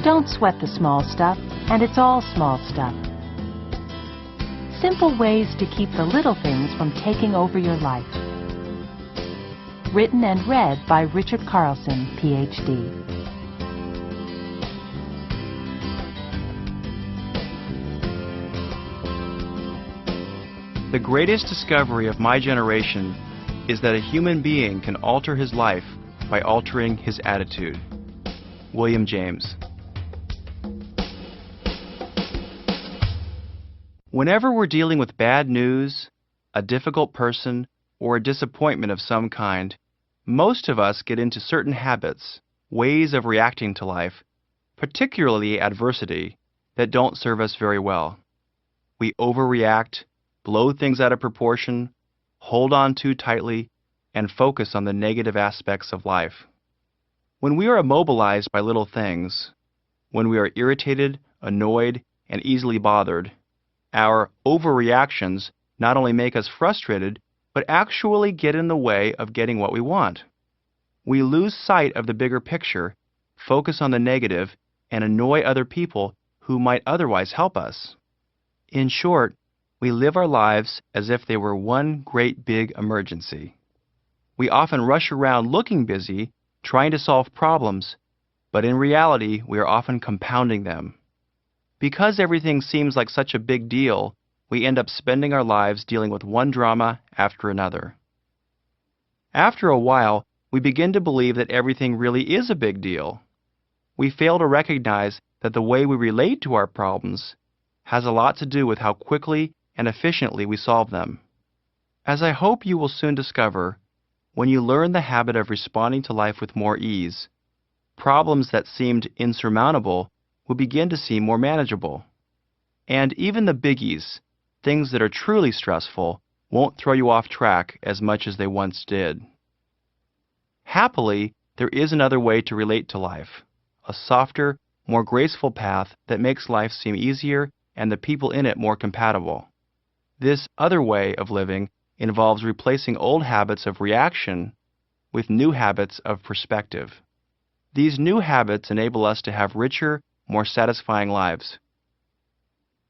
Don't sweat the small stuff, and it's all small stuff. Simple ways to keep the little things from taking over your life. Written and read by Richard Carlson, Ph.D. The greatest discovery of my generation is that a human being can alter his life by altering his attitude. William James. Whenever we're dealing with bad news, a difficult person, or a disappointment of some kind, most of us get into certain habits, ways of reacting to life, particularly adversity, that don't serve us very well. We overreact, blow things out of proportion, hold on too tightly, and focus on the negative aspects of life. When we are immobilized by little things, when we are irritated, annoyed, and easily bothered, our overreactions not only make us frustrated, but actually get in the way of getting what we want. We lose sight of the bigger picture, focus on the negative, and annoy other people who might otherwise help us. In short, we live our lives as if they were one great big emergency. We often rush around looking busy, trying to solve problems, but in reality, we are often compounding them. Because everything seems like such a big deal, we end up spending our lives dealing with one drama after another. After a while, we begin to believe that everything really is a big deal. We fail to recognize that the way we relate to our problems has a lot to do with how quickly and efficiently we solve them. As I hope you will soon discover, when you learn the habit of responding to life with more ease, problems that seemed insurmountable will begin to seem more manageable. And even the biggies, things that are truly stressful, won't throw you off track as much as they once did. Happily, there is another way to relate to life, a softer, more graceful path that makes life seem easier and the people in it more compatible. This other way of living involves replacing old habits of reaction with new habits of perspective. These new habits enable us to have richer, more satisfying lives.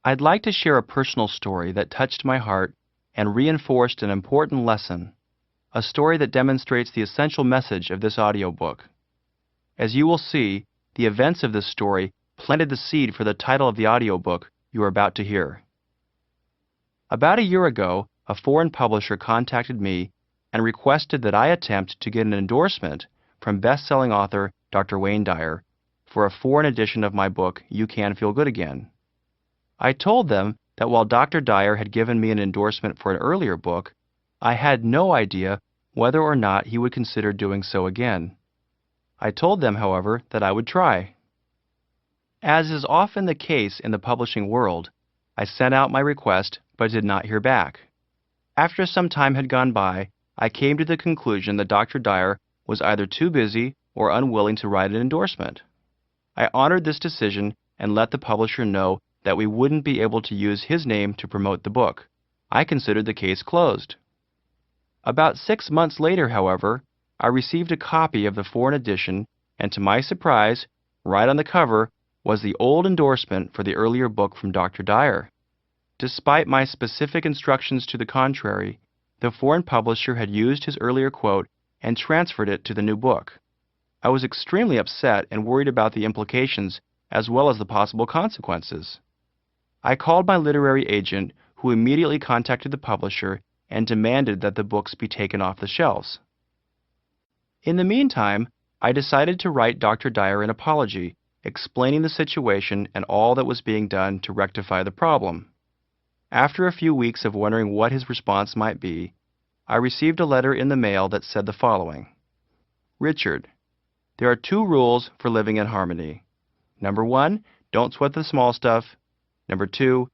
I'd like to share a personal story that touched my heart and reinforced an important lesson, a story that demonstrates the essential message of this audiobook. As you will see, the events of this story planted the seed for the title of the audiobook you are about to hear. About a year ago, a foreign publisher contacted me and requested that I attempt to get an endorsement from best-selling author Dr. Wayne Dyer for a foreign edition of my book, You Can Feel Good Again. I told them that while Dr. Dyer had given me an endorsement for an earlier book, I had no idea whether or not he would consider doing so again. I told them, however, that I would try. As is often the case in the publishing world, I sent out my request but did not hear back. After some time had gone by, I came to the conclusion that Dr. Dyer was either too busy or unwilling to write an endorsement. I honored this decision and let the publisher know that we wouldn't be able to use his name to promote the book. I considered the case closed. About 6 months later, however, I received a copy of the foreign edition, and to my surprise, right on the cover was the old endorsement for the earlier book from Dr. Dyer. Despite my specific instructions to the contrary, the foreign publisher had used his earlier quote and transferred it to the new book. I was extremely upset and worried about the implications as well as the possible consequences. I called my literary agent, who immediately contacted the publisher and demanded that the books be taken off the shelves. In the meantime, I decided to write Dr. Dyer an apology, explaining the situation and all that was being done to rectify the problem. After a few weeks of wondering what his response might be, I received a letter in the mail that said the following: Richard, there are 2 rules for living in harmony. Number 1, don't sweat the small stuff. Number 2,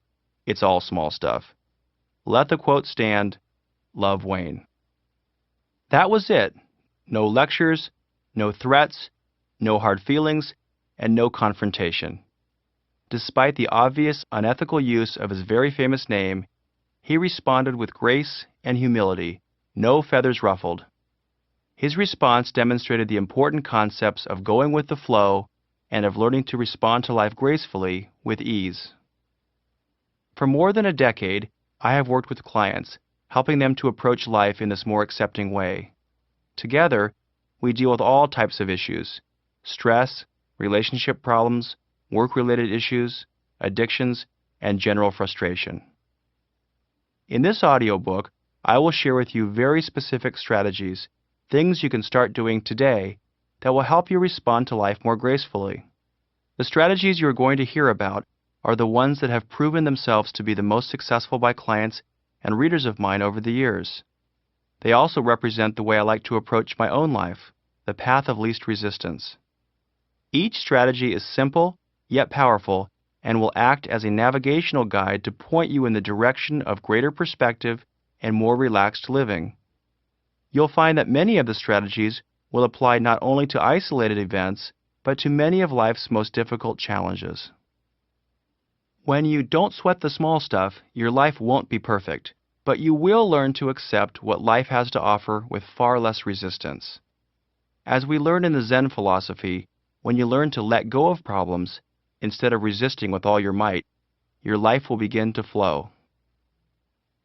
it's all small stuff. Let the quote stand. Love, Wayne. That was it. No lectures, no threats, no hard feelings, and no confrontation. Despite the obvious unethical use of his very famous name, he responded with grace and humility, no feathers ruffled. His response demonstrated the important concepts of going with the flow, and of learning to respond to life gracefully with ease. For more than a decade, I have worked with clients, helping them to approach life in this more accepting way. Together, we deal with all types of issues: stress, relationship problems, work-related issues, addictions, and general frustration. In this audiobook, I will share with you very specific strategies, things you can start doing today that will help you respond to life more gracefully. The strategies you are going to hear about are the ones that have proven themselves to be the most successful by clients and readers of mine over the years. They also represent the way I like to approach my own life, the path of least resistance. Each strategy is simple, yet powerful, and will act as a navigational guide to point you in the direction of greater perspective and more relaxed living. You'll find that many of the strategies will apply not only to isolated events, but to many of life's most difficult challenges. When you don't sweat the small stuff, your life won't be perfect, but you will learn to accept what life has to offer with far less resistance. As we learn in the Zen philosophy, when you learn to let go of problems, instead of resisting with all your might, your life will begin to flow.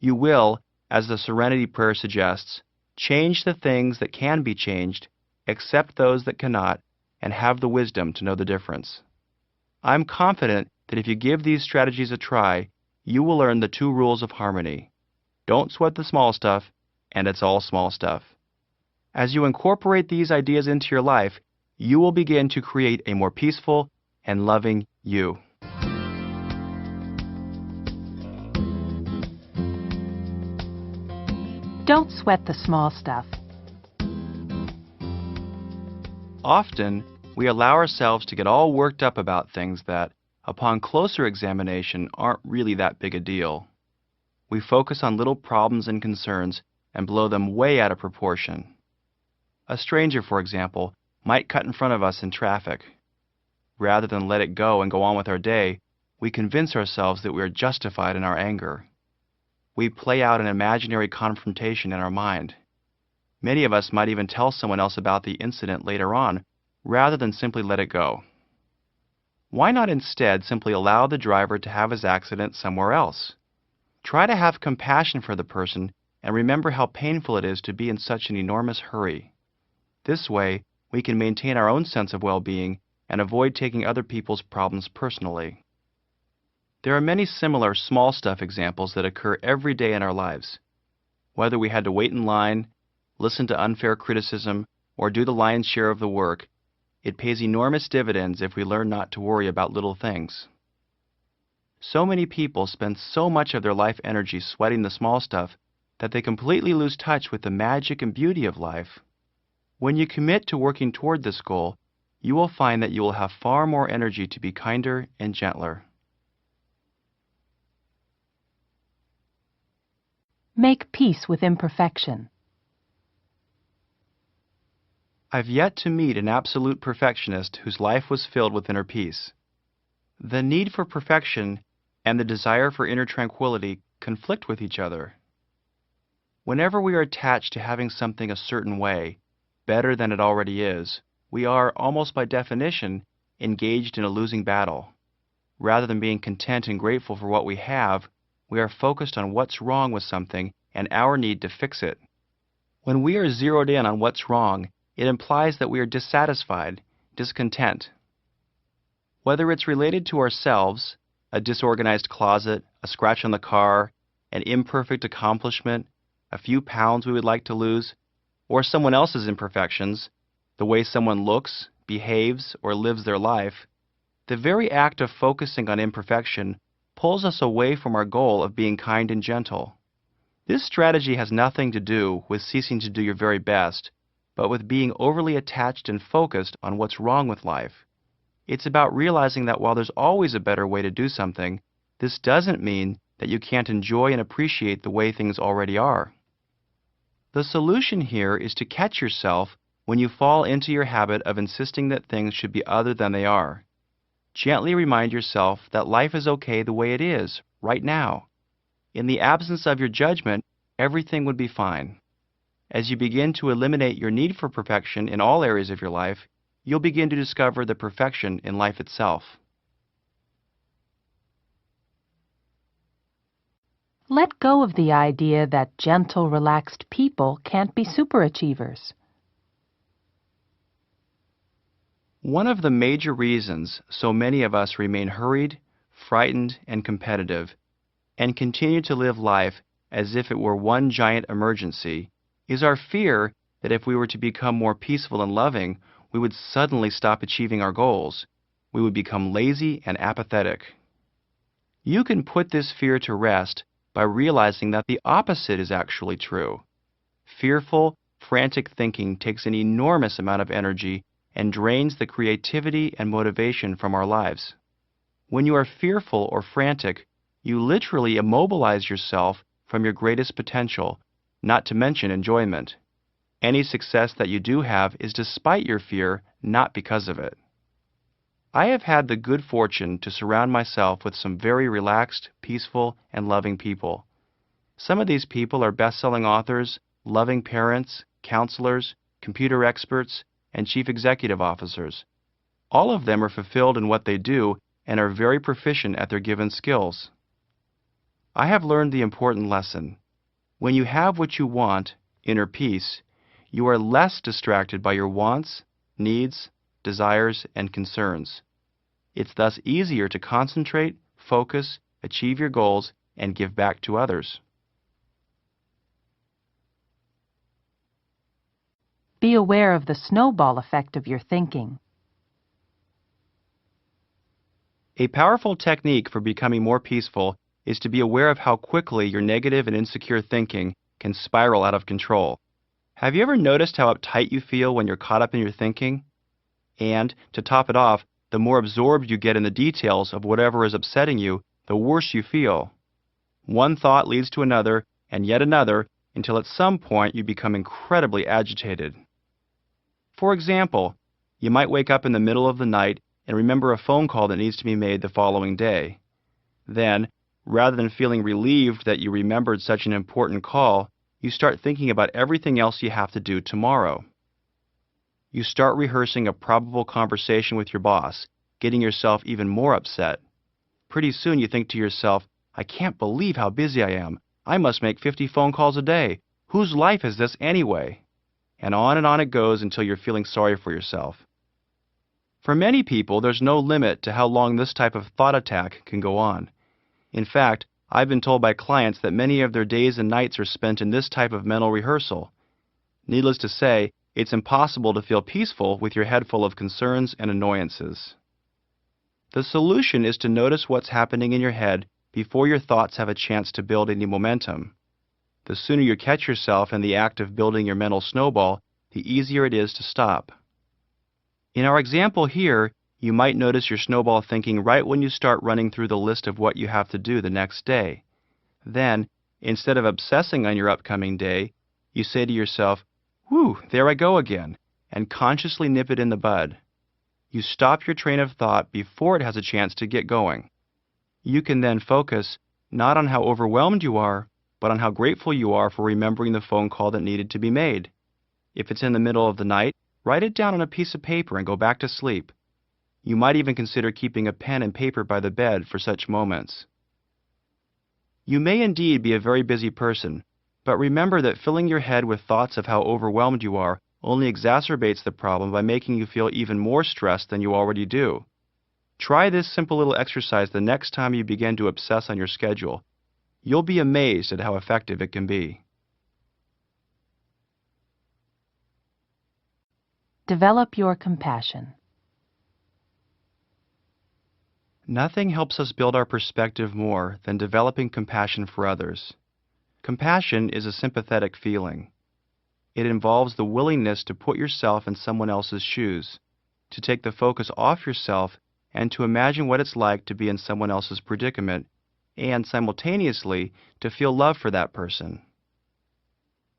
You will, as the Serenity Prayer suggests, change the things that can be changed, accept those that cannot, and have the wisdom to know the difference. I'm confident that if you give these strategies a try, you will learn the two rules of harmony. Don't sweat the small stuff, and it's all small stuff. As you incorporate these ideas into your life, you will begin to create a more peaceful and loving you. Don't sweat the small stuff. Often, we allow ourselves to get all worked up about things that, upon closer examination, aren't really that big a deal. We focus on little problems and concerns and blow them way out of proportion. A stranger, for example, might cut in front of us in traffic. Rather than let it go and go on with our day, we convince ourselves that we are justified in our anger. We play out an imaginary confrontation in our mind. Many of us might even tell someone else about the incident later on, rather than simply let it go. Why not instead simply allow the driver to have his accident somewhere else? Try to have compassion for the person and remember how painful it is to be in such an enormous hurry. This way, we can maintain our own sense of well-being and avoid taking other people's problems personally. There are many similar small stuff examples that occur every day in our lives. Whether we had to wait in line, listen to unfair criticism, or do the lion's share of the work, it pays enormous dividends if we learn not to worry about little things. So many people spend so much of their life energy sweating the small stuff that they completely lose touch with the magic and beauty of life. When you commit to working toward this goal, you will find that you will have far more energy to be kinder and gentler. Make peace with imperfection. I've yet to meet an absolute perfectionist whose life was filled with inner peace. The need for perfection and the desire for inner tranquility conflict with each other. Whenever we are attached to having something a certain way, better than it already is, we are, almost by definition, engaged in a losing battle. Rather than being content and grateful for what we have, we are focused on what's wrong with something and our need to fix it. When we are zeroed in on what's wrong, it implies that we are dissatisfied, discontent. Whether it's related to ourselves, a disorganized closet, a scratch on the car, an imperfect accomplishment, a few pounds we would like to lose, or someone else's imperfections, the way someone looks, behaves, or lives their life, the very act of focusing on imperfection pulls us away from our goal of being kind and gentle. This strategy has nothing to do with ceasing to do your very best, but with being overly attached and focused on what's wrong with life. It's about realizing that while there's always a better way to do something, this doesn't mean that you can't enjoy and appreciate the way things already are. The solution here is to catch yourself when you fall into your habit of insisting that things should be other than they are. Gently remind yourself that life is okay the way it is, right now. In the absence of your judgment, everything would be fine. As you begin to eliminate your need for perfection in all areas of your life, you'll begin to discover the perfection in life itself. Let go of the idea that gentle, relaxed people can't be superachievers. One of the major reasons so many of us remain hurried, frightened, and competitive, and continue to live life as if it were one giant emergency, is our fear that if we were to become more peaceful and loving, we would suddenly stop achieving our goals. We would become lazy and apathetic. You can put this fear to rest by realizing that the opposite is actually true. Fearful, frantic thinking takes an enormous amount of energy and drains the creativity and motivation from our lives. When you are fearful or frantic, you literally immobilize yourself from your greatest potential, not to mention enjoyment. Any success that you do have is despite your fear, not because of it. I have had the good fortune to surround myself with some very relaxed, peaceful, and loving people. Some of these people are best-selling authors, loving parents, counselors, computer experts, and chief executive officers. All of them are fulfilled in what they do and are very proficient at their given skills. I have learned the important lesson. When you have what you want, inner peace, you are less distracted by your wants, needs, desires, and concerns. It's thus easier to concentrate, focus, achieve your goals, and give back to others. Be aware of the snowball effect of your thinking. A powerful technique for becoming more peaceful is to be aware of how quickly your negative and insecure thinking can spiral out of control. Have you ever noticed how uptight you feel when you're caught up in your thinking? And, to top it off, the more absorbed you get in the details of whatever is upsetting you, the worse you feel. One thought leads to another, and yet another, until at some point you become incredibly agitated. For example, you might wake up in the middle of the night and remember a phone call that needs to be made the following day. Then, rather than feeling relieved that you remembered such an important call, you start thinking about everything else you have to do tomorrow. You start rehearsing a probable conversation with your boss, getting yourself even more upset. Pretty soon you think to yourself, I can't believe how busy I am. I must make 50 phone calls a day. Whose life is this anyway? And on it goes until you're feeling sorry for yourself. For many people, there's no limit to how long this type of thought attack can go on. In fact, I've been told by clients that many of their days and nights are spent in this type of mental rehearsal. Needless to say, it's impossible to feel peaceful with your head full of concerns and annoyances. The solution is to notice what's happening in your head before your thoughts have a chance to build any momentum. The sooner you catch yourself in the act of building your mental snowball, the easier it is to stop. In our example here, you might notice your snowball thinking right when you start running through the list of what you have to do the next day. Then, instead of obsessing on your upcoming day, you say to yourself, "Whew, there I go again," and consciously nip it in the bud. You stop your train of thought before it has a chance to get going. You can then focus not on how overwhelmed you are, but on how grateful you are for remembering the phone call that needed to be made. If it's in the middle of the night, write it down on a piece of paper and go back to sleep. You might even consider keeping a pen and paper by the bed for such moments. You may indeed be a very busy person, but remember that filling your head with thoughts of how overwhelmed you are only exacerbates the problem by making you feel even more stressed than you already do. Try this simple little exercise the next time you begin to obsess on your schedule. You'll be amazed at how effective it can be. Develop your compassion. Nothing helps us build our perspective more than developing compassion for others. Compassion is a sympathetic feeling. It involves the willingness to put yourself in someone else's shoes, to take the focus off yourself and to imagine what it's like to be in someone else's predicament, and simultaneously to feel love for that person.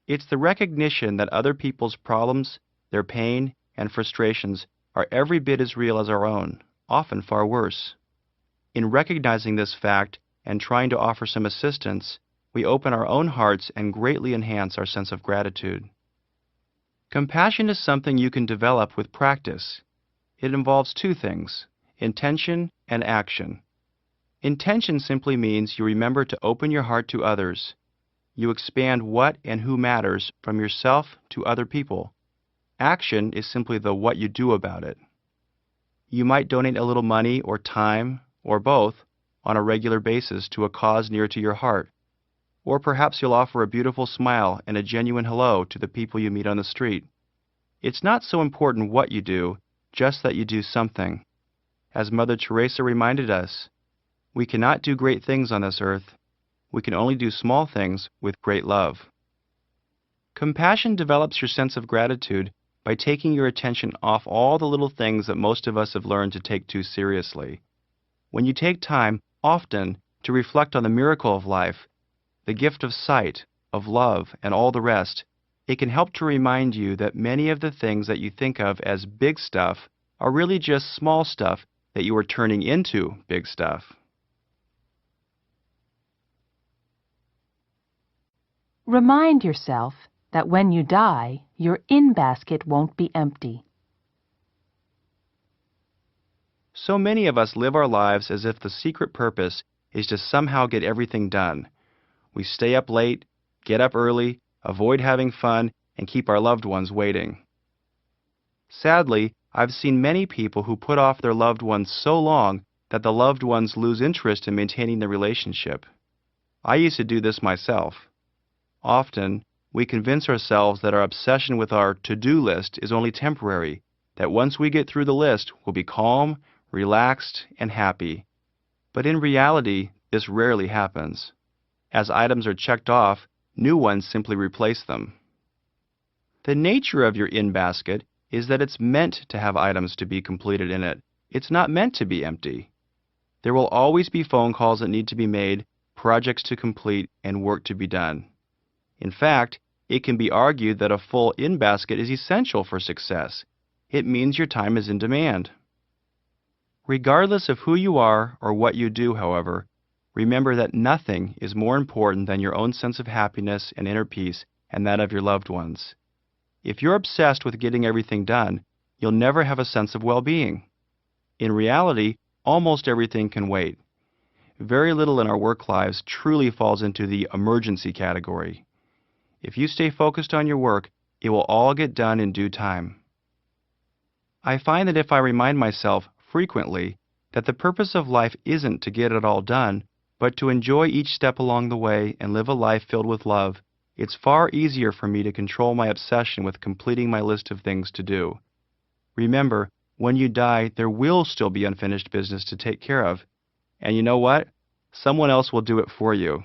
It's the recognition that other people's problems, their pain, and frustrations are every bit as real as our own, often far worse. In recognizing this fact and trying to offer some assistance, we open our own hearts and greatly enhance our sense of gratitude. Compassion is something you can develop with practice. It involves two things: intention and action. Intention simply means you remember to open your heart to others. You expand what and who matters from yourself to other people. Action is simply the what you do about it. You might donate a little money or time, or both, on a regular basis to a cause near to your heart. Or perhaps you'll offer a beautiful smile and a genuine hello to the people you meet on the street. It's not so important what you do, just that you do something. As Mother Teresa reminded us, we cannot do great things on this earth. We can only do small things with great love. Compassion develops your sense of gratitude by taking your attention off all the little things that most of us have learned to take too seriously. When you take time, often, to reflect on the miracle of life, the gift of sight, of love, and all the rest, it can help to remind you that many of the things that you think of as big stuff are really just small stuff that you are turning into big stuff. Remind yourself that when you die, your in-basket won't be empty. So many of us live our lives as if the secret purpose is to somehow get everything done. We stay up late, get up early, avoid having fun, and keep our loved ones waiting. Sadly, I've seen many people who put off their loved ones so long that the loved ones lose interest in maintaining the relationship. I used to do this myself. Often, we convince ourselves that our obsession with our to-do list is only temporary, that once we get through the list, we'll be calm, relaxed, and happy. But in reality, this rarely happens. As items are checked off, new ones simply replace them. The nature of your in-basket is that it's meant to have items to be completed in it. It's not meant to be empty. There will always be phone calls that need to be made, projects to complete, and work to be done. In fact, it can be argued that a full in-basket is essential for success. It means your time is in demand. Regardless of who you are or what you do, however, remember that nothing is more important than your own sense of happiness and inner peace and that of your loved ones. If you're obsessed with getting everything done, you'll never have a sense of well-being. In reality, almost everything can wait. Very little in our work lives truly falls into the emergency category. If you stay focused on your work, it will all get done in due time. I find that if I remind myself frequently that the purpose of life isn't to get it all done, but to enjoy each step along the way and live a life filled with love, it's far easier for me to control my obsession with completing my list of things to do. Remember, when you die, there will still be unfinished business to take care of. And you know what? Someone else will do it for you.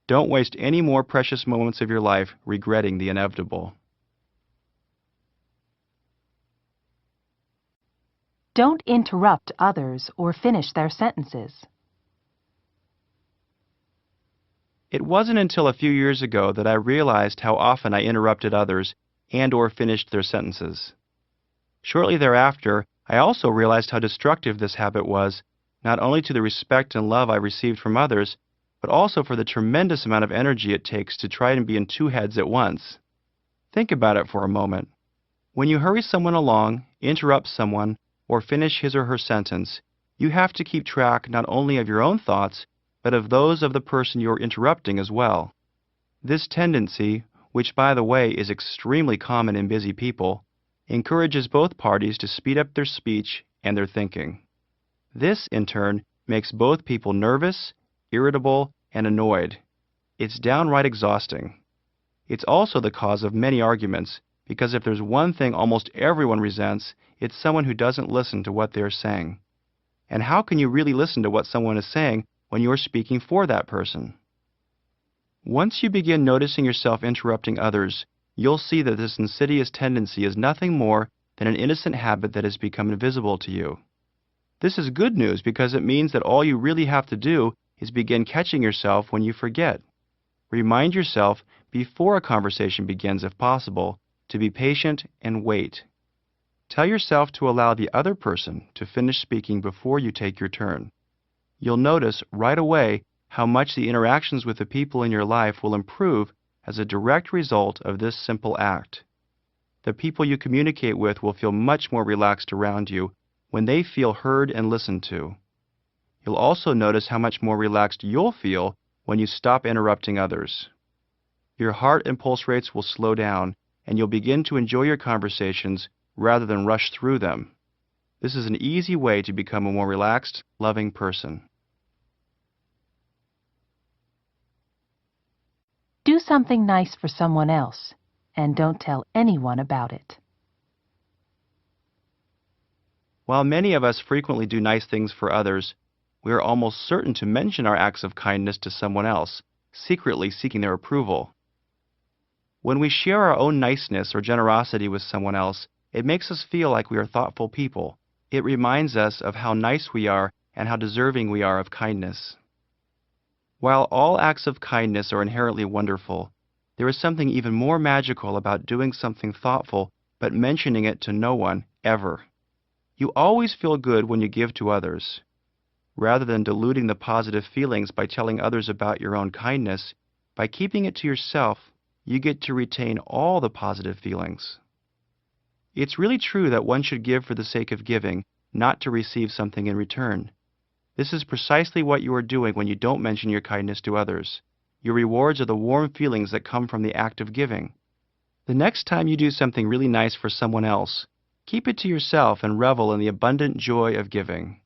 Don't waste any more precious moments of your life regretting the inevitable. Don't interrupt others or finish their sentences. It wasn't until a few years ago that I realized how often I interrupted others and/or finished their sentences. Shortly thereafter, I also realized how destructive this habit was, not only to the respect and love I received from others, but also for the tremendous amount of energy it takes to try and be in two heads at once. Think about it for a moment. When you hurry someone along, interrupt someone, or finish his or her sentence, you have to keep track not only of your own thoughts, but of those of the person you're interrupting as well. This tendency, which by the way is extremely common in busy people, encourages both parties to speed up their speech and their thinking. This, in turn, makes both people nervous, irritable, and annoyed. It's downright exhausting. It's also the cause of many arguments, because if there's one thing almost everyone resents, it's someone who doesn't listen to what they're saying. And how can you really listen to what someone is saying when you're speaking for that person? Once you begin noticing yourself interrupting others, you'll see that this insidious tendency is nothing more than an innocent habit that has become invisible to you. This is good news because it means that all you really have to do is begin catching yourself when you forget. Remind yourself before a conversation begins, if possible, to be patient and wait. Tell yourself to allow the other person to finish speaking before you take your turn. You'll notice right away how much the interactions with the people in your life will improve as a direct result of this simple act. The people you communicate with will feel much more relaxed around you when they feel heard and listened to. You'll also notice how much more relaxed you'll feel when you stop interrupting others. Your heart and pulse rates will slow down, and you'll begin to enjoy your conversations rather than rush through them. This is an easy way to become a more relaxed, loving person. Do something nice for someone else, and don't tell anyone about it. While many of us frequently do nice things for others, we are almost certain to mention our acts of kindness to someone else, secretly seeking their approval. When we share our own niceness or generosity with someone else, it makes us feel like we are thoughtful people. It reminds us of how nice we are and how deserving we are of kindness. While all acts of kindness are inherently wonderful, there is something even more magical about doing something thoughtful but mentioning it to no one, ever. You always feel good when you give to others. Rather than diluting the positive feelings by telling others about your own kindness, by keeping it to yourself, you get to retain all the positive feelings. It's really true that one should give for the sake of giving, not to receive something in return. This is precisely what you are doing when you don't mention your kindness to others. Your rewards are the warm feelings that come from the act of giving. The next time you do something really nice for someone else, keep it to yourself and revel in the abundant joy of giving.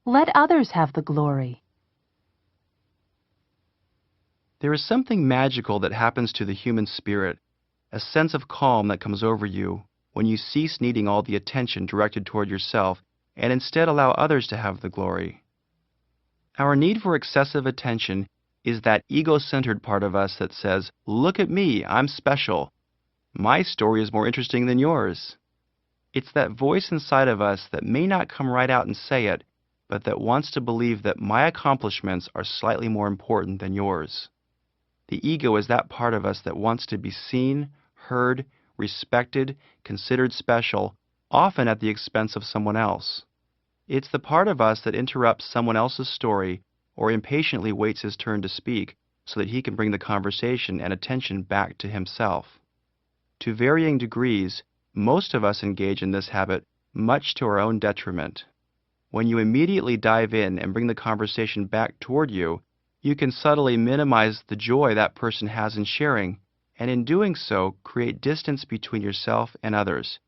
Let others have the glory. There is something magical that happens to the human spirit, a sense of calm that comes over you when you cease needing all the attention directed toward yourself and instead allow others to have the glory. Our need for excessive attention is that ego-centered part of us that says, "Look at me, I'm special. My story is more interesting than yours." It's that voice inside of us that may not come right out and say it, but that wants to believe that my accomplishments are slightly more important than yours. The ego is that part of us that wants to be seen, heard, respected, considered special, often at the expense of someone else. It's the part of us that interrupts someone else's story or impatiently waits his turn to speak so that he can bring the conversation and attention back to himself. To varying degrees, most of us engage in this habit, much to our own detriment. When you immediately dive in and bring the conversation back toward you, you can subtly minimize the joy that person has in sharing, and in doing so, create distance between yourself and others.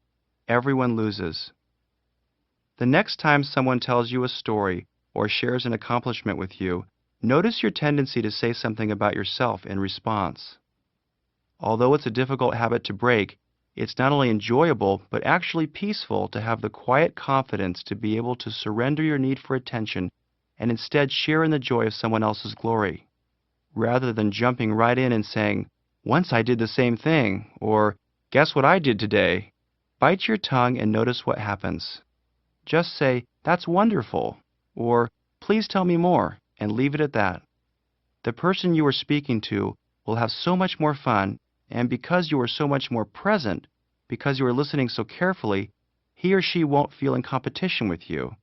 Everyone loses. The next time someone tells you a story or shares an accomplishment with you, notice your tendency to say something about yourself in response. Although it's a difficult habit to break, it's not only enjoyable but actually peaceful to have the quiet confidence to be able to surrender your need for attention and instead share in the joy of someone else's glory, rather than jumping right in and saying, "Once I did the same thing," or "Guess what I did today?" Bite your tongue and notice what happens. Just say, "That's wonderful," or "Please tell me more," and leave it at that. The person you are speaking to will have so much more fun, and because you are so much more present, because you are listening so carefully, he or she won't feel in competition with you.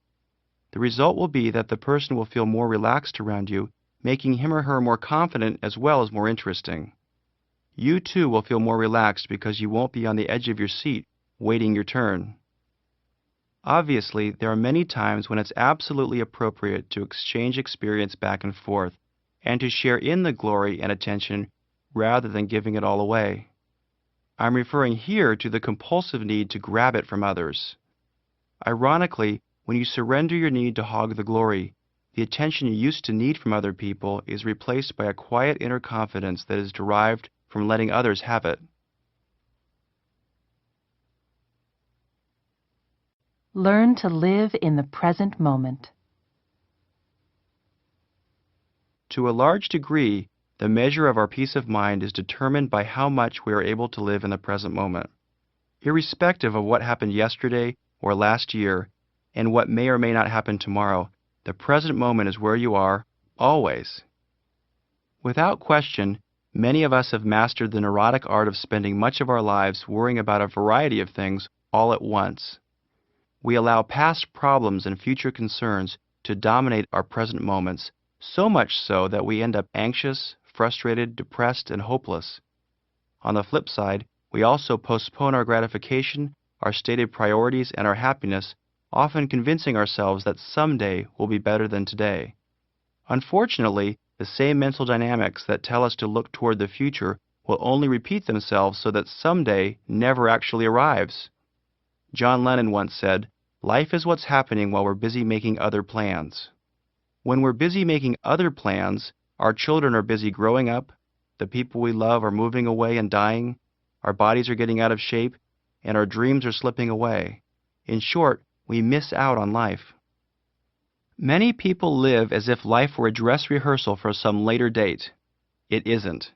The result will be that the person will feel more relaxed around you, making him or her more confident as well as more interesting. You too will feel more relaxed because you won't be on the edge of your seat, waiting your turn. Obviously, there are many times when it's absolutely appropriate to exchange experience back and forth, and to share in the glory and attention rather than giving it all away. I'm referring here to the compulsive need to grab it from others. Ironically, when you surrender your need to hog the glory, the attention you used to need from other people is replaced by a quiet inner confidence that is derived from letting others have it. Learn to live in the present moment. To a large degree, the measure of our peace of mind is determined by how much we are able to live in the present moment. Irrespective of what happened yesterday or last year, and what may or may not happen tomorrow, the present moment is where you are, always. Without question, many of us have mastered the neurotic art of spending much of our lives worrying about a variety of things all at once. We allow past problems and future concerns to dominate our present moments, so much so that we end up anxious, frustrated, depressed, and hopeless. On the flip side, we also postpone our gratification, our stated priorities, and our happiness, often convincing ourselves that someday will be better than today. Unfortunately, the same mental dynamics that tell us to look toward the future will only repeat themselves so that someday never actually arrives. John Lennon once said, "Life is what's happening while we're busy making other plans." When we're busy making other plans, our children are busy growing up, the people we love are moving away and dying, our bodies are getting out of shape, and our dreams are slipping away. In short, we miss out on life. Many people live as if life were a dress rehearsal for some later date. It isn't.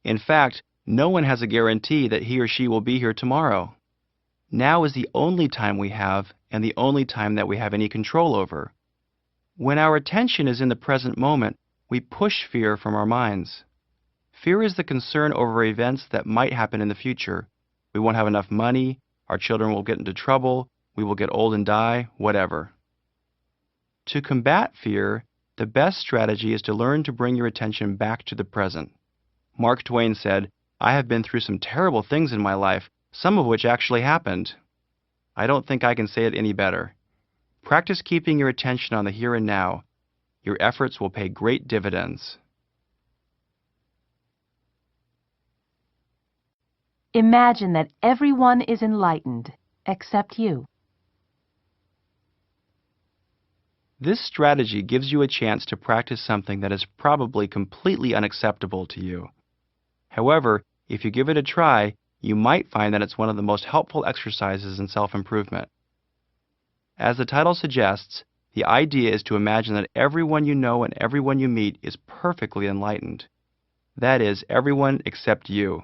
In fact, no one has a guarantee that he or she will be here tomorrow. Now is the only time we have, and the only time that we have any control over. When our attention is in the present moment, we push fear from our minds. Fear is the concern over events that might happen in the future. We won't have enough money, our children will get into trouble, we will get old and die, whatever. To combat fear, the best strategy is to learn to bring your attention back to the present. Mark Twain said, "I have been through some terrible things in my life, some of which actually happened." I don't think I can say it any better. Practice keeping your attention on the here and now. Your efforts will pay great dividends. Imagine that everyone is enlightened, except you. This strategy gives you a chance to practice something that is probably completely unacceptable to you. However, if you give it a try, you might find that it's one of the most helpful exercises in self-improvement. As the title suggests, the idea is to imagine that everyone you know and everyone you meet is perfectly enlightened. That is, everyone except you.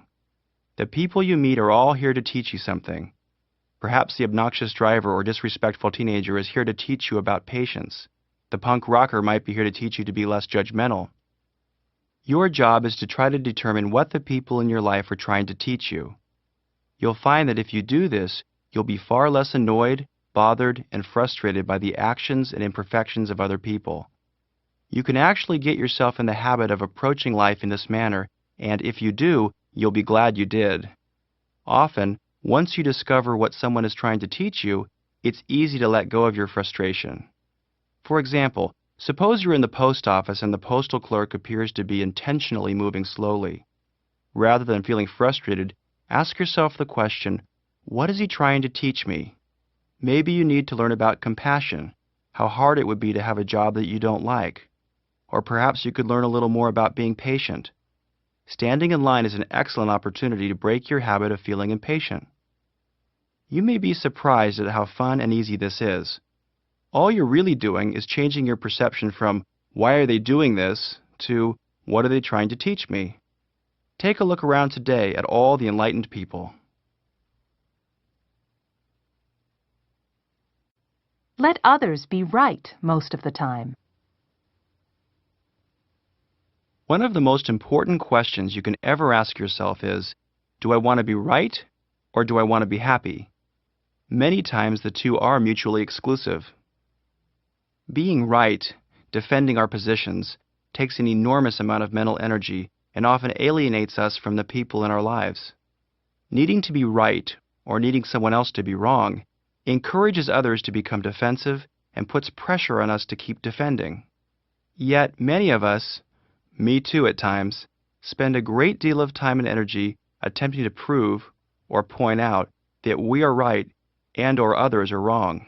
The people you meet are all here to teach you something. Perhaps the obnoxious driver or disrespectful teenager is here to teach you about patience. The punk rocker might be here to teach you to be less judgmental. Your job is to try to determine what the people in your life are trying to teach you. You'll find that if you do this, you'll be far less annoyed, bothered, and frustrated by the actions and imperfections of other people. You can actually get yourself in the habit of approaching life in this manner, and if you do, you'll be glad you did. Often, once you discover what someone is trying to teach you, it's easy to let go of your frustration. For example, suppose you're in the post office and the postal clerk appears to be intentionally moving slowly. Rather than feeling frustrated, ask yourself the question, what is he trying to teach me? Maybe you need to learn about compassion, how hard it would be to have a job that you don't like. Or perhaps you could learn a little more about being patient. Standing in line is an excellent opportunity to break your habit of feeling impatient. You may be surprised at how fun and easy this is. All you're really doing is changing your perception from, "Why are they doing this?" to, "What are they trying to teach me?" Take a look around today at all the enlightened people. Let others be right most of the time. One of the most important questions you can ever ask yourself is, do I want to be right or do I want to be happy? Many times the two are mutually exclusive. Being right, defending our positions, takes an enormous amount of mental energy and often alienates us from the people in our lives. Needing to be right or needing someone else to be wrong encourages others to become defensive and puts pressure on us to keep defending. Yet many of us, me too at times, spend a great deal of time and energy attempting to prove or point out that we are right and or others are wrong.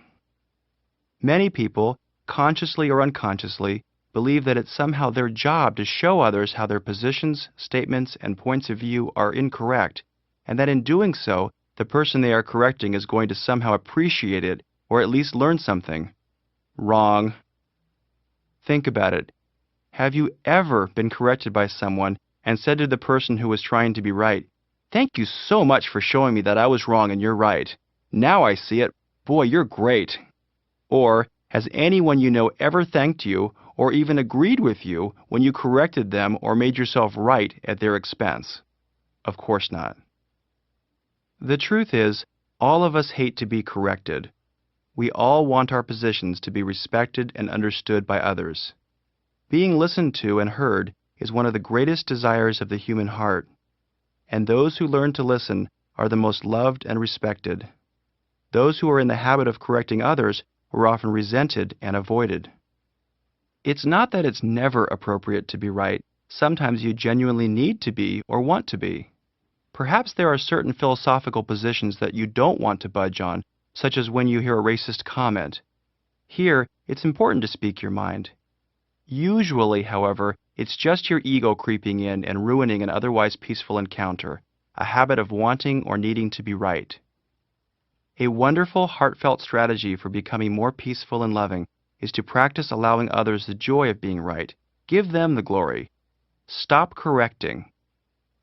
Many people, consciously or unconsciously, believe that it's somehow their job to show others how their positions, statements, and points of view are incorrect, and that in doing so, the person they are correcting is going to somehow appreciate it or at least learn something. Wrong. Think about it. Have you ever been corrected by someone and said to the person who was trying to be right, "Thank you so much for showing me that I was wrong and you're right. Now I see it. Boy, you're great." Or, has anyone you know ever thanked you or even agreed with you when you corrected them or made yourself right at their expense? Of course not. The truth is, all of us hate to be corrected. We all want our positions to be respected and understood by others. Being listened to and heard is one of the greatest desires of the human heart, and those who learn to listen are the most loved and respected. Those who are in the habit of correcting others are often resented and avoided. It's not that it's never appropriate to be right. Sometimes you genuinely need to be or want to be. Perhaps there are certain philosophical positions that you don't want to budge on, such as when you hear a racist comment. Here, it's important to speak your mind. Usually, however, it's just your ego creeping in and ruining an otherwise peaceful encounter, a habit of wanting or needing to be right. A wonderful, heartfelt strategy for becoming more peaceful and loving is to practice allowing others the joy of being right. Give them the glory. Stop correcting.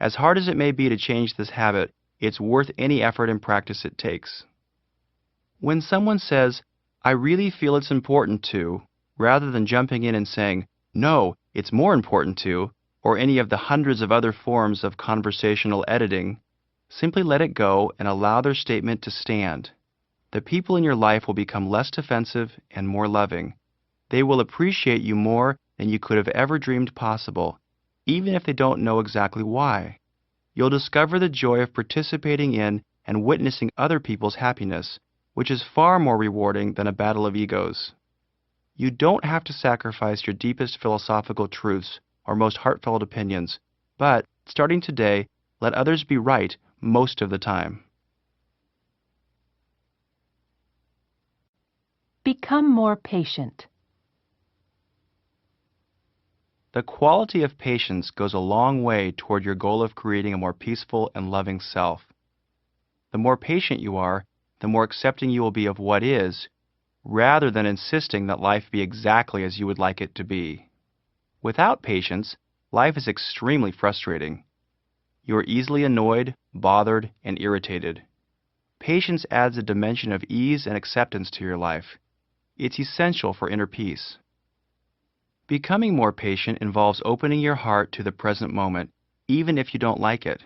As hard as it may be to change this habit, it's worth any effort and practice it takes. When someone says, "I really feel it's important to," rather than jumping in and saying, "No, it's more important to," or any of the hundreds of other forms of conversational editing, simply let it go and allow their statement to stand. The people in your life will become less defensive and more loving. They will appreciate you more than you could have ever dreamed possible, even if they don't know exactly why. You'll discover the joy of participating in and witnessing other people's happiness, which is far more rewarding than a battle of egos. You don't have to sacrifice your deepest philosophical truths or most heartfelt opinions, but, starting today, let others be right most of the time. Become more patient. The quality of patience goes a long way toward your goal of creating a more peaceful and loving self. The more patient you are, the more accepting you will be of what is, rather than insisting that life be exactly as you would like it to be. Without patience, life is extremely frustrating. You are easily annoyed, bothered, and irritated. Patience adds a dimension of ease and acceptance to your life. It's essential for inner peace. Becoming more patient involves opening your heart to the present moment, even if you don't like it.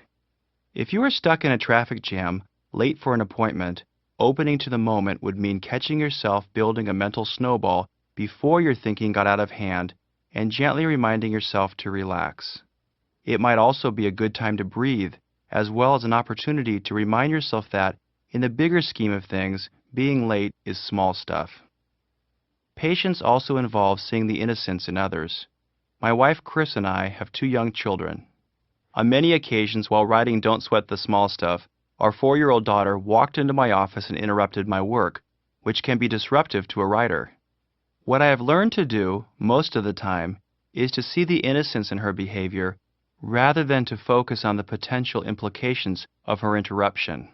If you are stuck in a traffic jam, late for an appointment, opening to the moment would mean catching yourself building a mental snowball before your thinking got out of hand and gently reminding yourself to relax. It might also be a good time to breathe, as well as an opportunity to remind yourself that, in the bigger scheme of things, being late is small stuff. Patience also involves seeing the innocence in others. My wife Chris and I have 2 young children. On many occasions while writing Don't Sweat the Small Stuff, our 4-year-old daughter walked into my office and interrupted my work, which can be disruptive to a writer. What I have learned to do, most of the time, is to see the innocence in her behavior rather than to focus on the potential implications of her interruption.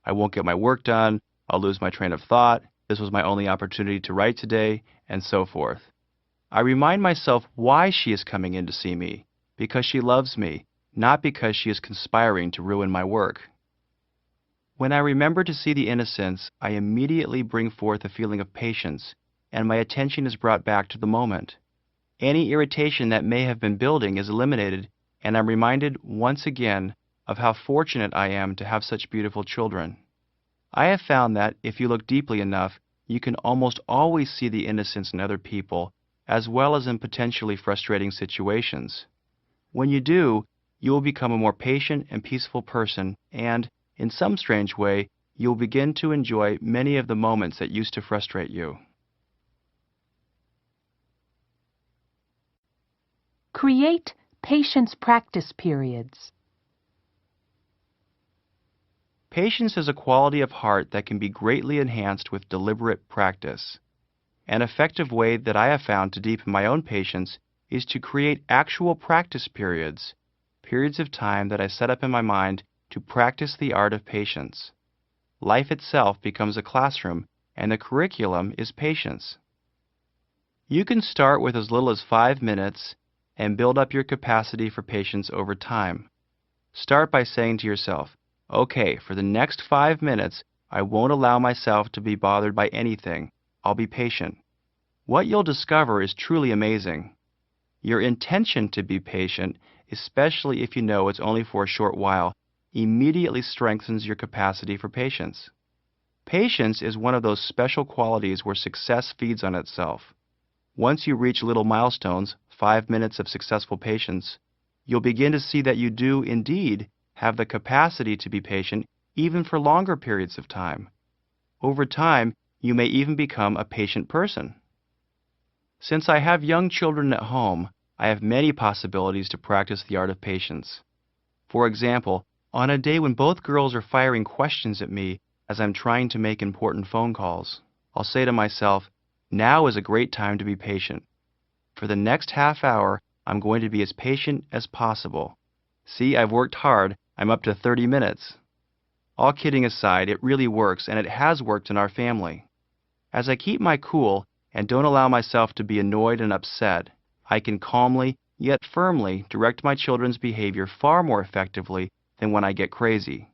I won't get my work done, I'll lose my train of thought, this was my only opportunity to write today, and so forth. I remind myself why she is coming in to see me, because she loves me, not because she is conspiring to ruin my work. When I remember to see the innocence, I immediately bring forth a feeling of patience, and my attention is brought back to the moment. Any irritation that may have been building is eliminated, and I'm reminded once again of how fortunate I am to have such beautiful children. I have found that if you look deeply enough, you can almost always see the innocence in other people, as well as in potentially frustrating situations. When you do, you will become a more patient and peaceful person, and, in some strange way, you will begin to enjoy many of the moments that used to frustrate you. Create patience practice periods. Patience is a quality of heart that can be greatly enhanced with deliberate practice. An effective way that I have found to deepen my own patience is to create actual practice periods of time that I set up in my mind to practice the art of patience. Life itself becomes a classroom, and the curriculum is patience. You can start with as little as 5 minutes and build up your capacity for patience over time. Start by saying to yourself, "Okay, for the next 5 minutes, I won't allow myself to be bothered by anything. I'll be patient." What you'll discover is truly amazing. Your intention to be patient, especially if you know it's only for a short while, immediately strengthens your capacity for patience. Patience is one of those special qualities where success feeds on itself. Once you reach little milestones, 5 minutes of successful patience, you'll begin to see that you do indeed have the capacity to be patient even for longer periods of time. Over time, you may even become a patient person. Since I have young children at home, I have many possibilities to practice the art of patience. For example, on a day when both girls are firing questions at me as I'm trying to make important phone calls, I'll say to myself, now is a great time to be patient. For the next half hour, I'm going to be as patient as possible. See, I've worked hard. I'm up to 30 minutes. All kidding aside, it really works, and it has worked in our family. As I keep my cool and don't allow myself to be annoyed and upset, I can calmly, yet firmly, direct my children's behavior far more effectively than when I get crazy.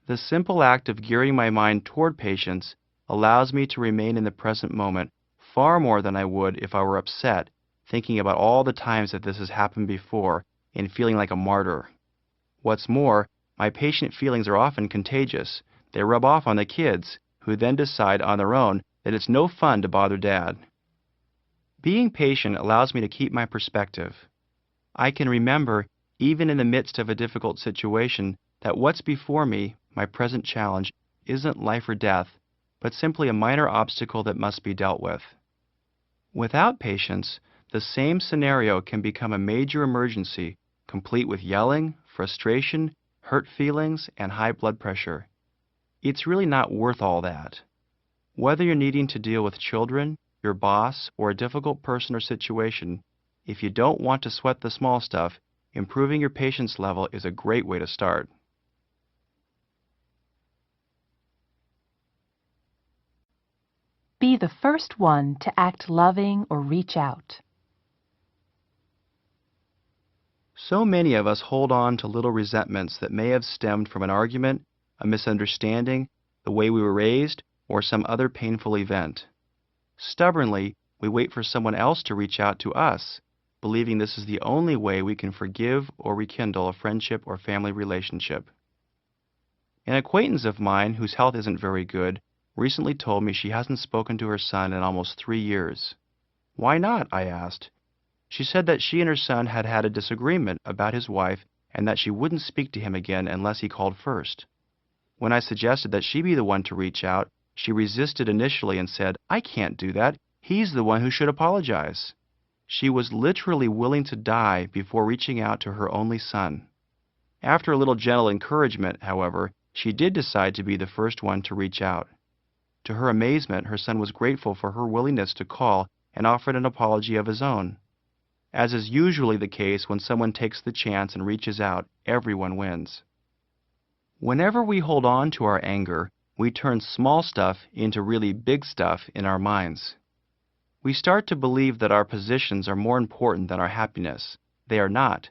The simple act of gearing my mind toward patience allows me to remain in the present moment far more than I would if I were upset, thinking about all the times that this has happened before and feeling like a martyr. What's more, my patient feelings are often contagious. They rub off on the kids, who then decide on their own that it's no fun to bother Dad. Being patient allows me to keep my perspective. I can remember, even in the midst of a difficult situation, that what's before me, my present challenge, isn't life or death, but simply a minor obstacle that must be dealt with. Without patience, the same scenario can become a major emergency, complete with yelling, frustration, hurt feelings, and high blood pressure. It's really not worth all that. Whether you're needing to deal with children, your boss, or a difficult person or situation, if you don't want to sweat the small stuff, improving your patience level is a great way to start. Be the first one to act loving or reach out. So many of us hold on to little resentments that may have stemmed from an argument, a misunderstanding, the way we were raised, or some other painful event. Stubbornly, we wait for someone else to reach out to us, believing this is the only way we can forgive or rekindle a friendship or family relationship. An acquaintance of mine whose health isn't very good recently told me she hasn't spoken to her son in almost 3 years. Why not? I asked. She said that she and her son had had a disagreement about his wife and that she wouldn't speak to him again unless he called first. When I suggested that she be the one to reach out, she resisted initially and said, "I can't do that. He's the one who should apologize." She was literally willing to die before reaching out to her only son. After a little gentle encouragement, however, she did decide to be the first one to reach out. To her amazement, her son was grateful for her willingness to call and offered an apology of his own. As is usually the case when someone takes the chance and reaches out, everyone wins. Whenever we hold on to our anger, we turn small stuff into really big stuff in our minds. We start to believe that our positions are more important than our happiness. They are not.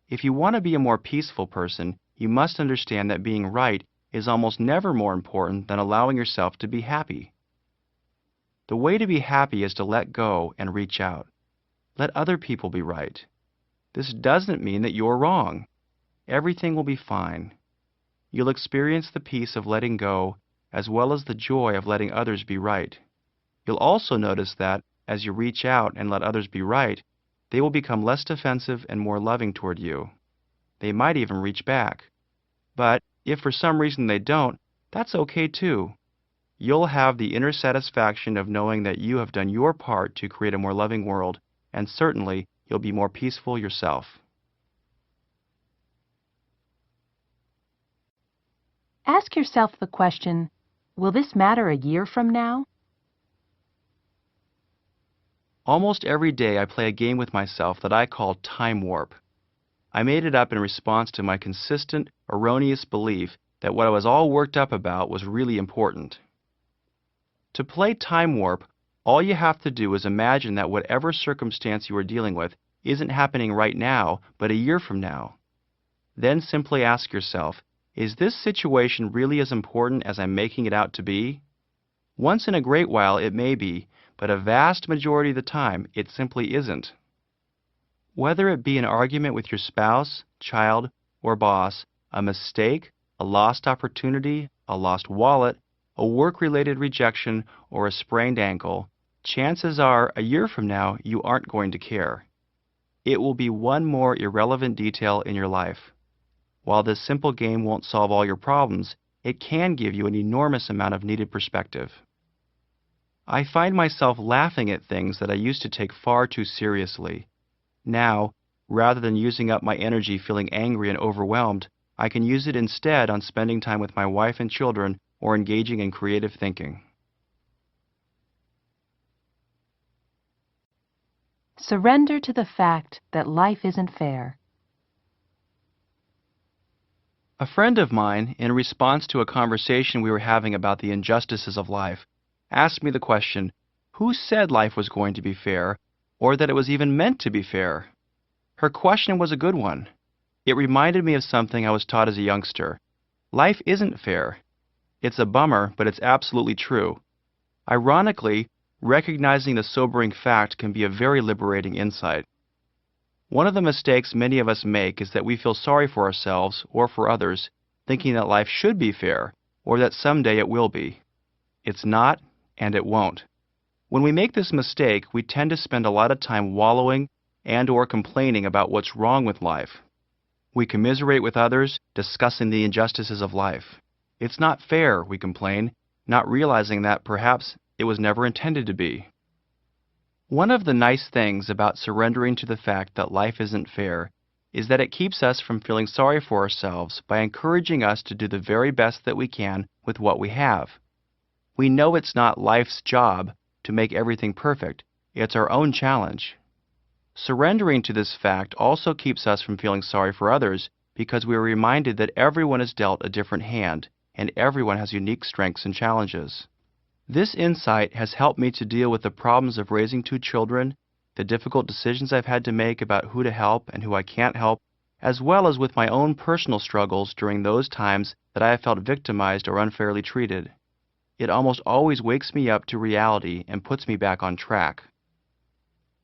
If you want to be a more peaceful person, you must understand that being right is almost never more important than allowing yourself to be happy. The way to be happy is to let go and reach out. Let other people be right. This doesn't mean that you're wrong. Everything will be fine. You'll experience the peace of letting go as well as the joy of letting others be right. You'll also notice that, as you reach out and let others be right, they will become less defensive and more loving toward you. They might even reach back. But if for some reason they don't, that's okay too. You'll have the inner satisfaction of knowing that you have done your part to create a more loving world, and certainly you'll be more peaceful yourself. Ask yourself the question, will this matter a year from now? Almost every day I play a game with myself that I call time warp. I made it up in response to my consistent, erroneous belief that what I was all worked up about was really important. To play time warp, all you have to do is imagine that whatever circumstance you are dealing with isn't happening right now, but a year from now. Then simply ask yourself, is this situation really as important as I'm making it out to be? Once in a great while it may be, but a vast majority of the time it simply isn't. Whether it be an argument with your spouse, child, or boss, a mistake, a lost opportunity, a lost wallet, a work-related rejection, or a sprained ankle, chances are a year from now you aren't going to care. it will be one more irrelevant detail in your life. While this simple game won't solve all your problems, it can give you an enormous amount of needed perspective. I find myself laughing at things that I used to take far too seriously. Now, rather than using up my energy feeling angry and overwhelmed, I can use it instead on spending time with my wife and children or engaging in creative thinking. Surrender to the fact that life isn't fair. A friend of mine, in response to a conversation we were having about the injustices of life, asked me the question, who said life was going to be fair, or that it was even meant to be fair? Her question was a good one. It reminded me of something I was taught as a youngster. Life isn't fair. It's a bummer, but it's absolutely true. Ironically, recognizing the sobering fact can be a very liberating insight. One of the mistakes many of us make is that we feel sorry for ourselves or for others, thinking that life should be fair, or that someday it will be. It's not, and it won't. When we make this mistake, we tend to spend a lot of time wallowing and/or complaining about what's wrong with life. We commiserate with others, discussing the injustices of life. It's not fair, we complain, not realizing that perhaps it was never intended to be. One of the nice things about surrendering to the fact that life isn't fair is that it keeps us from feeling sorry for ourselves by encouraging us to do the very best that we can with what we have. We know it's not life's job to make everything perfect. It's our own challenge. Surrendering to this fact also keeps us from feeling sorry for others because we are reminded that everyone is dealt a different hand and everyone has unique strengths and challenges. This insight has helped me to deal with the problems of raising 2 children, the difficult decisions I've had to make about who to help and who I can't help, as well as with my own personal struggles during those times that I have felt victimized or unfairly treated. It almost always wakes me up to reality and puts me back on track.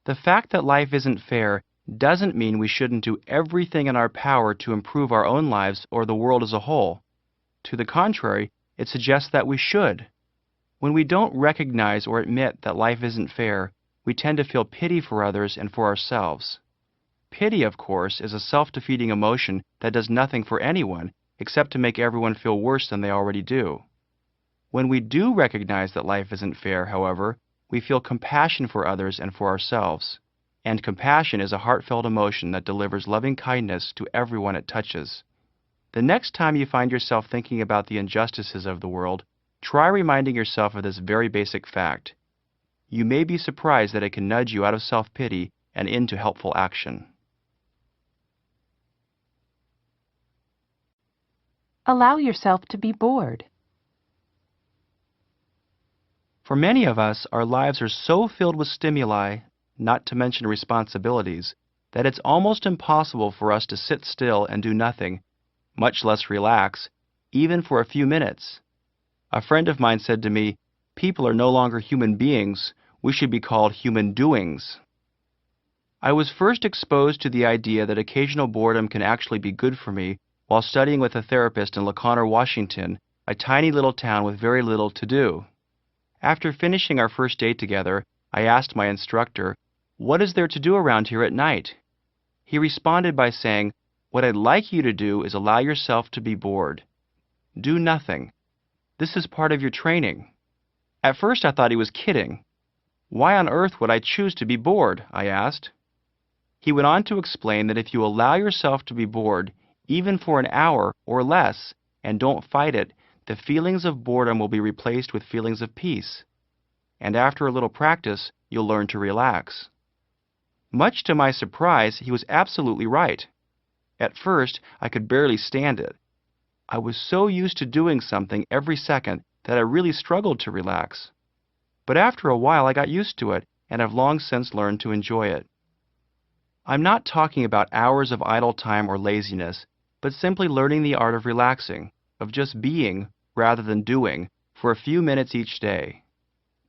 The fact that life isn't fair doesn't mean we shouldn't do everything in our power to improve our own lives or the world as a whole. To the contrary, it suggests that we should. When we don't recognize or admit that life isn't fair, we tend to feel pity for others and for ourselves. Pity, of course, is a self-defeating emotion that does nothing for anyone except to make everyone feel worse than they already do. When we do recognize that life isn't fair, however, we feel compassion for others and for ourselves. And compassion is a heartfelt emotion that delivers loving kindness to everyone it touches. The next time you find yourself thinking about the injustices of the world, try reminding yourself of this very basic fact. You may be surprised that it can nudge you out of self-pity and into helpful action. Allow yourself to be bored. For many of us, our lives are so filled with stimuli, not to mention responsibilities, that it's almost impossible for us to sit still and do nothing, much less relax, even for a few minutes. A friend of mine said to me, "People are no longer human beings, we should be called human doings." I was first exposed to the idea that occasional boredom can actually be good for me while studying with a therapist in LaConner, Washington, a tiny little town with very little to do. After finishing our first date together, I asked my instructor, "What is there to do around here at night?" He responded by saying, "What I'd like you to do is allow yourself to be bored. Do nothing. This is part of your training." At first I thought he was kidding. "Why on earth would I choose to be bored?" I asked. He went on to explain that if you allow yourself to be bored, even for an hour or less, and don't fight it, the feelings of boredom will be replaced with feelings of peace. And after a little practice, you'll learn to relax. Much to my surprise, he was absolutely right. At first, I could barely stand it. I was so used to doing something every second that I really struggled to relax. But after a while, I got used to it and have long since learned to enjoy it. I'm not talking about hours of idle time or laziness, but simply learning the art of relaxing, of just being rather than doing, for a few minutes each day.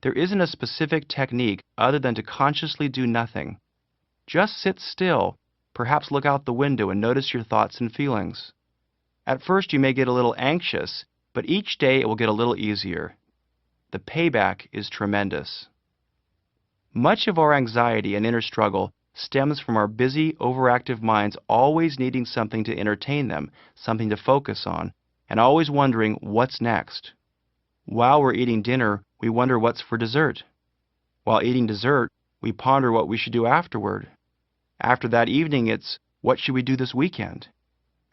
There isn't a specific technique other than to consciously do nothing. Just sit still, perhaps look out the window and notice your thoughts and feelings. At first you may get a little anxious, but each day it will get a little easier. The payback is tremendous. Much of our anxiety and inner struggle stems from our busy, overactive minds always needing something to entertain them, something to focus on, and always wondering what's next. While we're eating dinner, we wonder what's for dessert. While eating dessert, we ponder what we should do afterward. After that evening, it's, what should we do this weekend?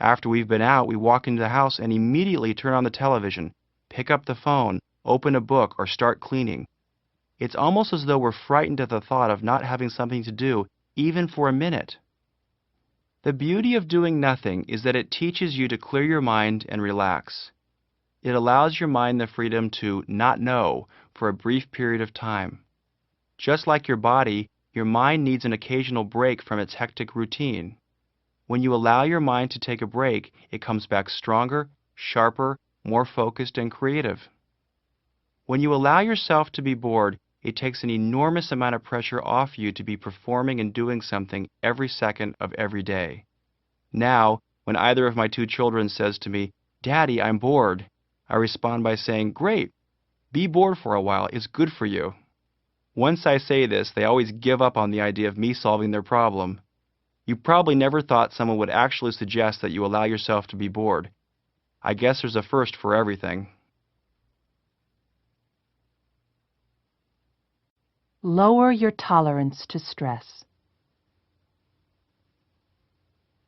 After we've been out, we walk into the house and immediately turn on the television, pick up the phone, open a book, or start cleaning. It's almost as though we're frightened at the thought of not having something to do, even for a minute. The beauty of doing nothing is that it teaches you to clear your mind and relax. It allows your mind the freedom to not know for a brief period of time. Just like your body, your mind needs an occasional break from its hectic routine. When you allow your mind to take a break, it comes back stronger, sharper, more focused, and creative. When you allow yourself to be bored, it takes an enormous amount of pressure off you to be performing and doing something every second of every day. Now, when either of my two children says to me, "Daddy, I'm bored," I respond by saying, "Great, be bored for a while, it's good for you." Once I say this, they always give up on the idea of me solving their problem. You probably never thought someone would actually suggest that you allow yourself to be bored. I guess there's a first for everything. Lower your tolerance to stress.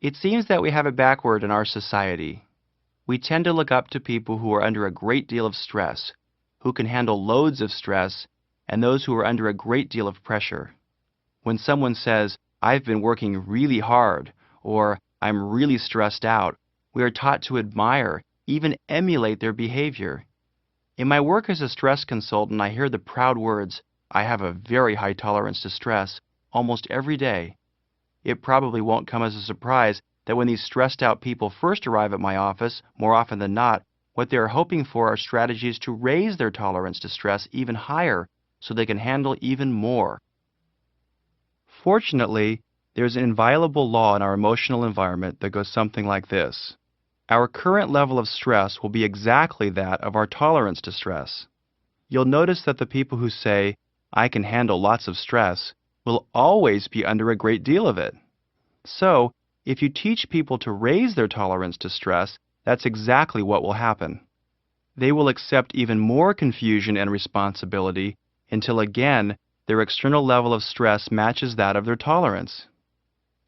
It seems that we have it backward in our society. We tend to look up to people who are under a great deal of stress, who can handle loads of stress, and those who are under a great deal of pressure. When someone says, "I've been working really hard," or "I'm really stressed out," we are taught to admire, even emulate their behavior. In my work as a stress consultant, I hear the proud words, "I have a very high tolerance to stress," almost every day. It probably won't come as a surprise that when these stressed out people first arrive at my office, more often than not, what they are hoping for are strategies to raise their tolerance to stress even higher so they can handle even more. Fortunately, there's an inviolable law in our emotional environment that goes something like this. Our current level of stress will be exactly that of our tolerance to stress. You'll notice that the people who say, "I can handle lots of stress," will always be under a great deal of it. So, if you teach people to raise their tolerance to stress, that's exactly what will happen. They will accept even more confusion and responsibility until again, their external level of stress matches that of their tolerance.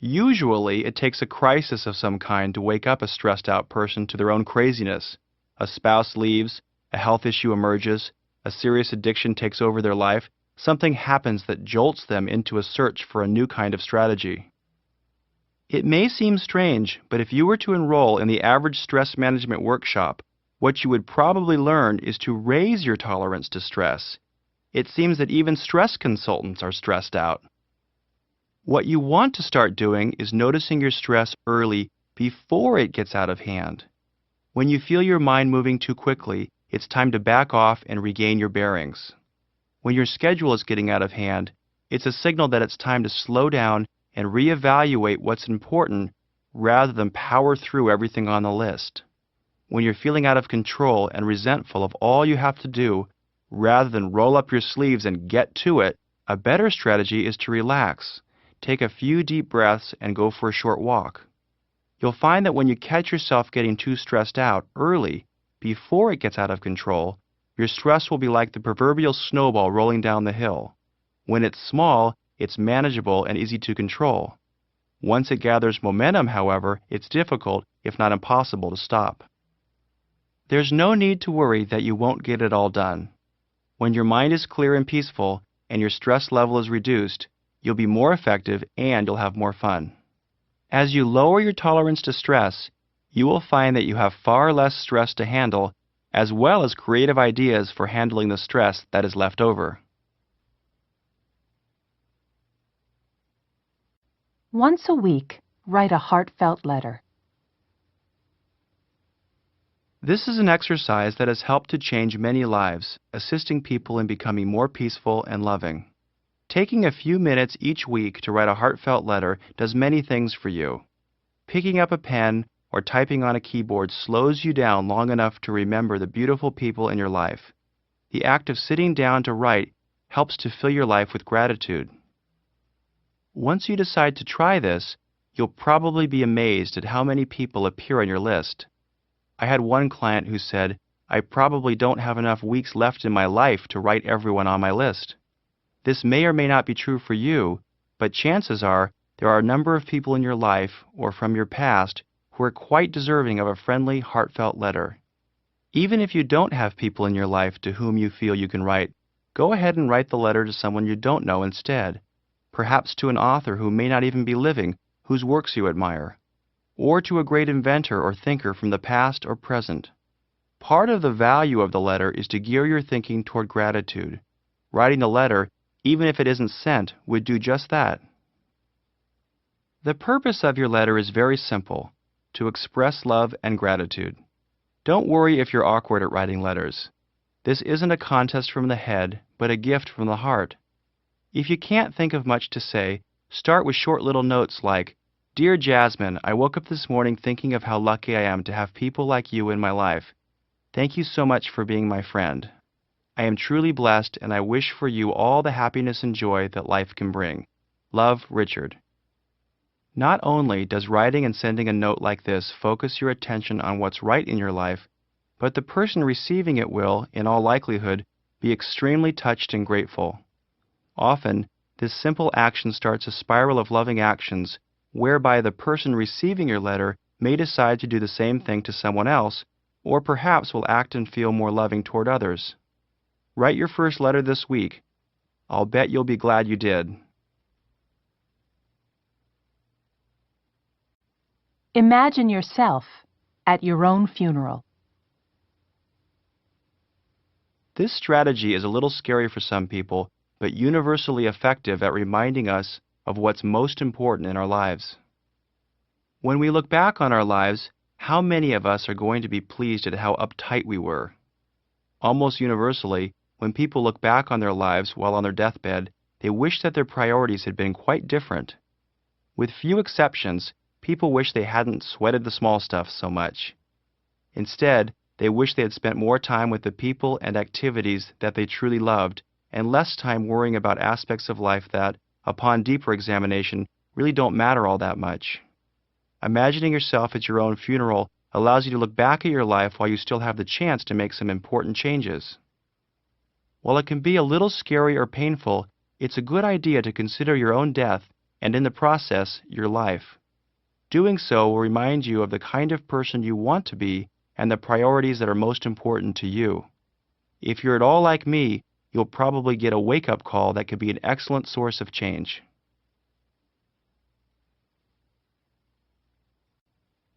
Usually, it takes a crisis of some kind to wake up a stressed out person to their own craziness. A spouse leaves, a health issue emerges, a serious addiction takes over their life, something happens that jolts them into a search for a new kind of strategy. It may seem strange, but if you were to enroll in the average stress management workshop, what you would probably learn is to raise your tolerance to stress. It seems that even stress consultants are stressed out. What you want to start doing is noticing your stress early before it gets out of hand. When you feel your mind moving too quickly, it's time to back off and regain your bearings. When your schedule is getting out of hand, it's a signal that it's time to slow down and reevaluate what's important rather than power through everything on the list. When you're feeling out of control and resentful of all you have to do, rather than roll up your sleeves and get to it, a better strategy is to relax, take a few deep breaths, and go for a short walk. You'll find that when you catch yourself getting too stressed out early, before it gets out of control, your stress will be like the proverbial snowball rolling down the hill. When it's small, it's manageable and easy to control. Once it gathers momentum, however, it's difficult, if not impossible, to stop. There's no need to worry that you won't get it all done. When your mind is clear and peaceful, and your stress level is reduced, you'll be more effective and you'll have more fun. As you lower your tolerance to stress, you will find that you have far less stress to handle, as well as creative ideas for handling the stress that is left over. Once a week, write a heartfelt letter. This is an exercise that has helped to change many lives, assisting people in becoming more peaceful and loving. Taking a few minutes each week to write a heartfelt letter does many things for you. Picking up a pen or typing on a keyboard slows you down long enough to remember the beautiful people in your life. The act of sitting down to write helps to fill your life with gratitude. Once you decide to try this, you'll probably be amazed at how many people appear on your list. I had one client who said, "I probably don't have enough weeks left in my life to write everyone on my list." This may or may not be true for you, but chances are there are a number of people in your life or from your past who are quite deserving of a friendly, heartfelt letter. Even if you don't have people in your life to whom you feel you can write, go ahead and write the letter to someone you don't know instead, perhaps to an author who may not even be living, whose works you admire, or to a great inventor or thinker from the past or present. Part of the value of the letter is to gear your thinking toward gratitude. Writing the letter, even if it isn't sent, would do just that. The purpose of your letter is very simple: to express love and gratitude. Don't worry if you're awkward at writing letters. This isn't a contest from the head, but a gift from the heart. If you can't think of much to say, start with short little notes like, "Dear Jasmine, I woke up this morning thinking of how lucky I am to have people like you in my life. Thank you so much for being my friend. I am truly blessed, and I wish for you all the happiness and joy that life can bring. Love, Richard." Not only does writing and sending a note like this focus your attention on what's right in your life, but the person receiving it will, in all likelihood, be extremely touched and grateful. Often, this simple action starts a spiral of loving actions, whereby the person receiving your letter may decide to do the same thing to someone else, or perhaps will act and feel more loving toward others. Write your first letter this week. I'll bet you'll be glad you did. Imagine yourself at your own funeral. This strategy is a little scary for some people, but universally effective at reminding us of what's most important in our lives. When we look back on our lives, how many of us are going to be pleased at how uptight we were? Almost universally, when people look back on their lives while on their deathbed, they wish that their priorities had been quite different. With few exceptions, people wish they hadn't sweated the small stuff so much. Instead, they wish they had spent more time with the people and activities that they truly loved, and less time worrying about aspects of life that, upon deeper examination, really don't matter all that much. Imagining yourself at your own funeral allows you to look back at your life while you still have the chance to make some important changes. While it can be a little scary or painful, it's a good idea to consider your own death and, in the process, your life. Doing so will remind you of the kind of person you want to be and the priorities that are most important to you. If you're at all like me, you'll probably get a wake-up call that could be an excellent source of change.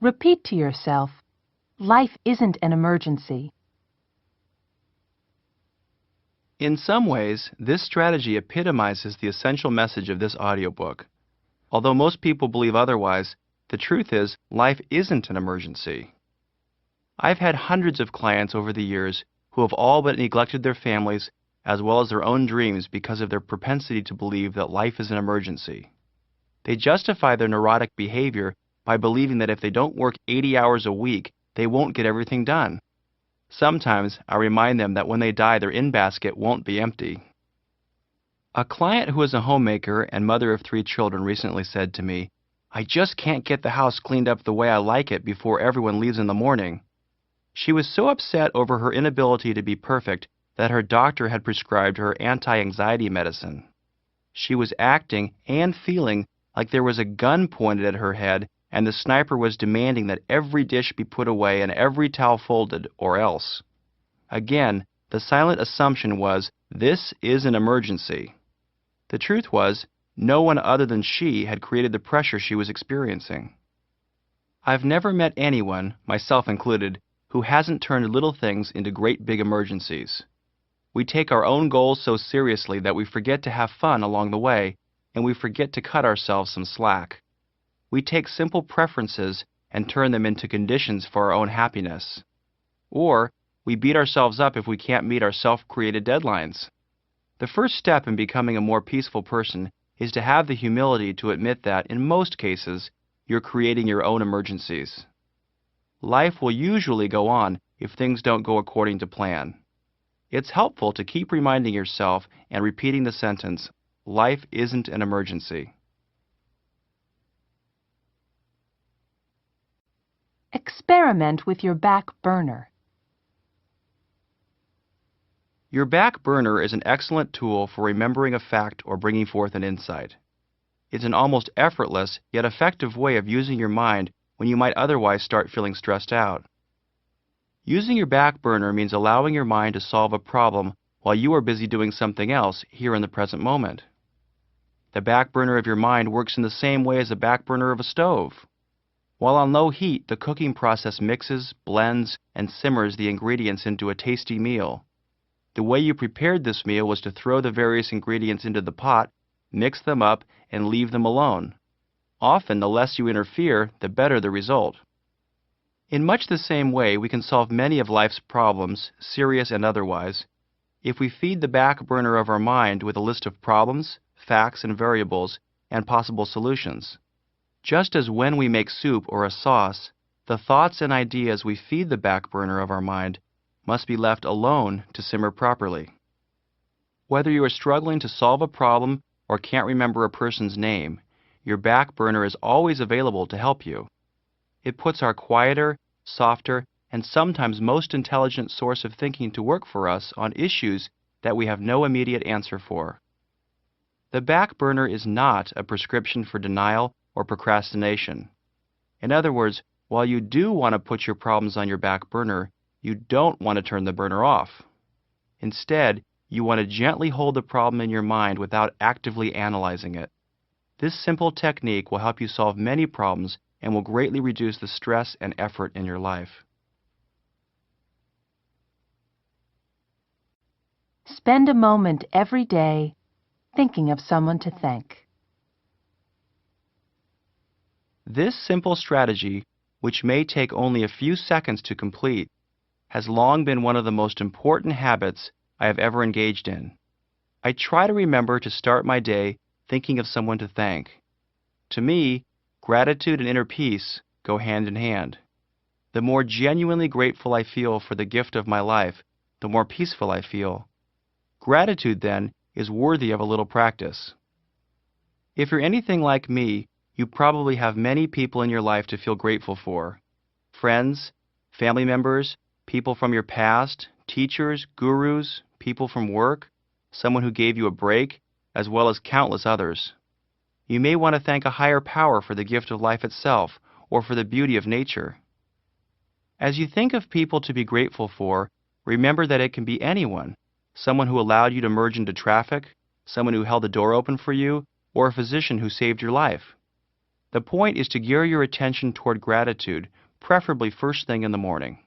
Repeat to yourself, life isn't an emergency. In some ways, this strategy epitomizes the essential message of this audiobook. Although most people believe otherwise, the truth is, life isn't an emergency. I've had hundreds of clients over the years who have all but neglected their families as well as their own dreams because of their propensity to believe that life is an emergency. They justify their neurotic behavior by believing that if they don't work 80 hours a week, they won't get everything done. Sometimes I remind them that when they die, their in-basket won't be empty. A client who is a homemaker and mother of 3 children recently said to me, "I just can't get the house cleaned up the way I like it before everyone leaves in the morning." She was so upset over her inability to be perfect that her doctor had prescribed her anti-anxiety medicine. She was acting and feeling like there was a gun pointed at her head and the sniper was demanding that every dish be put away and every towel folded, or else. Again, the silent assumption was, this is an emergency. The truth was, no one other than she had created the pressure she was experiencing. I've never met anyone, myself included, who hasn't turned little things into great big emergencies. We take our own goals so seriously that we forget to have fun along the way, and we forget to cut ourselves some slack. We take simple preferences and turn them into conditions for our own happiness. Or, we beat ourselves up if we can't meet our self-created deadlines. The first step in becoming a more peaceful person is to have the humility to admit that, in most cases, you're creating your own emergencies. Life will usually go on if things don't go according to plan. It's helpful to keep reminding yourself and repeating the sentence, life isn't an emergency. Experiment with your back burner. Your back burner is an excellent tool for remembering a fact or bringing forth an insight. It's an almost effortless yet effective way of using your mind when you might otherwise start feeling stressed out. Using your back burner means allowing your mind to solve a problem while you are busy doing something else here in the present moment. The back burner of your mind works in the same way as the back burner of a stove. While on low heat, the cooking process mixes, blends, and simmers the ingredients into a tasty meal. The way you prepared this meal was to throw the various ingredients into the pot, mix them up, and leave them alone. Often, the less you interfere, the better the result. In much the same way, we can solve many of life's problems, serious and otherwise, if we feed the back burner of our mind with a list of problems, facts, and variables, and possible solutions. Just as when we make soup or a sauce, the thoughts and ideas we feed the back burner of our mind must be left alone to simmer properly. Whether you are struggling to solve a problem or can't remember a person's name, your back burner is always available to help you. It puts our quieter, softer, and sometimes most intelligent source of thinking to work for us on issues that we have no immediate answer for. The back burner is not a prescription for denial or procrastination. In other words, while you do want to put your problems on your back burner, you don't want to turn the burner off. Instead, you want to gently hold the problem in your mind without actively analyzing it. This simple technique will help you solve many problems and will greatly reduce the stress and effort in your life. Spend a moment every day thinking of someone to thank. This simple strategy, which may take only a few seconds to complete, has long been one of the most important habits I have ever engaged in. I try to remember to start my day thinking of someone to thank. To me, gratitude and inner peace go hand in hand. The more genuinely grateful I feel for the gift of my life, the more peaceful I feel. Gratitude, then, is worthy of a little practice. If you're anything like me, you probably have many people in your life to feel grateful for. Friends, family members, people from your past, teachers, gurus, people from work, someone who gave you a break, as well as countless others. You may want to thank a higher power for the gift of life itself, or for the beauty of nature. As you think of people to be grateful for, remember that it can be anyone, someone who allowed you to merge into traffic, someone who held the door open for you, or a physician who saved your life. The point is to gear your attention toward gratitude, preferably first thing in the morning.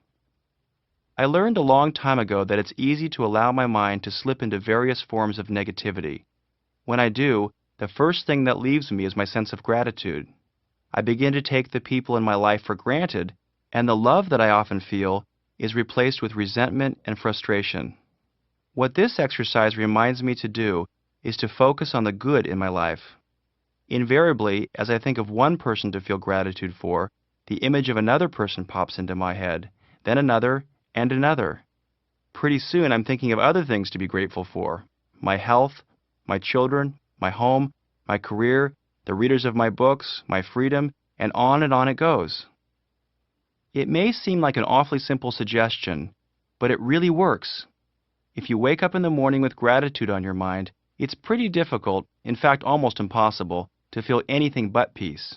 I learned a long time ago that it's easy to allow my mind to slip into various forms of negativity. When I do, the first thing that leaves me is my sense of gratitude. I begin to take the people in my life for granted, and the love that I often feel is replaced with resentment and frustration. What this exercise reminds me to do is to focus on the good in my life. Invariably, as I think of one person to feel gratitude for, the image of another person pops into my head, then another, and another. Pretty soon I'm thinking of other things to be grateful for: my health, my children, my home, my career, the readers of my books, my freedom, and on it goes. It may seem like an awfully simple suggestion, but it really works. If you wake up in the morning with gratitude on your mind, it's pretty difficult, in fact almost impossible, to feel anything but peace.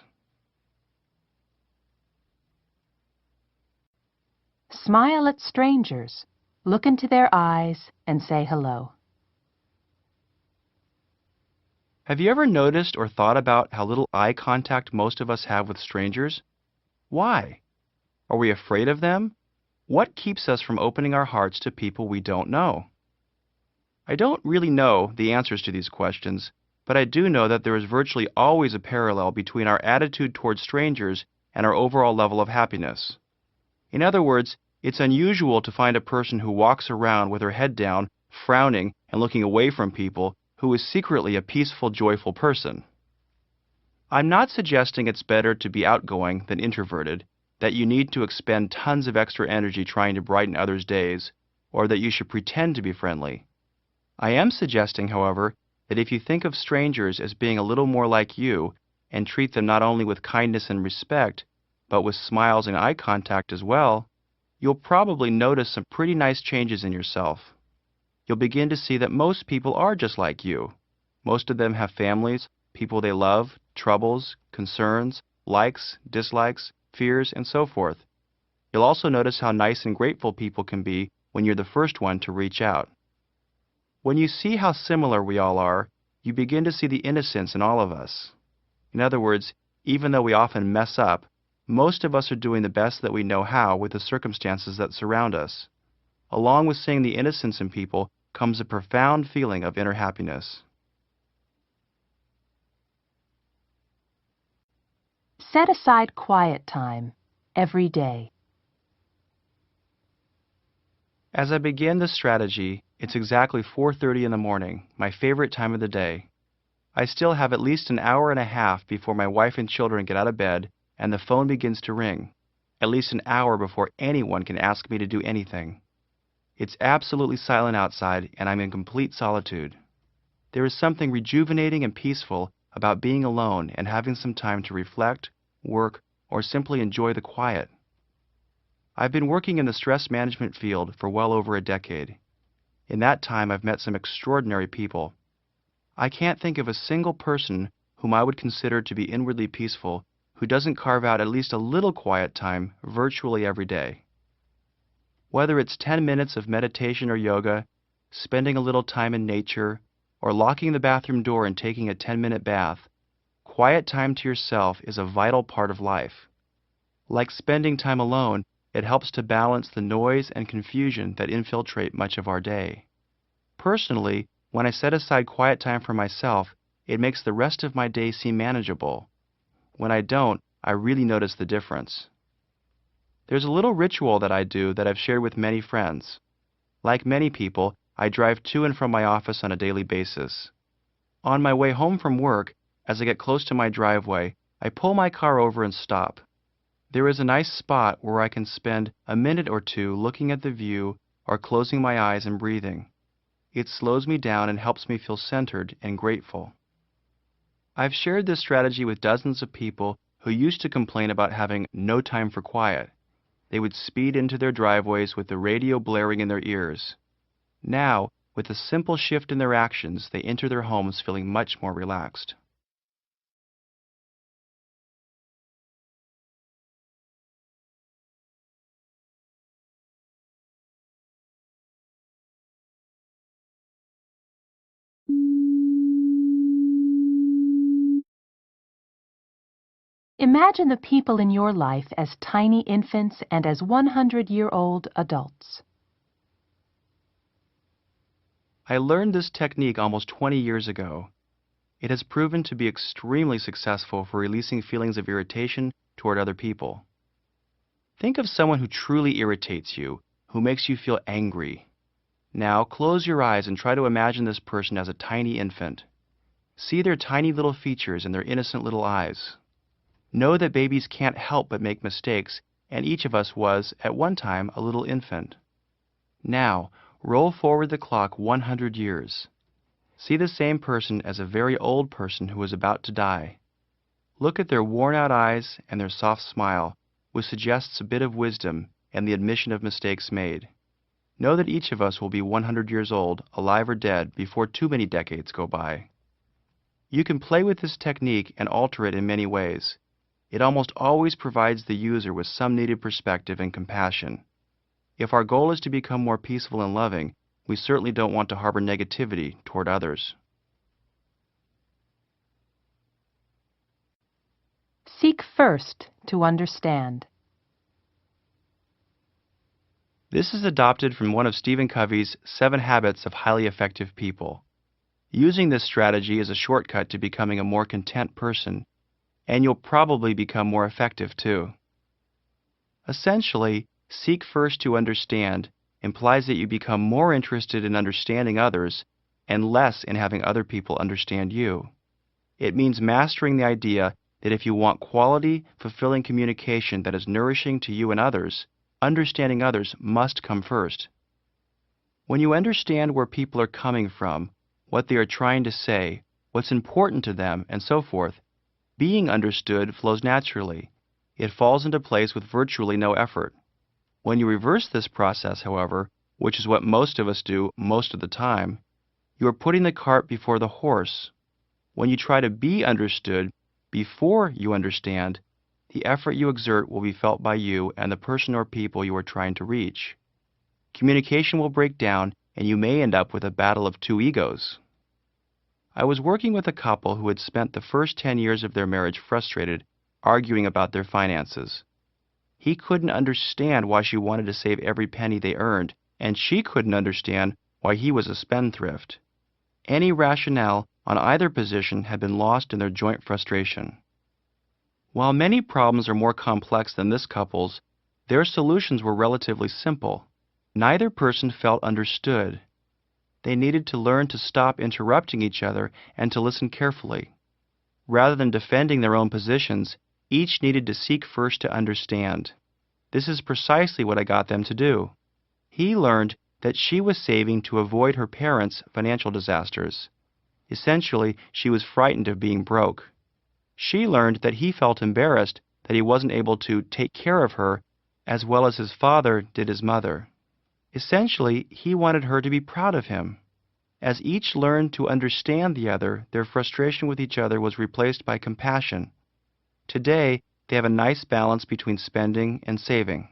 Smile at strangers. Look into their eyes and say hello. Have you ever noticed or thought about how little eye contact most of us have with strangers? Why? Are we afraid of them? What keeps us from opening our hearts to people we don't know? I don't really know the answers to these questions, but I do know that there is virtually always a parallel between our attitude toward strangers and our overall level of happiness. In other words, it's unusual to find a person who walks around with her head down, frowning, and looking away from people, who is secretly a peaceful, joyful person. I'm not suggesting it's better to be outgoing than introverted, that you need to expend tons of extra energy trying to brighten others' days, or that you should pretend to be friendly. I am suggesting, however, that if you think of strangers as being a little more like you and treat them not only with kindness and respect, but with smiles and eye contact as well, you'll probably notice some pretty nice changes in yourself. You'll begin to see that most people are just like you. Most of them have families, people they love, troubles, concerns, likes, dislikes, fears, and so forth. You'll also notice how nice and grateful people can be when you're the first one to reach out. When you see how similar we all are, you begin to see the innocence in all of us. In other words, even though we often mess up, most of us are doing the best that we know how with the circumstances that surround us. Along with seeing the innocence in people comes a profound feeling of inner happiness. Set aside quiet time every day. As I begin this strategy, it's exactly 4:30 in the morning, my favorite time of the day. I still have at least an hour and a half before my wife and children get out of bed and the phone begins to ring, at least an hour before anyone can ask me to do anything. It's absolutely silent outside and I'm in complete solitude. There is something rejuvenating and peaceful about being alone and having some time to reflect, work, or simply enjoy the quiet. I've been working in the stress management field for well over a decade. In that time, I've met some extraordinary people. I can't think of a single person whom I would consider to be inwardly peaceful who doesn't carve out at least a little quiet time virtually every day. Whether it's 10 minutes of meditation or yoga, spending a little time in nature, or locking the bathroom door and taking a 10-minute bath, quiet time to yourself is a vital part of life. Like spending time alone, it helps to balance the noise and confusion that infiltrate much of our day. Personally, when I set aside quiet time for myself, it makes the rest of my day seem manageable. When I don't, I really notice the difference. There's a little ritual that I do that I've shared with many friends. Like many people, I drive to and from my office on a daily basis. On my way home from work, as I get close to my driveway, I pull my car over and stop. There is a nice spot where I can spend a minute or two looking at the view or closing my eyes and breathing. It slows me down and helps me feel centered and grateful. I've shared this strategy with dozens of people who used to complain about having no time for quiet. They would speed into their driveways with the radio blaring in their ears. Now, with a simple shift in their actions, they enter their homes feeling much more relaxed. Imagine the people in your life as tiny infants and as 100-year-old adults. I learned this technique almost 20 years ago. It has proven to be extremely successful for releasing feelings of irritation toward other people. Think of someone who truly irritates you, who makes you feel angry. Now, close your eyes and try to imagine this person as a tiny infant. See their tiny little features and their innocent little eyes. Know that babies can't help but make mistakes, and each of us was, at one time, a little infant. Now, roll forward the clock 100 years. See the same person as a very old person who is about to die. Look at their worn-out eyes and their soft smile, which suggests a bit of wisdom and the admission of mistakes made. Know that each of us will be 100 years old, alive or dead, before too many decades go by. You can play with this technique and alter it in many ways. It almost always provides the user with some needed perspective and compassion. If our goal is to become more peaceful and loving, we certainly don't want to harbor negativity toward others. Seek first to understand. This is adopted from one of Stephen Covey's 7 Habits of Highly Effective People. Using this strategy is a shortcut to becoming a more content person, and you'll probably become more effective too. Essentially, seek first to understand implies that you become more interested in understanding others and less in having other people understand you. It means mastering the idea that if you want quality, fulfilling communication that is nourishing to you and others, understanding others must come first. When you understand where people are coming from, what they are trying to say, what's important to them, and so forth, being understood flows naturally. it falls into place with virtually no effort. When you reverse this process, however, which is what most of us do most of the time, you are putting the cart before the horse. When you try to be understood before you understand, the effort you exert will be felt by you and the person or people you are trying to reach. Communication will break down, and you may end up with a battle of two egos. I was working with a couple who had spent the first 10 years of their marriage frustrated, arguing about their finances. He couldn't understand why she wanted to save every penny they earned, and she couldn't understand why he was a spendthrift. Any rationale on either position had been lost in their joint frustration. While many problems are more complex than this couple's, their solutions were relatively simple. Neither person felt understood. They needed to learn to stop interrupting each other and to listen carefully. Rather than defending their own positions, each needed to seek first to understand. This is precisely what I got them to do. He learned that she was saving to avoid her parents' financial disasters. Essentially, she was frightened of being broke. She learned that he felt embarrassed that he wasn't able to take care of her as well as his father did his mother. Essentially, he wanted her to be proud of him. As each learned to understand the other, their frustration with each other was replaced by compassion. Today, they have a nice balance between spending and saving.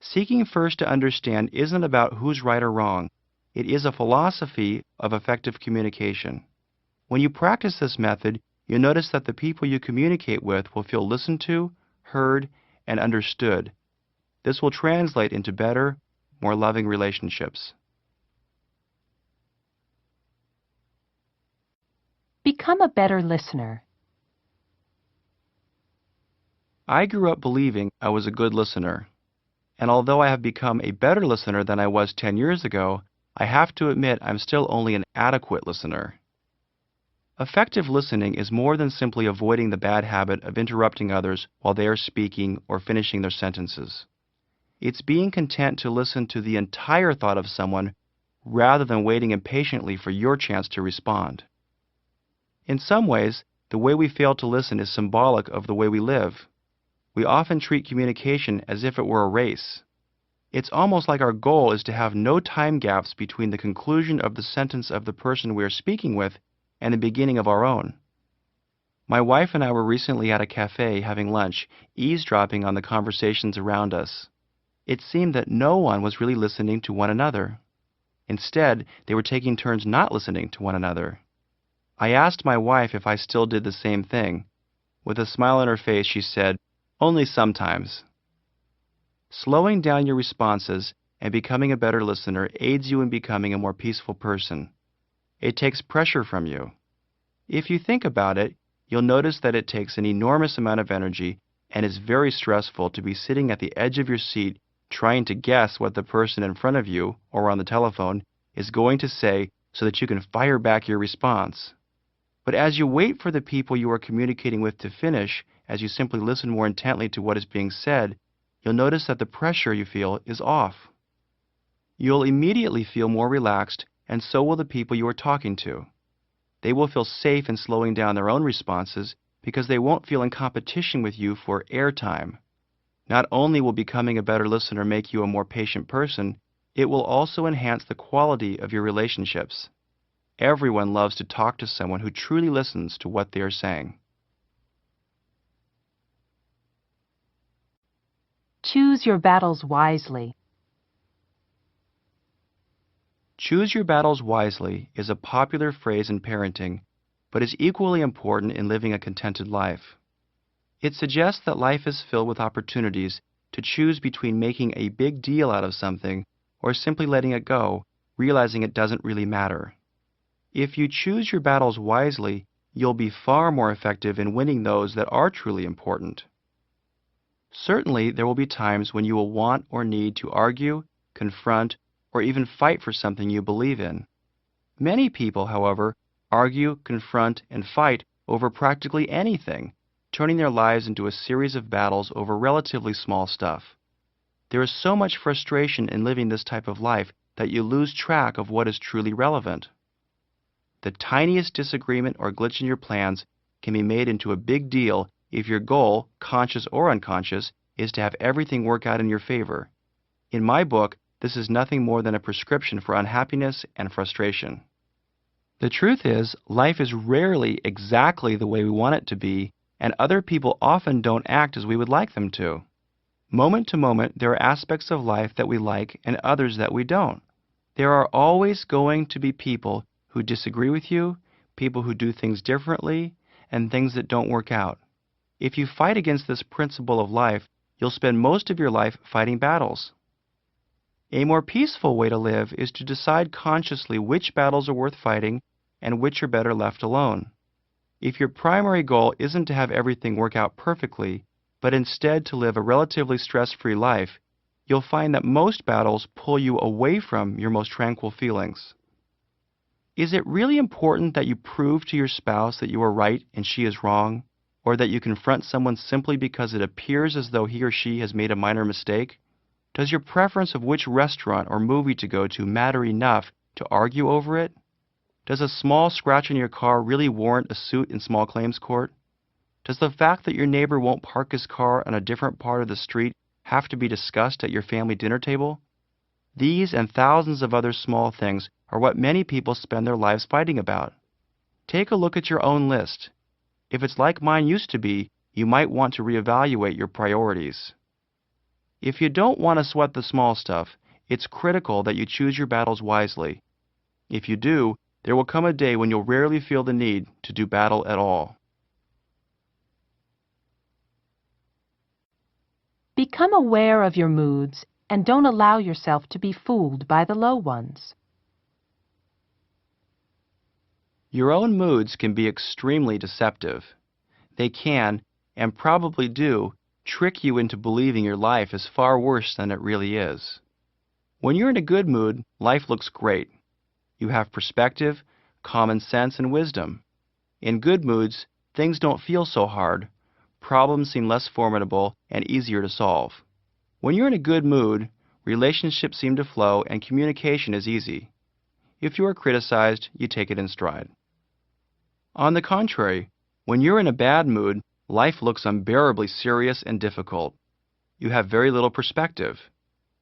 Seeking first to understand isn't about who's right or wrong. It is a philosophy of effective communication. When you practice this method, you'll notice that the people you communicate with will feel listened to, heard, and understood. This will translate into better, more loving relationships. Become a better listener. I grew up believing I was a good listener. And although I have become a better listener than I was 10 years ago, I have to admit I'm still only an adequate listener. Effective listening is more than simply avoiding the bad habit of interrupting others while they are speaking or finishing their sentences. It's being content to listen to the entire thought of someone rather than waiting impatiently for your chance to respond. In some ways, the way we fail to listen is symbolic of the way we live. We often treat communication as if it were a race. It's almost like our goal is to have no time gaps between the conclusion of the sentence of the person we are speaking with and the beginning of our own. My wife and I were recently at a cafe having lunch, eavesdropping on the conversations around us. It seemed that no one was really listening to one another. Instead, they were taking turns not listening to one another. I asked my wife if I still did the same thing. With a smile on her face, she said, "Only sometimes." Slowing down your responses and becoming a better listener aids you in becoming a more peaceful person. It takes pressure from you. If you think about it, you'll notice that it takes an enormous amount of energy and is very stressful to be sitting at the edge of your seat trying to guess what the person in front of you or on the telephone is going to say so that you can fire back your response. But as you wait for the people you are communicating with to finish, as you simply listen more intently to what is being said, you'll notice that the pressure you feel is off. You'll immediately feel more relaxed, and so will the people you are talking to. They will feel safe in slowing down their own responses because they won't feel in competition with you for airtime. Not only will becoming a better listener make you a more patient person, it will also enhance the quality of your relationships. Everyone loves to talk to someone who truly listens to what they are saying. Choose your battles wisely. Choose your battles wisely is a popular phrase in parenting, but is equally important in living a contented life. It suggests that life is filled with opportunities to choose between making a big deal out of something or simply letting it go, realizing it doesn't really matter. If you choose your battles wisely, you'll be far more effective in winning those that are truly important. Certainly, there will be times when you will want or need to argue, confront, or even fight for something you believe in. Many people, however, argue, confront, and fight over practically anything, turning their lives into a series of battles over relatively small stuff. There is so much frustration in living this type of life that you lose track of what is truly relevant. The tiniest disagreement or glitch in your plans can be made into a big deal if your goal, conscious or unconscious, is to have everything work out in your favor. In my book, this is nothing more than a prescription for unhappiness and frustration. The truth is, life is rarely exactly the way we want it to be, and other people often don't act as we would like them to. Moment to moment, there are aspects of life that we like and others that we don't. There are always going to be people who disagree with you, people who do things differently, and things that don't work out. If you fight against this principle of life, you'll spend most of your life fighting battles. A more peaceful way to live is to decide consciously which battles are worth fighting and which are better left alone. If your primary goal isn't to have everything work out perfectly, but instead to live a relatively stress-free life, you'll find that most battles pull you away from your most tranquil feelings. Is it really important that you prove to your spouse that you are right and she is wrong, or that you confront someone simply because it appears as though he or she has made a minor mistake? Does your preference of which restaurant or movie to go to matter enough to argue over it? Does a small scratch on your car really warrant a suit in small claims court? Does the fact that your neighbor won't park his car on a different part of the street have to be discussed at your family dinner table? These and thousands of other small things are what many people spend their lives fighting about. Take a look at your own list. If it's like mine used to be, you might want to reevaluate your priorities. If you don't want to sweat the small stuff, it's critical that you choose your battles wisely. If you do, there will come a day when you'll rarely feel the need to do battle at all. Become aware of your moods and don't allow yourself to be fooled by the low ones. Your own moods can be extremely deceptive. They can, and probably do, trick you into believing your life is far worse than it really is. When you're in a good mood, life looks great. You have perspective, common sense, and wisdom. In good moods, things don't feel so hard. Problems seem less formidable and easier to solve. When you're in a good mood, relationships seem to flow and communication is easy. If you are criticized, you take it in stride. On the contrary, when you're in a bad mood, life looks unbearably serious and difficult. You have very little perspective.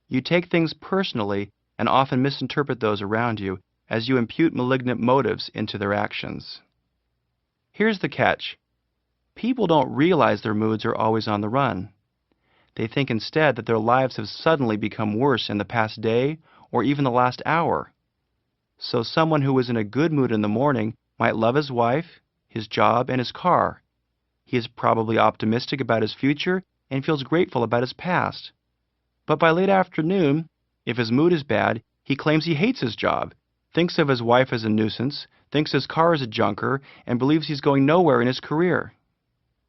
You take things personally and often misinterpret those around you as you impute malignant motives into their actions. Here's the catch. People don't realize their moods are always on the run. They think instead that their lives have suddenly become worse in the past day or even the last hour. So someone who was in a good mood in the morning might love his wife, his job, and his car. He is probably optimistic about his future and feels grateful about his past. But by late afternoon, if his mood is bad, he claims he hates his job, thinks of his wife as a nuisance, thinks his car is a junker, and believes he's going nowhere in his career.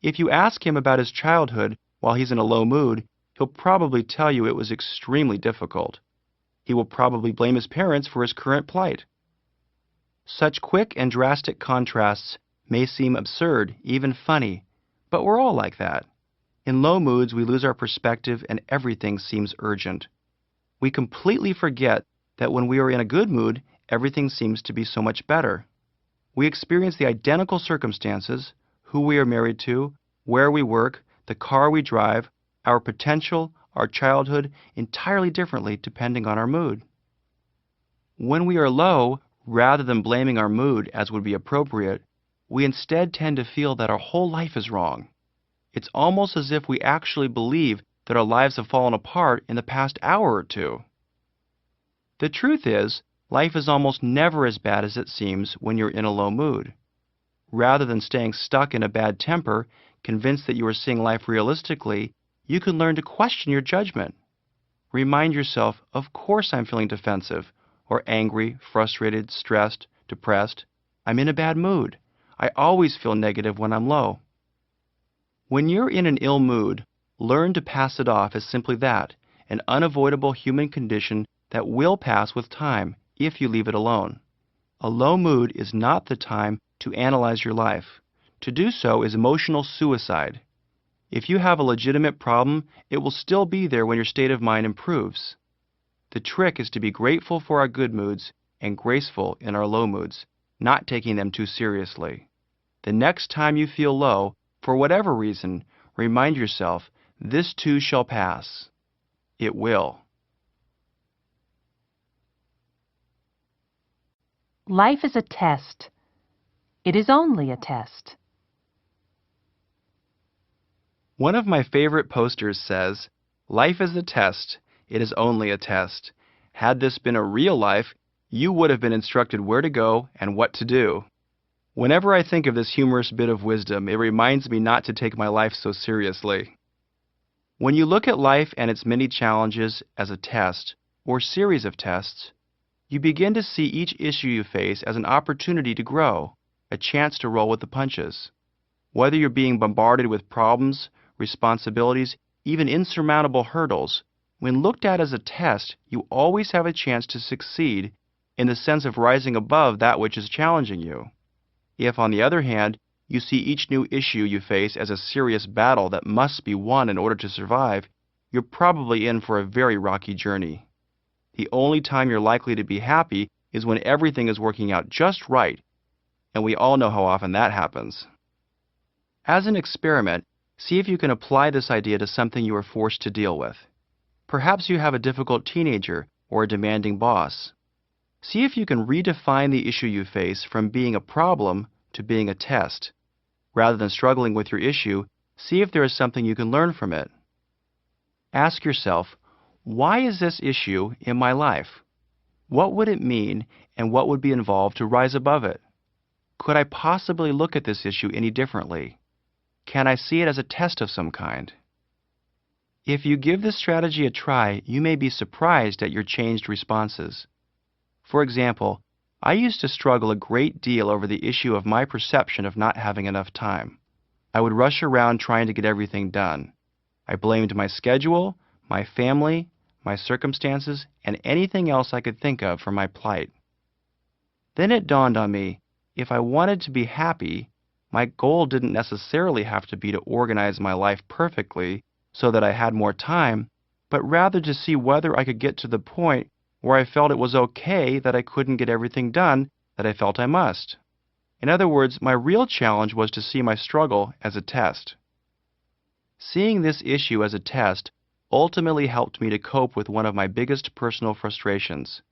If you ask him about his childhood while he's in a low mood, he'll probably tell you it was extremely difficult. He will probably blame his parents for his current plight. Such quick and drastic contrasts may seem absurd, even funny, but we're all like that. In low moods, we lose our perspective and everything seems urgent. We completely forget that when we are in a good mood, everything seems to be so much better. We experience the identical circumstances, who we are married to, where we work, the car we drive, our potential, our childhood, entirely differently depending on our mood. When we are low, rather than blaming our mood as would be appropriate, we instead tend to feel that our whole life is wrong. It's almost as if we actually believe that our lives have fallen apart in the past hour or two. The truth is, life is almost never as bad as it seems when you're in a low mood. Rather than staying stuck in a bad temper, convinced that you are seeing life realistically, you can learn to question your judgment. Remind yourself, of course I'm feeling defensive, or angry, frustrated, stressed, depressed. I'm in a bad mood. I always feel negative when I'm low. When you're in an ill mood, learn to pass it off as simply that, an unavoidable human condition that will pass with time if you leave it alone. A low mood is not the time to analyze your life. To do so is emotional suicide. If you have a legitimate problem, it will still be there when your state of mind improves. The trick is to be grateful for our good moods and graceful in our low moods, not taking them too seriously. The next time you feel low, For whatever reason, remind yourself, this too shall pass. It will. Life is a test. It is only a test. One of my favorite posters says, "Life is a test. It is only a test. Had this been a real life, you would have been instructed where to go and what to do." Whenever I think of this humorous bit of wisdom, it reminds me not to take my life so seriously. When you look at life and its many challenges as a test, or series of tests, you begin to see each issue you face as an opportunity to grow, a chance to roll with the punches. Whether you're being bombarded with problems, responsibilities, even insurmountable hurdles, when looked at as a test, you always have a chance to succeed in the sense of rising above that which is challenging you. If, on the other hand, you see each new issue you face as a serious battle that must be won in order to survive, you're probably in for a very rocky journey. The only time you're likely to be happy is when everything is working out just right, and we all know how often that happens. As an experiment, see if you can apply this idea to something you are forced to deal with. Perhaps you have a difficult teenager or a demanding boss. See if you can redefine the issue you face from being a problem to being a test. Rather than struggling with your issue, see if there is something you can learn from it. Ask yourself, why is this issue in my life? What would it mean and what would be involved to rise above it? Could I possibly look at this issue any differently? Can I see it as a test of some kind? If you give this strategy a try, you may be surprised at your changed responses. For example, I used to struggle a great deal over the issue of my perception of not having enough time. I would rush around trying to get everything done. I blamed my schedule, my family, my circumstances, and anything else I could think of for my plight. Then it dawned on me, if I wanted to be happy, my goal didn't necessarily have to be to organize my life perfectly so that I had more time, but rather to see whether I could get to the point where I felt it was okay that I couldn't get everything done that I felt I must. In other words, my real challenge was to see my struggle as a test. Seeing this issue as a test ultimately helped me to cope with one of my biggest personal frustrations.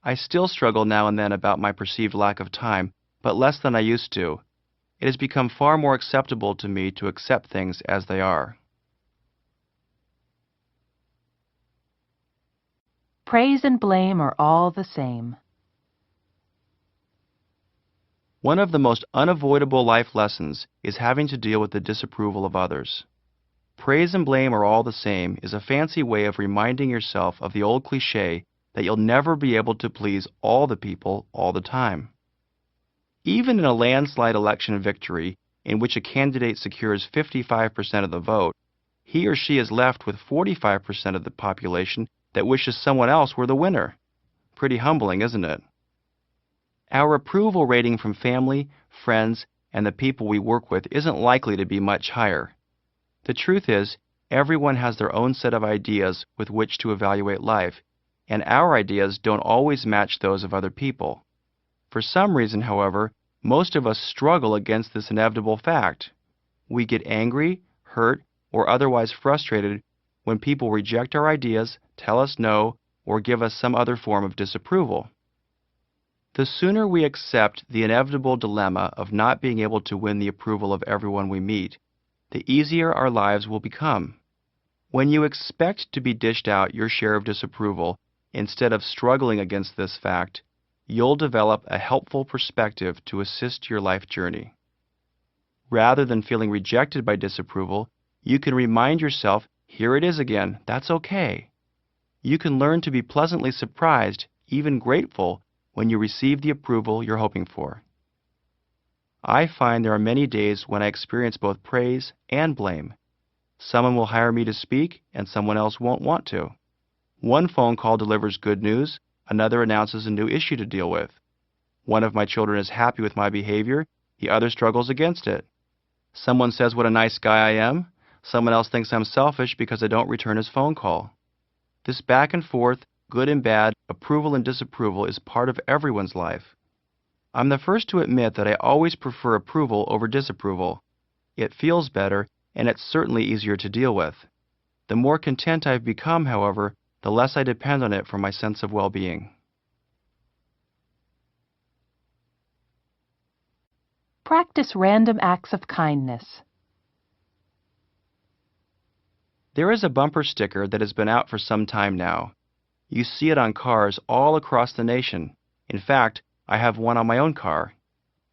I still struggle now and then about my perceived lack of time, but less than I used to. It has become far more acceptable to me to accept things as they are. Praise and blame are all the same. One of the most unavoidable life lessons is having to deal with the disapproval of others. Praise and blame are all the same is a fancy way of reminding yourself of the old cliché that you'll never be able to please all the people all the time. Even in a landslide election victory in which a candidate secures 55% of the vote, he or she is left with 45% of the population that wishes someone else were the winner. Pretty humbling, isn't it? Our approval rating from family, friends, and the people we work with isn't likely to be much higher. The truth is, everyone has their own set of ideas with which to evaluate life, and our ideas don't always match those of other people. For some reason, however, most of us struggle against this inevitable fact. We get angry, hurt, or otherwise frustrated when people reject our ideas, tell us no, or give us some other form of disapproval. The sooner we accept the inevitable dilemma of not being able to win the approval of everyone we meet, the easier our lives will become. When you expect to be dished out your share of disapproval instead of struggling against this fact, you'll develop a helpful perspective to assist your life journey. Rather than feeling rejected by disapproval, you can remind yourself, here it is again, that's okay. You can learn to be pleasantly surprised, even grateful, when you receive the approval you're hoping for. I find there are many days when I experience both praise and blame. Someone will hire me to speak, and someone else won't want to. One phone call delivers good news, another announces a new issue to deal with. One of my children is happy with my behavior, the other struggles against it. Someone says what a nice guy I am, someone else thinks I'm selfish because I don't return his phone call. This back and forth, good and bad, approval and disapproval is part of everyone's life. I'm the first to admit that I always prefer approval over disapproval. it feels better, and it's certainly easier to deal with. The more content I've become, however, the less I depend on it for my sense of well-being. Practice random acts of kindness. There is a bumper sticker that has been out for some time now. You see it on cars all across the nation. In fact, I have one on my own car.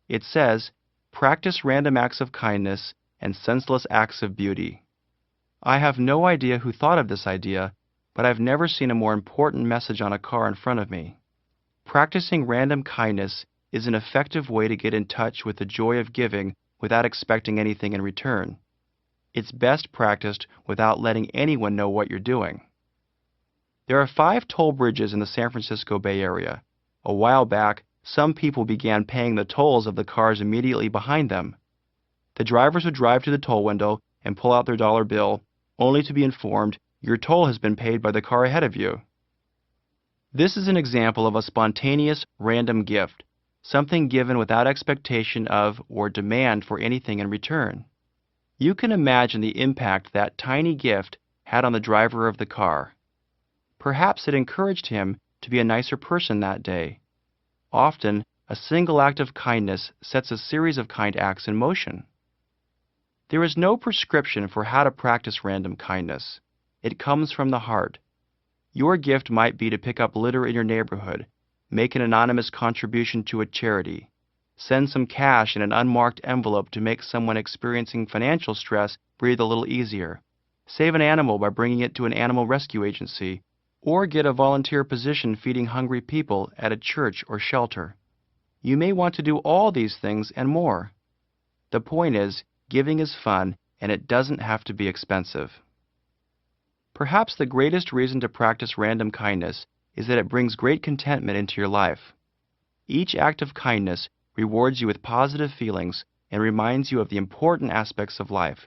It says, "Practice random acts of kindness and senseless acts of beauty." I have no idea who thought of this idea, but I've never seen a more important message on a car in front of me. Practicing random kindness is an effective way to get in touch with the joy of giving without expecting anything in return. It's best practiced without letting anyone know what you're doing. There are 5 toll bridges in the San Francisco Bay Area. A while back, some people began paying the tolls of the cars immediately behind them. The drivers would drive to the toll window and pull out their dollar bill, only to be informed your toll has been paid by the car ahead of you. This is an example of a spontaneous, random gift, something given without expectation of or demand for anything in return. You can imagine the impact that tiny gift had on the driver of the car. Perhaps it encouraged him to be a nicer person that day. Often, a single act of kindness sets a series of kind acts in motion. There is no prescription for how to practice random kindness. It comes from the heart. Your gift might be to pick up litter in your neighborhood, make an anonymous contribution to a charity, send some cash in an unmarked envelope to make someone experiencing financial stress breathe a little easier, save an animal by bringing it to an animal rescue agency, or get a volunteer position feeding hungry people at a church or shelter. You may want to do all these things and more. The point is, giving is fun, and it doesn't have to be expensive. Perhaps the greatest reason to practice random kindness is that it brings great contentment into your life. Each act of kindness rewards you with positive feelings and reminds you of the important aspects of life: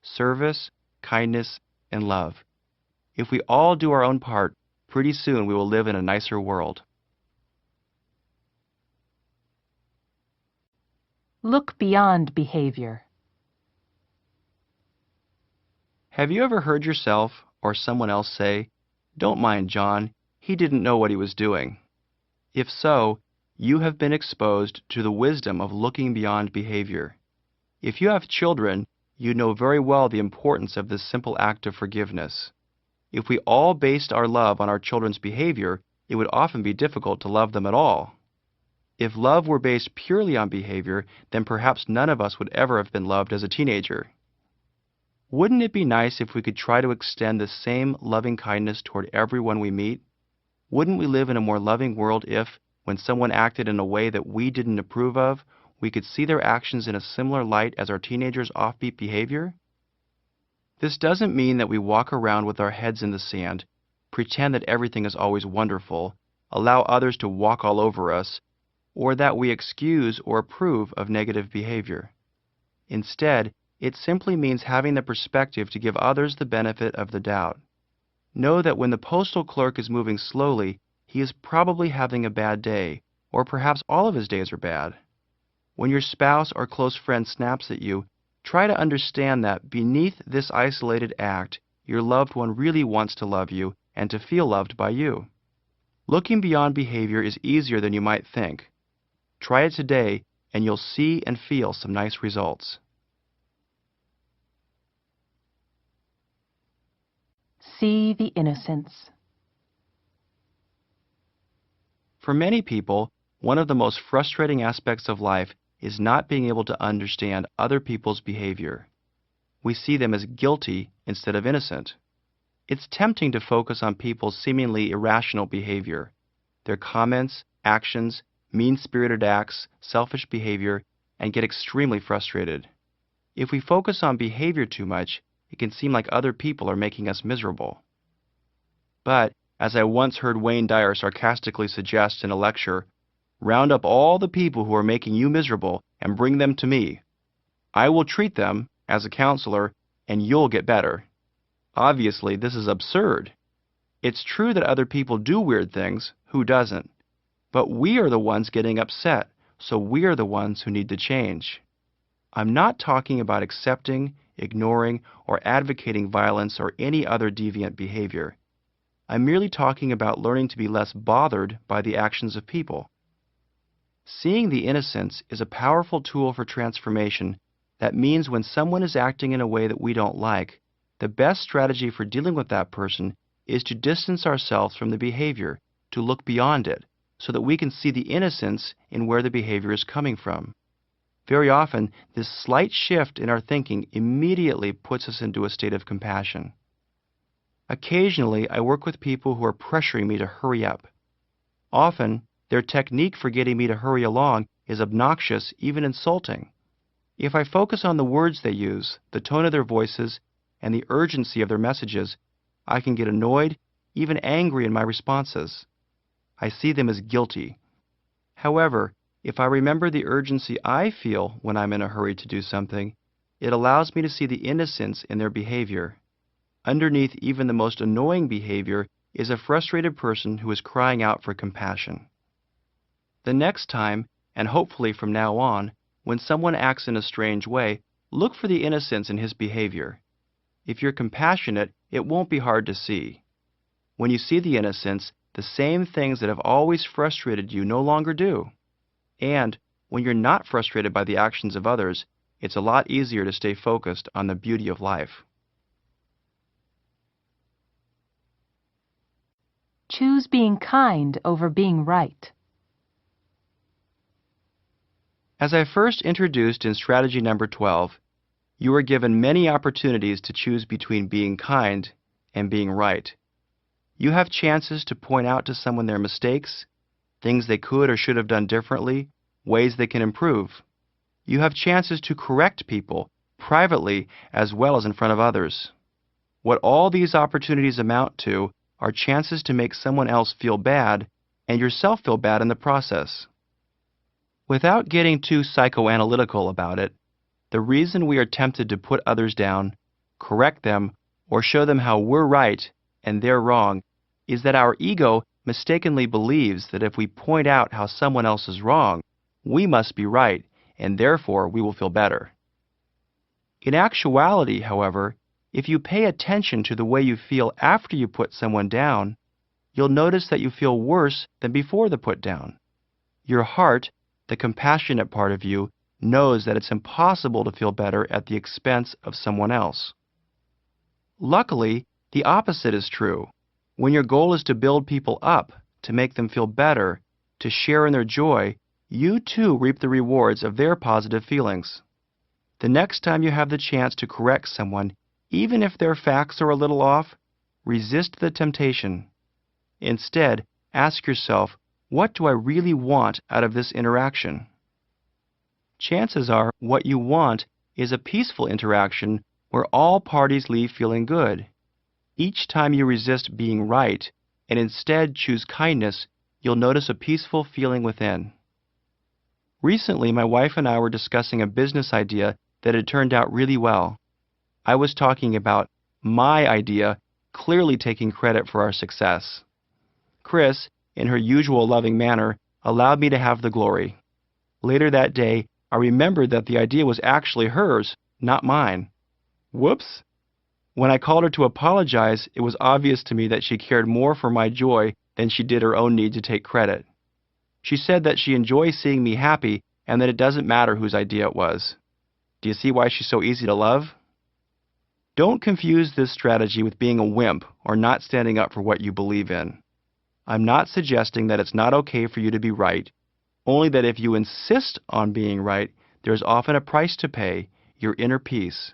service, kindness, and love. If we all do our own part, pretty soon we will live in a nicer world. Look beyond behavior. Have you ever heard yourself or someone else say, "Don't mind John, he didn't know what he was doing"? If so, you have been exposed to the wisdom of looking beyond behavior. If you have children, you know very well the importance of this simple act of forgiveness. If we all based our love on our children's behavior, it would often be difficult to love them at all. If love were based purely on behavior, then perhaps none of us would ever have been loved as a teenager. Wouldn't it be nice if we could try to extend the same loving kindness toward everyone we meet? Wouldn't we live in a more loving world if, when someone acted in a way that we didn't approve of, we could see their actions in a similar light as our teenagers' offbeat behavior? This doesn't mean that we walk around with our heads in the sand, pretend that everything is always wonderful, allow others to walk all over us, or that we excuse or approve of negative behavior. Instead, it simply means having the perspective to give others the benefit of the doubt. Know that when the postal clerk is moving slowly, he is probably having a bad day, or perhaps all of his days are bad. When your spouse or close friend snaps at you, try to understand that beneath this isolated act, your loved one really wants to love you and to feel loved by you. Looking beyond behavior is easier than you might think. Try it today, and you'll see and feel some nice results. See the innocence. For many people, one of the most frustrating aspects of life is not being able to understand other people's behavior. We see them as guilty instead of innocent. It's tempting to focus on people's seemingly irrational behavior, their comments, actions, mean-spirited acts, selfish behavior, and get extremely frustrated. If we focus on behavior too much, it can seem like other people are making us miserable. But, as I once heard Wayne Dyer sarcastically suggest in a lecture, round up all the people who are making you miserable and bring them to me. I will treat them, as a counselor, and you'll get better. Obviously, this is absurd. It's true that other people do weird things, who doesn't? But we are the ones getting upset, so we are the ones who need to change. I'm not talking about accepting, ignoring, or advocating violence or any other deviant behavior. I'm merely talking about learning to be less bothered by the actions of people. Seeing the innocence is a powerful tool for transformation that means when someone is acting in a way that we don't like, the best strategy for dealing with that person is to distance ourselves from the behavior, to look beyond it, so that we can see the innocence in where the behavior is coming from. Very often, this slight shift in our thinking immediately puts us into a state of compassion. Occasionally, I work with people who are pressuring me to hurry up. Often, their technique for getting me to hurry along is obnoxious, even insulting. If I focus on the words they use, the tone of their voices, and the urgency of their messages, I can get annoyed, even angry in my responses. I see them as guilty. However, if I remember the urgency I feel when I'm in a hurry to do something, it allows me to see the innocence in their behavior. Underneath even the most annoying behavior is a frustrated person who is crying out for compassion. The next time, and hopefully from now on, when someone acts in a strange way, look for the innocence in his behavior. If you're compassionate, it won't be hard to see. When you see the innocence, the same things that have always frustrated you no longer do. And when you're not frustrated by the actions of others, it's a lot easier to stay focused on the beauty of life. Choose being kind over being right. As I first introduced in strategy number 12, you are given many opportunities to choose between being kind and being right. You have chances to point out to someone their mistakes, things they could or should have done differently, ways they can improve. You have chances to correct people, privately as well as in front of others. What all these opportunities amount to are chances to make someone else feel bad and yourself feel bad in the process. Without getting too psychoanalytical about it, the reason we are tempted to put others down, correct them, or show them how we're right and they're wrong is that our ego mistakenly believes that if we point out how someone else is wrong, we must be right, and therefore we will feel better. In actuality, however, if you pay attention to the way you feel after you put someone down, you'll notice that you feel worse than before the put down. Your heart, the compassionate part of you, knows that it's impossible to feel better at the expense of someone else. Luckily, the opposite is true. When your goal is to build people up, to make them feel better, to share in their joy, you too reap the rewards of their positive feelings. The next time you have the chance to correct someone, even if their facts are a little off, resist the temptation. Instead, ask yourself, what do I really want out of this interaction? Chances are what you want is a peaceful interaction where all parties leave feeling good. Each time you resist being right and instead choose kindness, you'll notice a peaceful feeling within. Recently, my wife and I were discussing a business idea that had turned out really well. I was talking about my idea, clearly taking credit for our success. Chris, in her usual loving manner, allowed me to have the glory. Later that day, I remembered that the idea was actually hers, not mine. Whoops! When I called her to apologize, it was obvious to me that she cared more for my joy than she did her own need to take credit. She said that she enjoys seeing me happy and that it doesn't matter whose idea it was. Do you see why she's so easy to love? Don't confuse this strategy with being a wimp or not standing up for what you believe in. I'm not suggesting that it's not okay for you to be right, only that if you insist on being right, there's often a price to pay, your inner peace.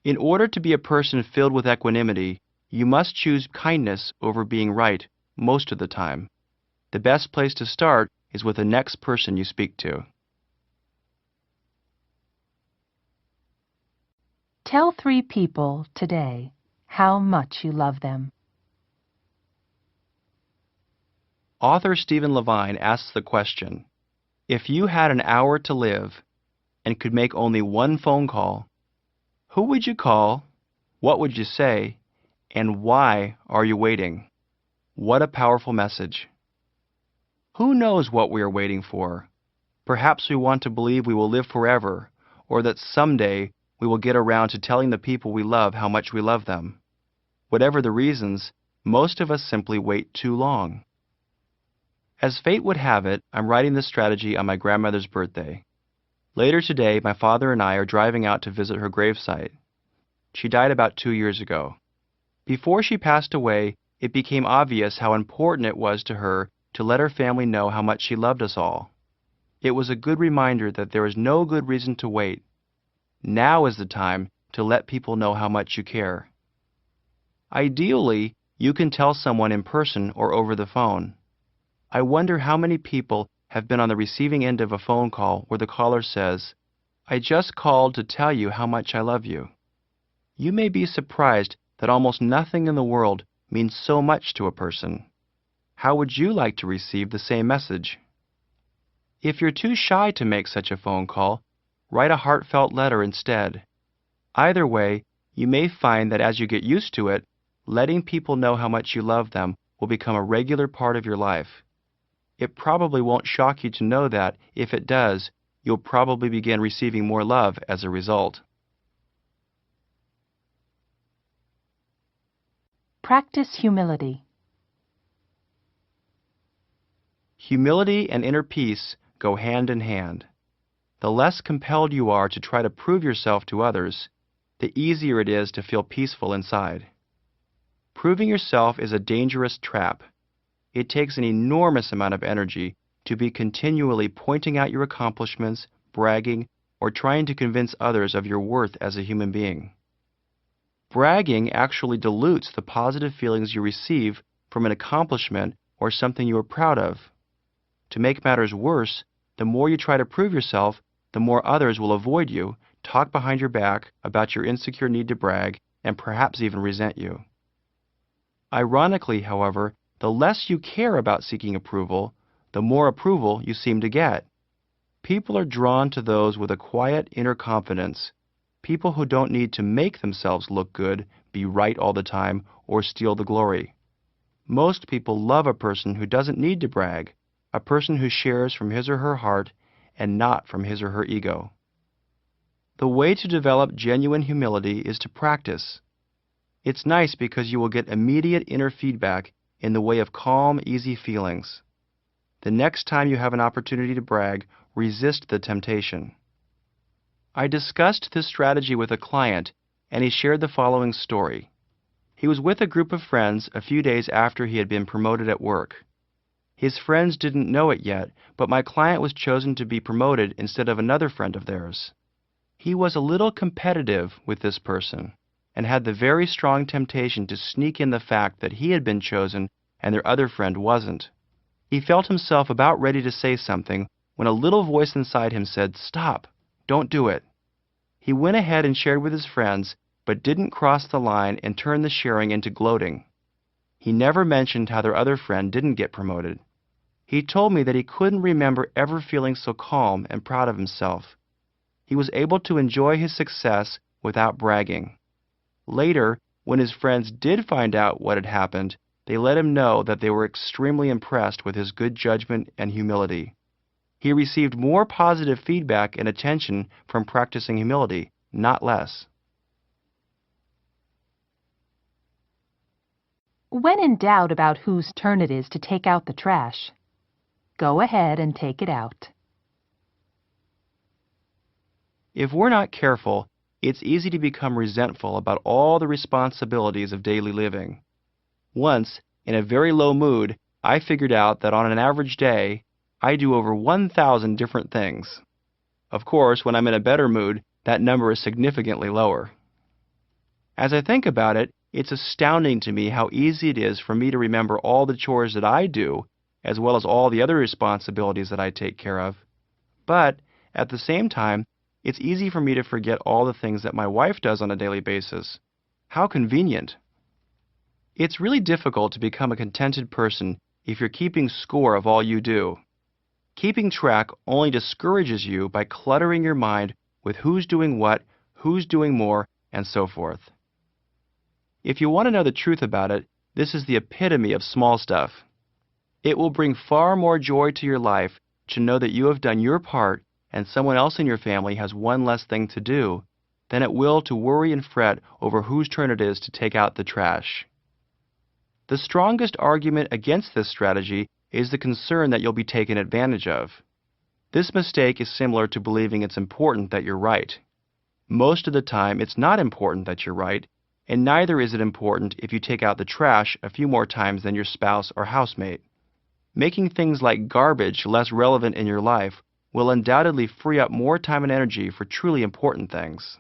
In order to be a person filled with equanimity, you must choose kindness over being right most of the time. The best place to start is with the next person you speak to. Tell 3 people today how much you love them. Author Stephen Levine asks the question, if you had an hour to live and could make only one phone call, who would you call, what would you say, and why are you waiting? What a powerful message. Who knows what we are waiting for? Perhaps we want to believe we will live forever, or that someday we will get around to telling the people we love how much we love them. Whatever the reasons, most of us simply wait too long. As fate would have it, I'm writing this strategy on my grandmother's birthday. Later today, my father and I are driving out to visit her gravesite. She died about 2 years ago. Before she passed away, it became obvious how important it was to her to let her family know how much she loved us all. It was a good reminder that there is no good reason to wait. Now is the time to let people know how much you care. Ideally, you can tell someone in person or over the phone. I wonder how many people have been on the receiving end of a phone call where the caller says, "I just called to tell you how much I love you." You may be surprised that almost nothing in the world means so much to a person. How would you like to receive the same message? If you're too shy to make such a phone call, write a heartfelt letter instead. Either way, you may find that as you get used to it, letting people know how much you love them will become a regular part of your life. It probably won't shock you to know that, if it does, you'll probably begin receiving more love as a result. Practice humility. Humility and inner peace go hand in hand. The less compelled you are to try to prove yourself to others, the easier it is to feel peaceful inside. Proving yourself is a dangerous trap. It takes an enormous amount of energy to be continually pointing out your accomplishments, bragging, or trying to convince others of your worth as a human being. Bragging actually dilutes the positive feelings you receive from an accomplishment or something you are proud of. To make matters worse, the more you try to prove yourself, the more others will avoid you, talk behind your back about your insecure need to brag, and perhaps even resent you. Ironically, however, the less you care about seeking approval, the more approval you seem to get. People are drawn to those with a quiet inner confidence, people who don't need to make themselves look good, be right all the time, or steal the glory. Most people love a person who doesn't need to brag, a person who shares from his or her heart and not from his or her ego. The way to develop genuine humility is to practice. It's nice because you will get immediate inner feedback in the way of calm, easy feelings. The next time you have an opportunity to brag, resist the temptation. I discussed this strategy with a client, and he shared the following story. He was with a group of friends a few days after he had been promoted at work. His friends didn't know it yet, but my client was chosen to be promoted instead of another friend of theirs. He was a little competitive with this person, and had the very strong temptation to sneak in the fact that he had been chosen and their other friend wasn't. He felt himself about ready to say something when a little voice inside him said, "Stop, don't do it." He went ahead and shared with his friends, but didn't cross the line and turn the sharing into gloating. He never mentioned how their other friend didn't get promoted. He told me that he couldn't remember ever feeling so calm and proud of himself. He was able to enjoy his success without bragging. Later, when his friends did find out what had happened, they let him know that they were extremely impressed with his good judgment and humility. He received more positive feedback and attention from practicing humility, not less. When in doubt about whose turn it is to take out the trash, go ahead and take it out. If we're not careful, it's easy to become resentful about all the responsibilities of daily living. Once, in a very low mood, I figured out that on an average day, I do over 1,000 different things. Of course, when I'm in a better mood, that number is significantly lower. As I think about it, it's astounding to me how easy it is for me to remember all the chores that I do, as well as all the other responsibilities that I take care of. But, at the same time, it's easy for me to forget all the things that my wife does on a daily basis. How convenient. It's really difficult to become a contented person if you're keeping score of all you do. Keeping track only discourages you by cluttering your mind with who's doing what, who's doing more, and so forth. If you want to know the truth about it, this is the epitome of small stuff. It will bring far more joy to your life to know that you have done your part and someone else in your family has one less thing to do than it will to worry and fret over whose turn it is to take out the trash. The strongest argument against this strategy is the concern that you'll be taken advantage of. This mistake is similar to believing it's important that you're right. Most of the time, it's not important that you're right, and neither is it important if you take out the trash a few more times than your spouse or housemate. Making things like garbage less relevant in your life will undoubtedly free up more time and energy for truly important things.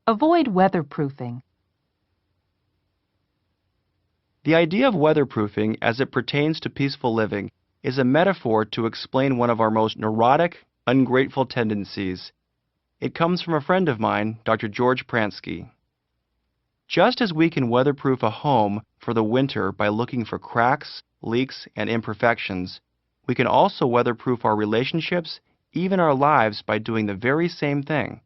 Avoid weatherproofing. The idea of weatherproofing as it pertains to peaceful living is a metaphor to explain one of our most neurotic, ungrateful tendencies. It comes from a friend of mine, Dr. George Pransky. Just as we can weatherproof a home for the winter by looking for cracks, leaks, and imperfections, we can also weatherproof our relationships, even our lives, by doing the very same thing.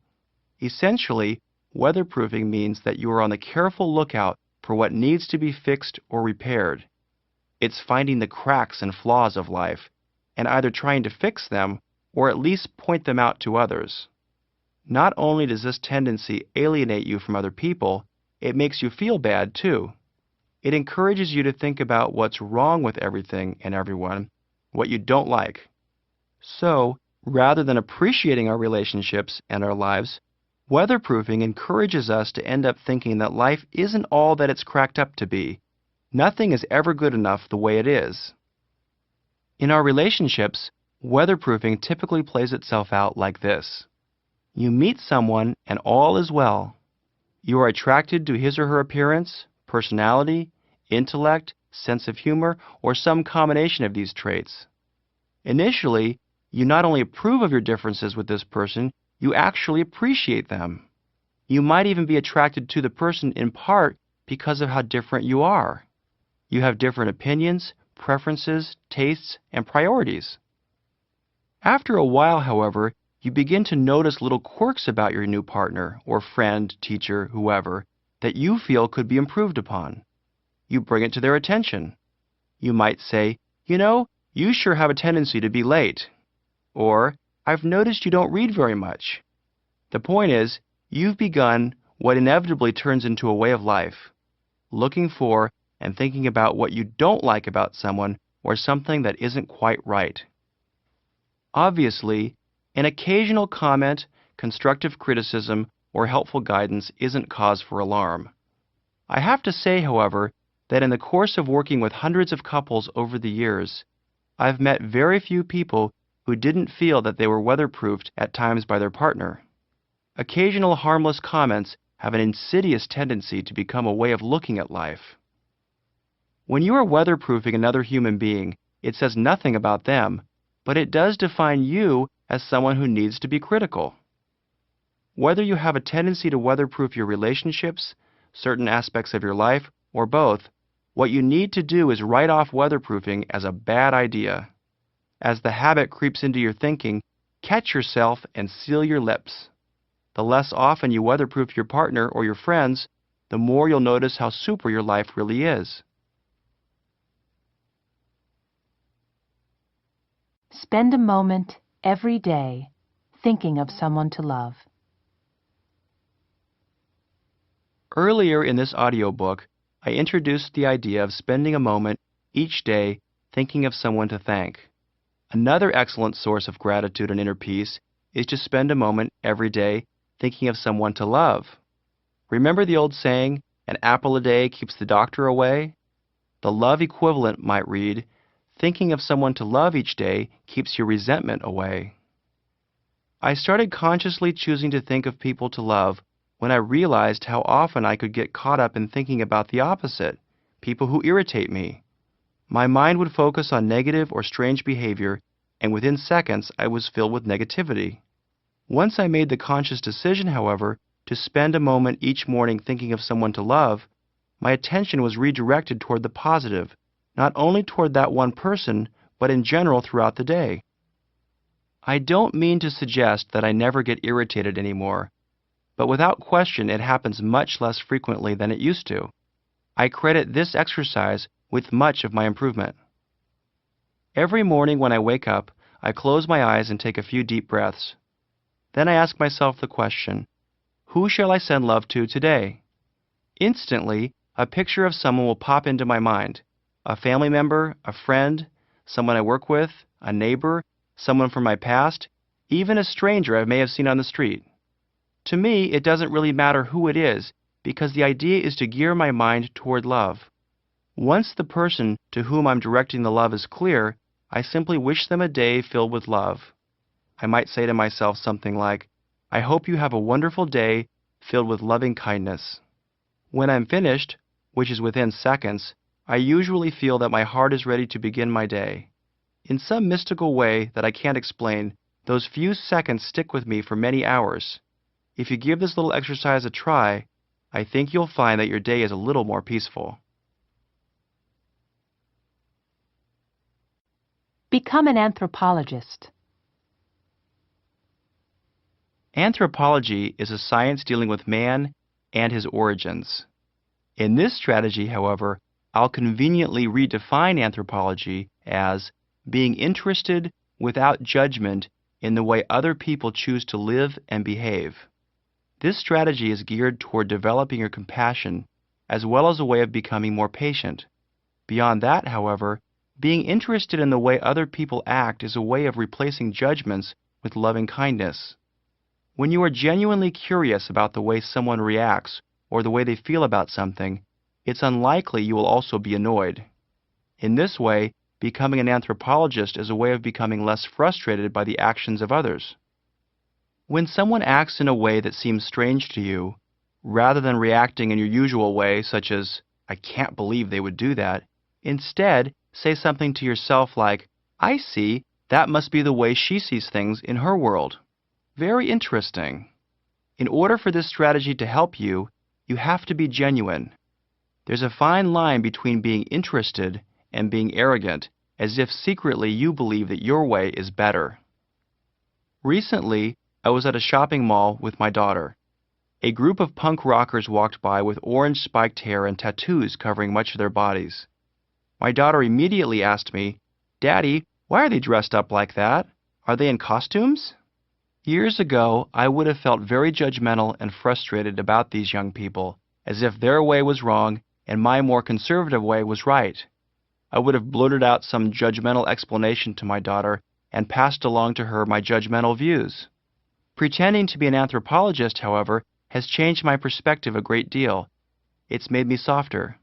Essentially, weatherproofing means that you are on the careful lookout for what needs to be fixed or repaired. It's finding the cracks and flaws of life, and either trying to fix them or at least point them out to others. Not only does this tendency alienate you from other people, it makes you feel bad too. It encourages you to think about what's wrong with everything and everyone, what you don't like. So, rather than appreciating our relationships and our lives, weatherproofing encourages us to end up thinking that life isn't all that it's cracked up to be. Nothing is ever good enough the way it is. In our relationships, weatherproofing typically plays itself out like this. You meet someone and all is well. You are attracted to his or her appearance, personality, intellect, sense of humor, or some combination of these traits. Initially, you not only approve of your differences with this person, you actually appreciate them. You might even be attracted to the person in part because of how different you are. You have different opinions, preferences, tastes, and priorities. After a while, however, you begin to notice little quirks about your new partner or friend, teacher, whoever, that you feel could be improved upon. You bring it to their attention. You might say, you sure have a tendency to be late. Or, I've noticed you don't read very much. The point is, you've begun what inevitably turns into a way of life, looking for and thinking about what you don't like about someone or something that isn't quite right. Obviously, an occasional comment, constructive criticism, or helpful guidance isn't cause for alarm. I have to say, however, that in the course of working with hundreds of couples over the years, I've met very few people who didn't feel that they were weatherproofed at times by their partner. Occasional harmless comments have an insidious tendency to become a way of looking at life. When you are weatherproofing another human being, it says nothing about them, but it does define you as someone who needs to be critical. Whether you have a tendency to weatherproof your relationships, certain aspects of your life, or both, what you need to do is write off weatherproofing as a bad idea. As the habit creeps into your thinking, catch yourself and seal your lips. The less often you weatherproof your partner or your friends, the more you'll notice how super your life really is. Spend a moment every day thinking of someone to love. Earlier in this audiobook, I introduced the idea of spending a moment each day thinking of someone to thank. Another excellent source of gratitude and inner peace is to spend a moment every day thinking of someone to love. Remember the old saying, an apple a day keeps the doctor away? The love equivalent might read, thinking of someone to love each day keeps your resentment away. I started consciously choosing to think of people to love when I realized how often I could get caught up in thinking about the opposite, people who irritate me. My mind would focus on negative or strange behavior, and within seconds I was filled with negativity. Once I made the conscious decision, however, to spend a moment each morning thinking of someone to love, my attention was redirected toward the positive, not only toward that one person, but in general throughout the day. I don't mean to suggest that I never get irritated anymore, but without question it happens much less frequently than it used to. I credit this exercise with much of my improvement. Every morning when I wake up, I close my eyes and take a few deep breaths. Then I ask myself the question, who shall I send love to today? Instantly, a picture of someone will pop into my mind. A family member, a friend, someone I work with, a neighbor, someone from my past, even a stranger I may have seen on the street. To me, it doesn't really matter who it is, because the idea is to gear my mind toward love. Once the person to whom I'm directing the love is clear, I simply wish them a day filled with love. I might say to myself something like, I hope you have a wonderful day filled with loving kindness. When I'm finished, which is within seconds, I usually feel that my heart is ready to begin my day. In some mystical way that I can't explain, those few seconds stick with me for many hours. If you give this little exercise a try, I think you'll find that your day is a little more peaceful. Become an anthropologist. Anthropology is a science dealing with man and his origins. In this strategy, however, I'll conveniently redefine anthropology as being interested without judgment in the way other people choose to live and behave. This strategy is geared toward developing your compassion as well as a way of becoming more patient. Beyond that, however, being interested in the way other people act is a way of replacing judgments with loving kindness. When you are genuinely curious about the way someone reacts or the way they feel about something, it's unlikely you will also be annoyed. In this way, becoming an anthropologist is a way of becoming less frustrated by the actions of others. When someone acts in a way that seems strange to you, rather than reacting in your usual way, such as, I can't believe they would do that, instead, say something to yourself like, I see, that must be the way she sees things in her world. Very interesting. In order for this strategy to help you, you have to be genuine. There's a fine line between being interested and being arrogant, as if secretly you believe that your way is better. Recently, I was at a shopping mall with my daughter. A group of punk rockers walked by with orange spiked hair and tattoos covering much of their bodies. My daughter immediately asked me, Daddy, why are they dressed up like that? Are they in costumes? Years ago, I would have felt very judgmental and frustrated about these young people, as if their way was wrong and my more conservative way was right. I would have blurted out some judgmental explanation to my daughter and passed along to her my judgmental views. Pretending to be an anthropologist, however, has changed my perspective a great deal. It's made me softer.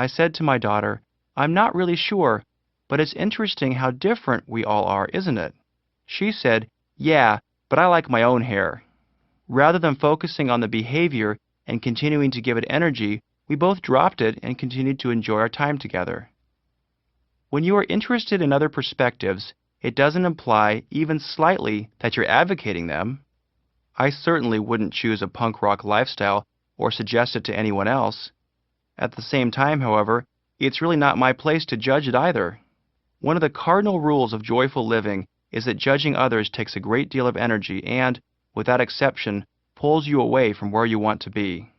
I said to my daughter, I'm not really sure, but it's interesting how different we all are, isn't it? She said, Yeah, but I like my own hair. Rather than focusing on the behavior and continuing to give it energy, we both dropped it and continued to enjoy our time together. When you are interested in other perspectives, it doesn't imply, even slightly, that you're advocating them. I certainly wouldn't choose a punk rock lifestyle or suggest it to anyone else. At the same time, however, it's really not my place to judge it either. One of the cardinal rules of joyful living is that judging others takes a great deal of energy and, without exception, pulls you away from where you want to be.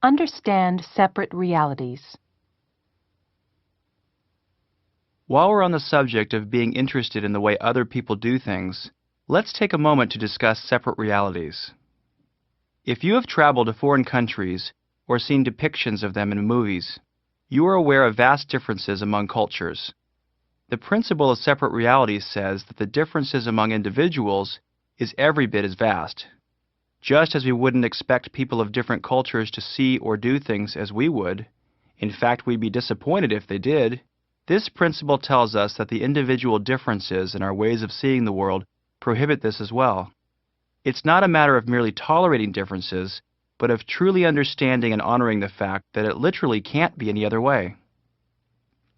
Understand separate realities. While we're on the subject of being interested in the way other people do things, let's take a moment to discuss separate realities. If you have traveled to foreign countries or seen depictions of them in movies, you are aware of vast differences among cultures. The principle of separate realities says that the differences among individuals is every bit as vast. Just as we wouldn't expect people of different cultures to see or do things as we would, in fact, we'd be disappointed if they did, this principle tells us that the individual differences in our ways of seeing the world prohibit this as well. It's not a matter of merely tolerating differences, but of truly understanding and honoring the fact that it literally can't be any other way.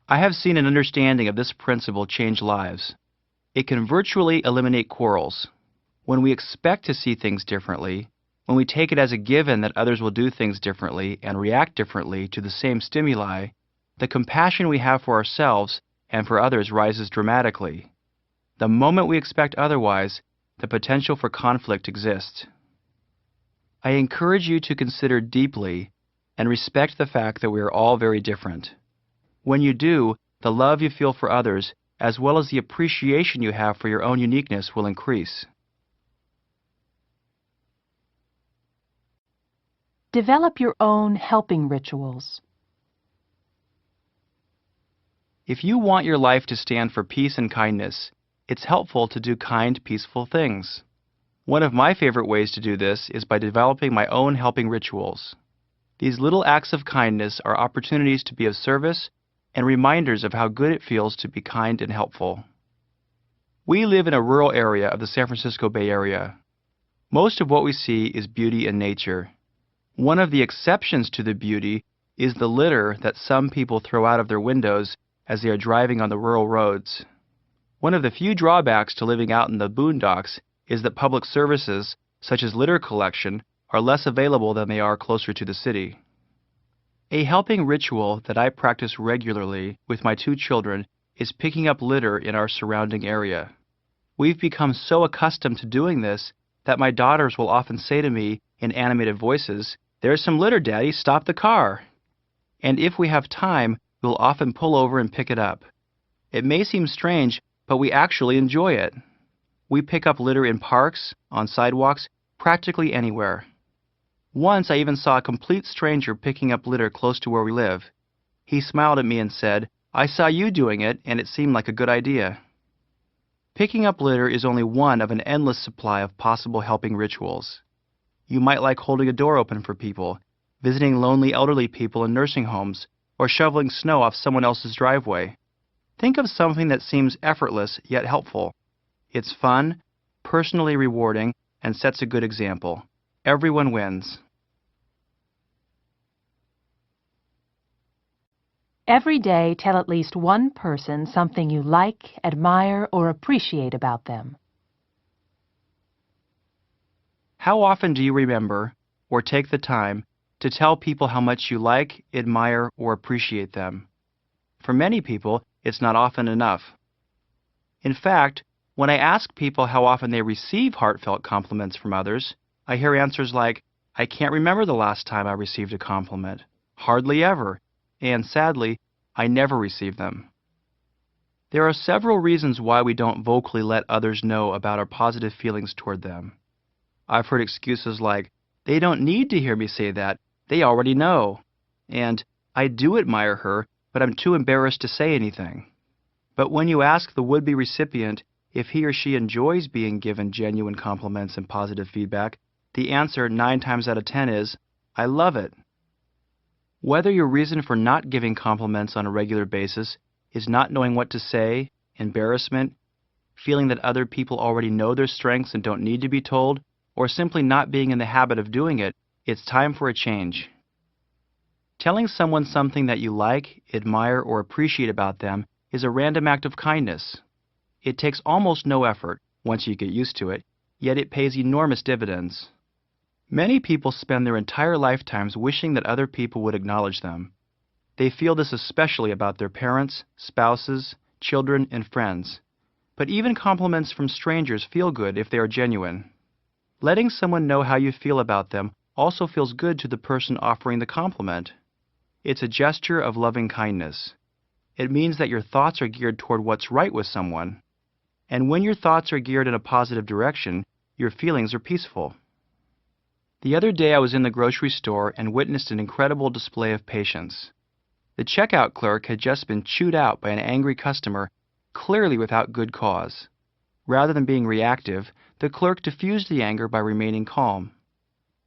I have seen an understanding of this principle change lives. It can virtually eliminate quarrels. When we expect to see things differently, when we take it as a given that others will do things differently and react differently to the same stimuli, the compassion we have for ourselves and for others rises dramatically. The moment we expect otherwise, the potential for conflict exists. I encourage you to consider deeply and respect the fact that we are all very different. When you do, the love you feel for others, as well as the appreciation you have for your own uniqueness, will increase. Develop your own helping rituals. If you want your life to stand for peace and kindness, it's helpful to do kind, peaceful things. One of my favorite ways to do this is by developing my own helping rituals. These little acts of kindness are opportunities to be of service and reminders of how good it feels to be kind and helpful. We live in a rural area of the San Francisco Bay Area. Most of what we see is beauty in nature. One of the exceptions to the beauty is the litter that some people throw out of their windows as they are driving on the rural roads. One of the few drawbacks to living out in the boondocks is that public services, such as litter collection, are less available than they are closer to the city. A helping ritual that I practice regularly with my 2 children is picking up litter in our surrounding area. We've become so accustomed to doing this that my daughters will often say to me in animated voices, "There's some litter, Daddy, stop the car." And if we have time, we'll often pull over and pick it up. It may seem strange, but we actually enjoy it. We pick up litter in parks, on sidewalks, practically anywhere. Once I even saw a complete stranger picking up litter close to where we live. He smiled at me and said, "I saw you doing it, and it seemed like a good idea." Picking up litter is only one of an endless supply of possible helping rituals. You might like holding a door open for people, visiting lonely elderly people in nursing homes, or shoveling snow off someone else's driveway. Think of something that seems effortless yet helpful. It's fun, personally rewarding, and sets a good example. Everyone wins. Every day, tell at least one person something you like, admire, or appreciate about them. How often do you remember, or take the time, to tell people how much you like, admire, or appreciate them? For many people, it's not often enough. In fact, when I ask people how often they receive heartfelt compliments from others, I hear answers like, "I can't remember the last time I received a compliment. Hardly ever. And sadly, I never receive them." There are several reasons why we don't vocally let others know about our positive feelings toward them. I've heard excuses like, "They don't need to hear me say that, they already know," and "I do admire her, but I'm too embarrassed to say anything." But when you ask the would-be recipient if he or she enjoys being given genuine compliments and positive feedback, the answer 9 times out of 10 is, "I love it." Whether your reason for not giving compliments on a regular basis is not knowing what to say, embarrassment, feeling that other people already know their strengths and don't need to be told, or simply not being in the habit of doing it, it's time for a change. Telling someone something that you like, admire, or appreciate about them is a random act of kindness. It takes almost no effort once you get used to it, yet it pays enormous dividends. Many people spend their entire lifetimes wishing that other people would acknowledge them. They feel this especially about their parents, spouses, children, and friends. But even compliments from strangers feel good if they are genuine. Letting someone know how you feel about them also feels good to the person offering the compliment. It's a gesture of loving kindness. It means that your thoughts are geared toward what's right with someone. And when your thoughts are geared in a positive direction, your feelings are peaceful. The other day I was in the grocery store and witnessed an incredible display of patience. The checkout clerk had just been chewed out by an angry customer, clearly without good cause. Rather than being reactive, the clerk diffused the anger by remaining calm.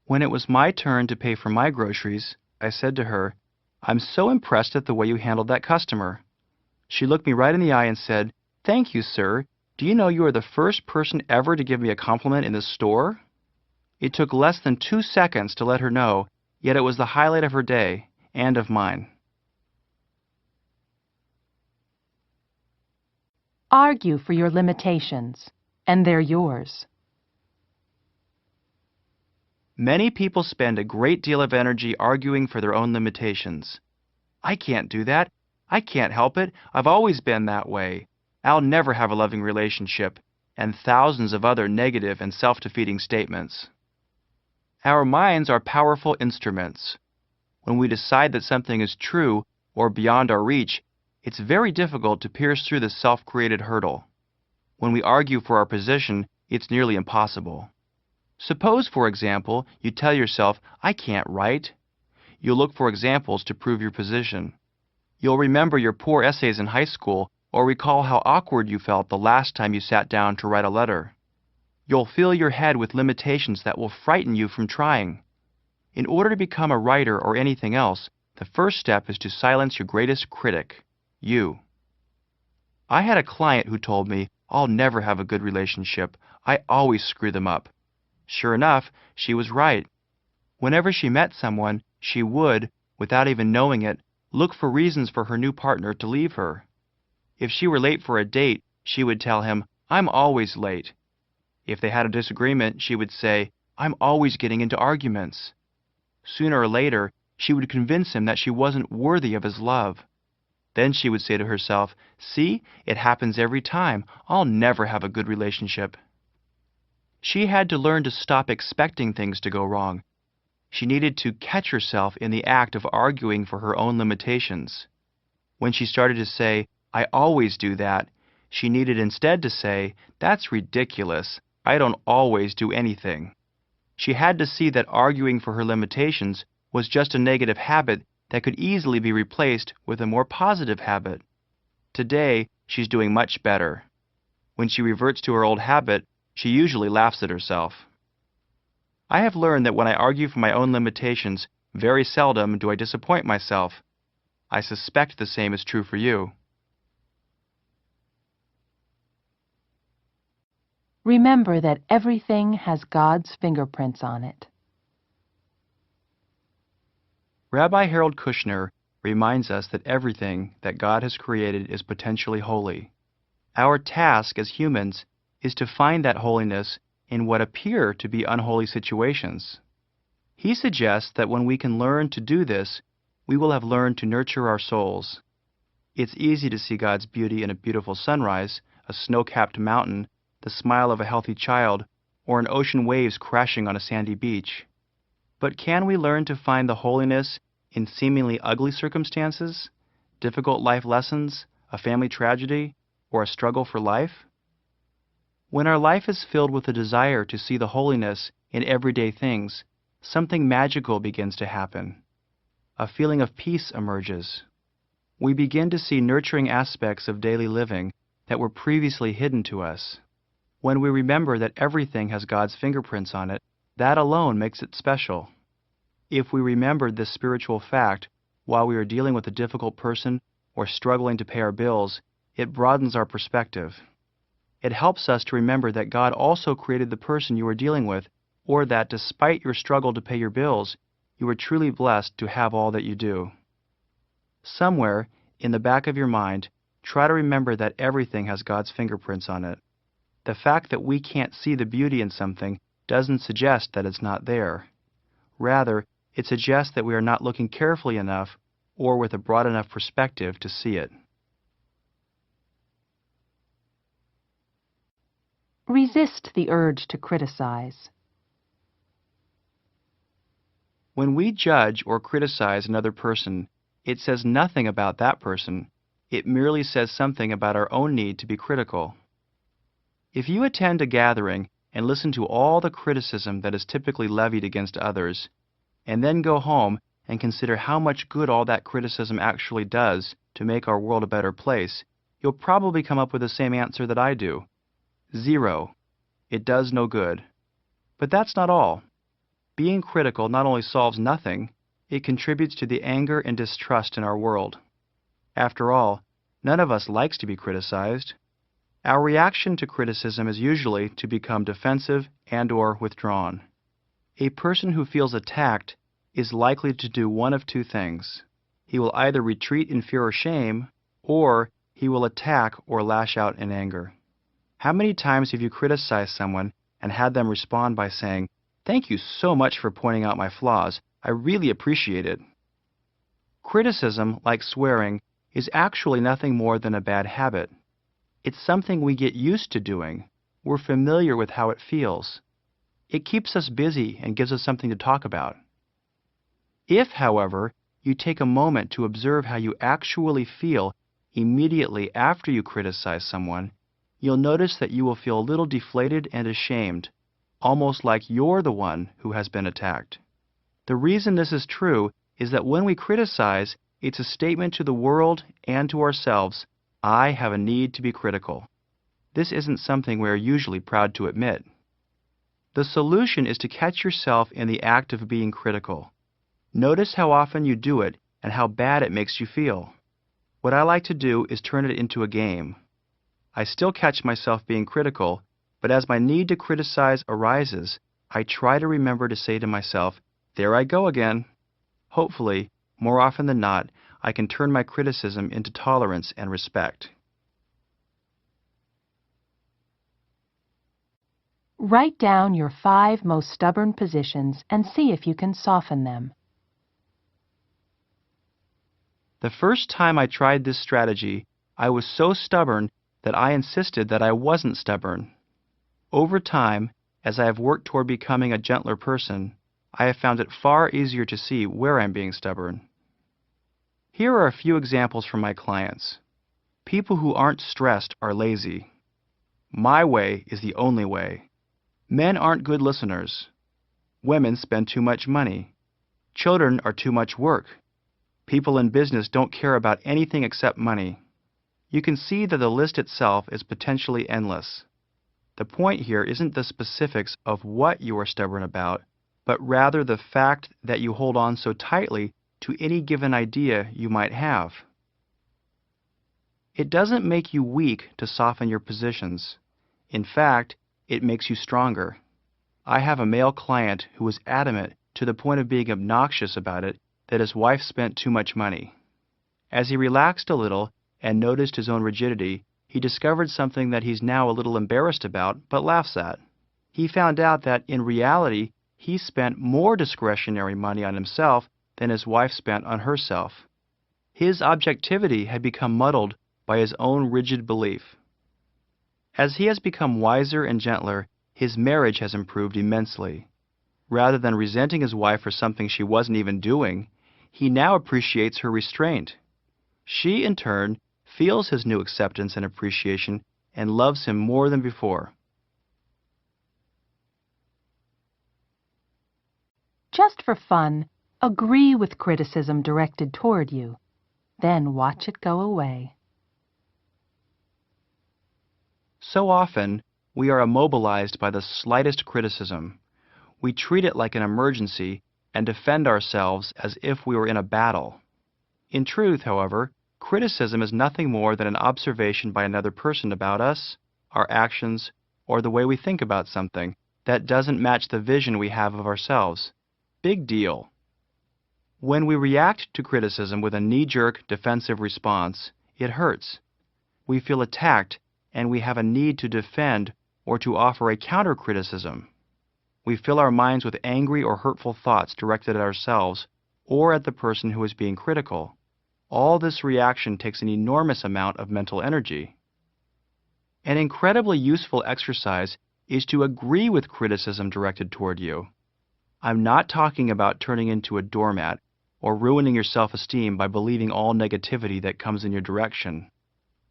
When it was my turn to pay for my groceries, I said to her, "I'm so impressed at the way you handled that customer." She looked me right in the eye and said, "Thank you, sir. Do you know you are the first person ever to give me a compliment in this store?" It took less than 2 seconds to let her know, yet it was the highlight of her day, and of mine. Argue for your limitations, and they're yours. Many people spend a great deal of energy arguing for their own limitations. "I can't do that. I can't help it. I've always been that way. I'll never have a loving relationship," and thousands of other negative and self-defeating statements. Our minds are powerful instruments. When we decide that something is true or beyond our reach, it's very difficult to pierce through the self-created hurdle. When we argue for our position, it's nearly impossible. Suppose, for example, you tell yourself, "I can't write." You'll look for examples to prove your position. You'll remember your poor essays in high school or recall how awkward you felt the last time you sat down to write a letter. You'll fill your head with limitations that will frighten you from trying. In order to become a writer or anything else, the first step is to silence your greatest critic, you. I had a client who told me, "I'll never have a good relationship. I always screw them up." Sure enough, she was right. Whenever she met someone, she would, without even knowing it, look for reasons for her new partner to leave her. If she were late for a date, she would tell him, "I'm always late." If they had a disagreement, she would say, "I'm always getting into arguments." Sooner or later, she would convince him that she wasn't worthy of his love. Then she would say to herself, "See, it happens every time. I'll never have a good relationship." She had to learn to stop expecting things to go wrong. She needed to catch herself in the act of arguing for her own limitations. When she started to say, "I always do that," she needed instead to say, "That's ridiculous. I don't always do anything." She had to see that arguing for her limitations was just a negative habit that could easily be replaced with a more positive habit. Today, she's doing much better. When she reverts to her old habit, she usually laughs at herself. I have learned that when I argue for my own limitations, very seldom do I disappoint myself. I suspect the same is true for you. Remember that everything has God's fingerprints on it. Rabbi Harold Kushner reminds us that everything that God has created is potentially holy. Our task as humans is to find that holiness in what appear to be unholy situations. He suggests that when we can learn to do this, we will have learned to nurture our souls. It's easy to see God's beauty in a beautiful sunrise, a snow-capped mountain, the smile of a healthy child, or an ocean waves crashing on a sandy beach. But can we learn to find the holiness in seemingly ugly circumstances, difficult life lessons, a family tragedy, or a struggle for life? When our life is filled with a desire to see the holiness in everyday things, something magical begins to happen. A feeling of peace emerges. We begin to see nurturing aspects of daily living that were previously hidden to us. When we remember that everything has God's fingerprints on it, that alone makes it special. If we remembered this spiritual fact while we are dealing with a difficult person or struggling to pay our bills, it broadens our perspective. It helps us to remember that God also created the person you are dealing with, or that despite your struggle to pay your bills, you are truly blessed to have all that you do. Somewhere, in the back of your mind, try to remember that everything has God's fingerprints on it. The fact that we can't see the beauty in something doesn't suggest that it's not there. Rather, it suggests that we are not looking carefully enough or with a broad enough perspective to see it. Resist the urge to criticize. When we judge or criticize another person, it says nothing about that person. It merely says something about our own need to be critical. If you attend a gathering and listen to all the criticism that is typically levied against others, and then go home and consider how much good all that criticism actually does to make our world a better place, you'll probably come up with the same answer that I do. 0. It does no good. But that's not all. Being critical not only solves nothing, it contributes to the anger and distrust in our world. After all, none of us likes to be criticized. Our reaction to criticism is usually to become defensive and/or withdrawn. A person who feels attacked is likely to do one of two things. He will either retreat in fear or shame, or he will attack or lash out in anger. How many times have you criticized someone and had them respond by saying, "Thank you so much for pointing out my flaws. I really appreciate it." Criticism, like swearing, is actually nothing more than a bad habit. It's something we get used to doing. We're familiar with how it feels. It keeps us busy and gives us something to talk about. If, however, you take a moment to observe how you actually feel immediately after you criticize someone, you'll notice that you will feel a little deflated and ashamed, almost like you're the one who has been attacked. The reason this is true is that when we criticize, it's a statement to the world and to ourselves, I have a need to be critical. This isn't something we are usually proud to admit. The solution is to catch yourself in the act of being critical. Notice how often you do it and how bad it makes you feel. What I like to do is turn it into a game. I still catch myself being critical, but as my need to criticize arises, I try to remember to say to myself, there I go again. Hopefully, more often than not, I can turn my criticism into tolerance and respect. Write down your 5 most stubborn positions and see if you can soften them. The first time I tried this strategy, I was so stubborn that I insisted that I wasn't stubborn. Over time, as I have worked toward becoming a gentler person, I have found it far easier to see where I'm being stubborn. Here are a few examples from my clients. People who aren't stressed are lazy. My way is the only way. Men aren't good listeners. Women spend too much money. Children are too much work. People in business don't care about anything except money. You can see that the list itself is potentially endless. The point here isn't the specifics of what you are stubborn about, but rather the fact that you hold on so tightly to any given idea you might have. It doesn't make you weak to soften your positions. In fact, it makes you stronger. I have a male client who was adamant to the point of being obnoxious about it that his wife spent too much money. As he relaxed a little and noticed his own rigidity, he discovered something that he's now a little embarrassed about but laughs at. He found out that in reality, he spent more discretionary money on himself than his wife spent on herself. His objectivity had become muddled by his own rigid belief. As he has become wiser and gentler, his marriage has improved immensely. Rather than resenting his wife for something she wasn't even doing, he now appreciates her restraint. She, in turn, feels his new acceptance and appreciation and loves him more than before. Just for fun, agree with criticism directed toward you. Then watch it go away. So often, we are immobilized by the slightest criticism. We treat it like an emergency and defend ourselves as if we were in a battle. In truth, however, criticism is nothing more than an observation by another person about us, our actions, or the way we think about something that doesn't match the vision we have of ourselves. Big deal. When we react to criticism with a knee-jerk defensive response, it hurts. We feel attacked and we have a need to defend or to offer a counter-criticism. We fill our minds with angry or hurtful thoughts directed at ourselves or at the person who is being critical. All this reaction takes an enormous amount of mental energy. An incredibly useful exercise is to agree with criticism directed toward you. I'm not talking about turning into a doormat or ruining your self-esteem by believing all negativity that comes in your direction.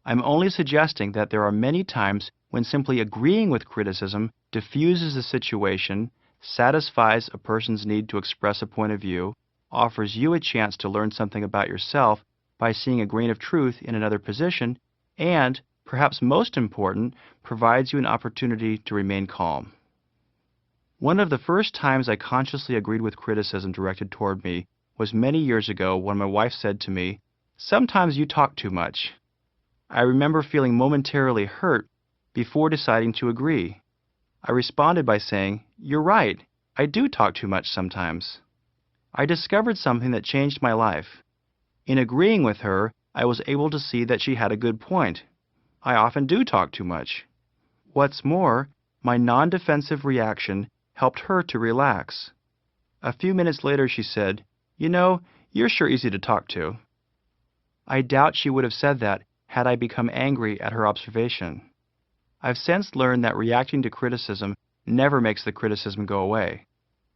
I'm only suggesting that there are many times when simply agreeing with criticism diffuses the situation, satisfies a person's need to express a point of view, offers you a chance to learn something about yourself by seeing a grain of truth in another position, and, perhaps most important, provides you an opportunity to remain calm. One of the first times I consciously agreed with criticism directed toward me was many years ago when my wife said to me, "Sometimes you talk too much." I remember feeling momentarily hurt before deciding to agree. I responded by saying, "You're right, I do talk too much sometimes." I discovered something that changed my life. In agreeing with her, I was able to see that she had a good point. I often do talk too much. What's more, my non-defensive reaction helped her to relax. A few minutes later she said, "You know, you're sure easy to talk to." I doubt she would have said that had I become angry at her observation. I've since learned that reacting to criticism never makes the criticism go away.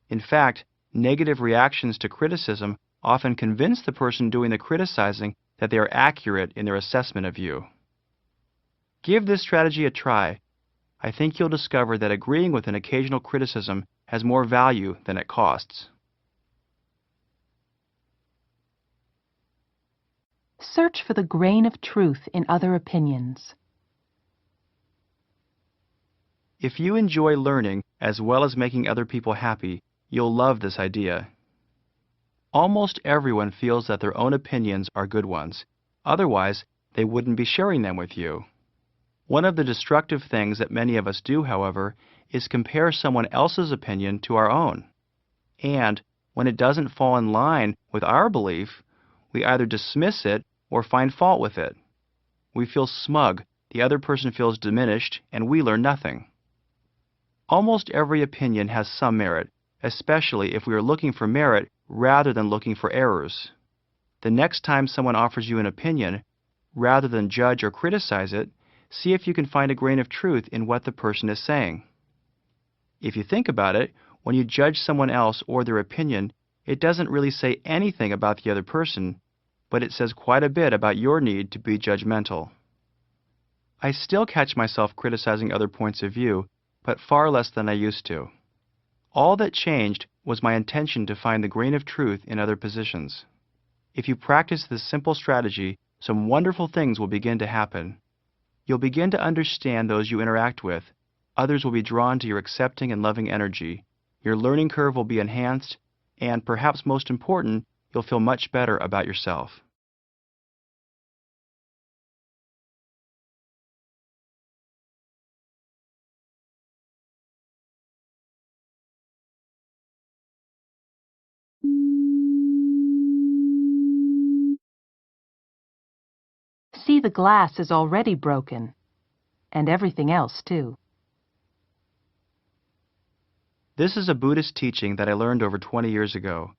In fact, Negative reactions to criticism often convince the person doing the criticizing that they are accurate in their assessment of you. Give this strategy a try. I think you'll discover that agreeing with an occasional criticism has more value than it costs. Search for the grain of truth in other opinions. If you enjoy learning as well as making other people happy, you'll love this idea. Almost everyone feels that their own opinions are good ones. Otherwise, they wouldn't be sharing them with you. One of the destructive things that many of us do, however, is compare someone else's opinion to our own. And when it doesn't fall in line with our belief, we either dismiss it or find fault with it. We feel smug, the other person feels diminished, and we learn nothing. Almost every opinion has some merit, especially if we are looking for merit rather than looking for errors. The next time someone offers you an opinion, rather than judge or criticize it, see if you can find a grain of truth in what the person is saying. If you think about it, when you judge someone else or their opinion, it doesn't really say anything about the other person, but it says quite a bit about your need to be judgmental. I still catch myself criticizing other points of view, but far less than I used to. All that changed was my intention to find the grain of truth in other positions. If you practice this simple strategy, some wonderful things will begin to happen. You'll begin to understand those you interact with. Others will be drawn to your accepting and loving energy. Your learning curve will be enhanced, and perhaps most important, you'll feel much better about yourself. See, the glass is already broken, and everything else too. This is a Buddhist teaching that I learned over 20 years ago.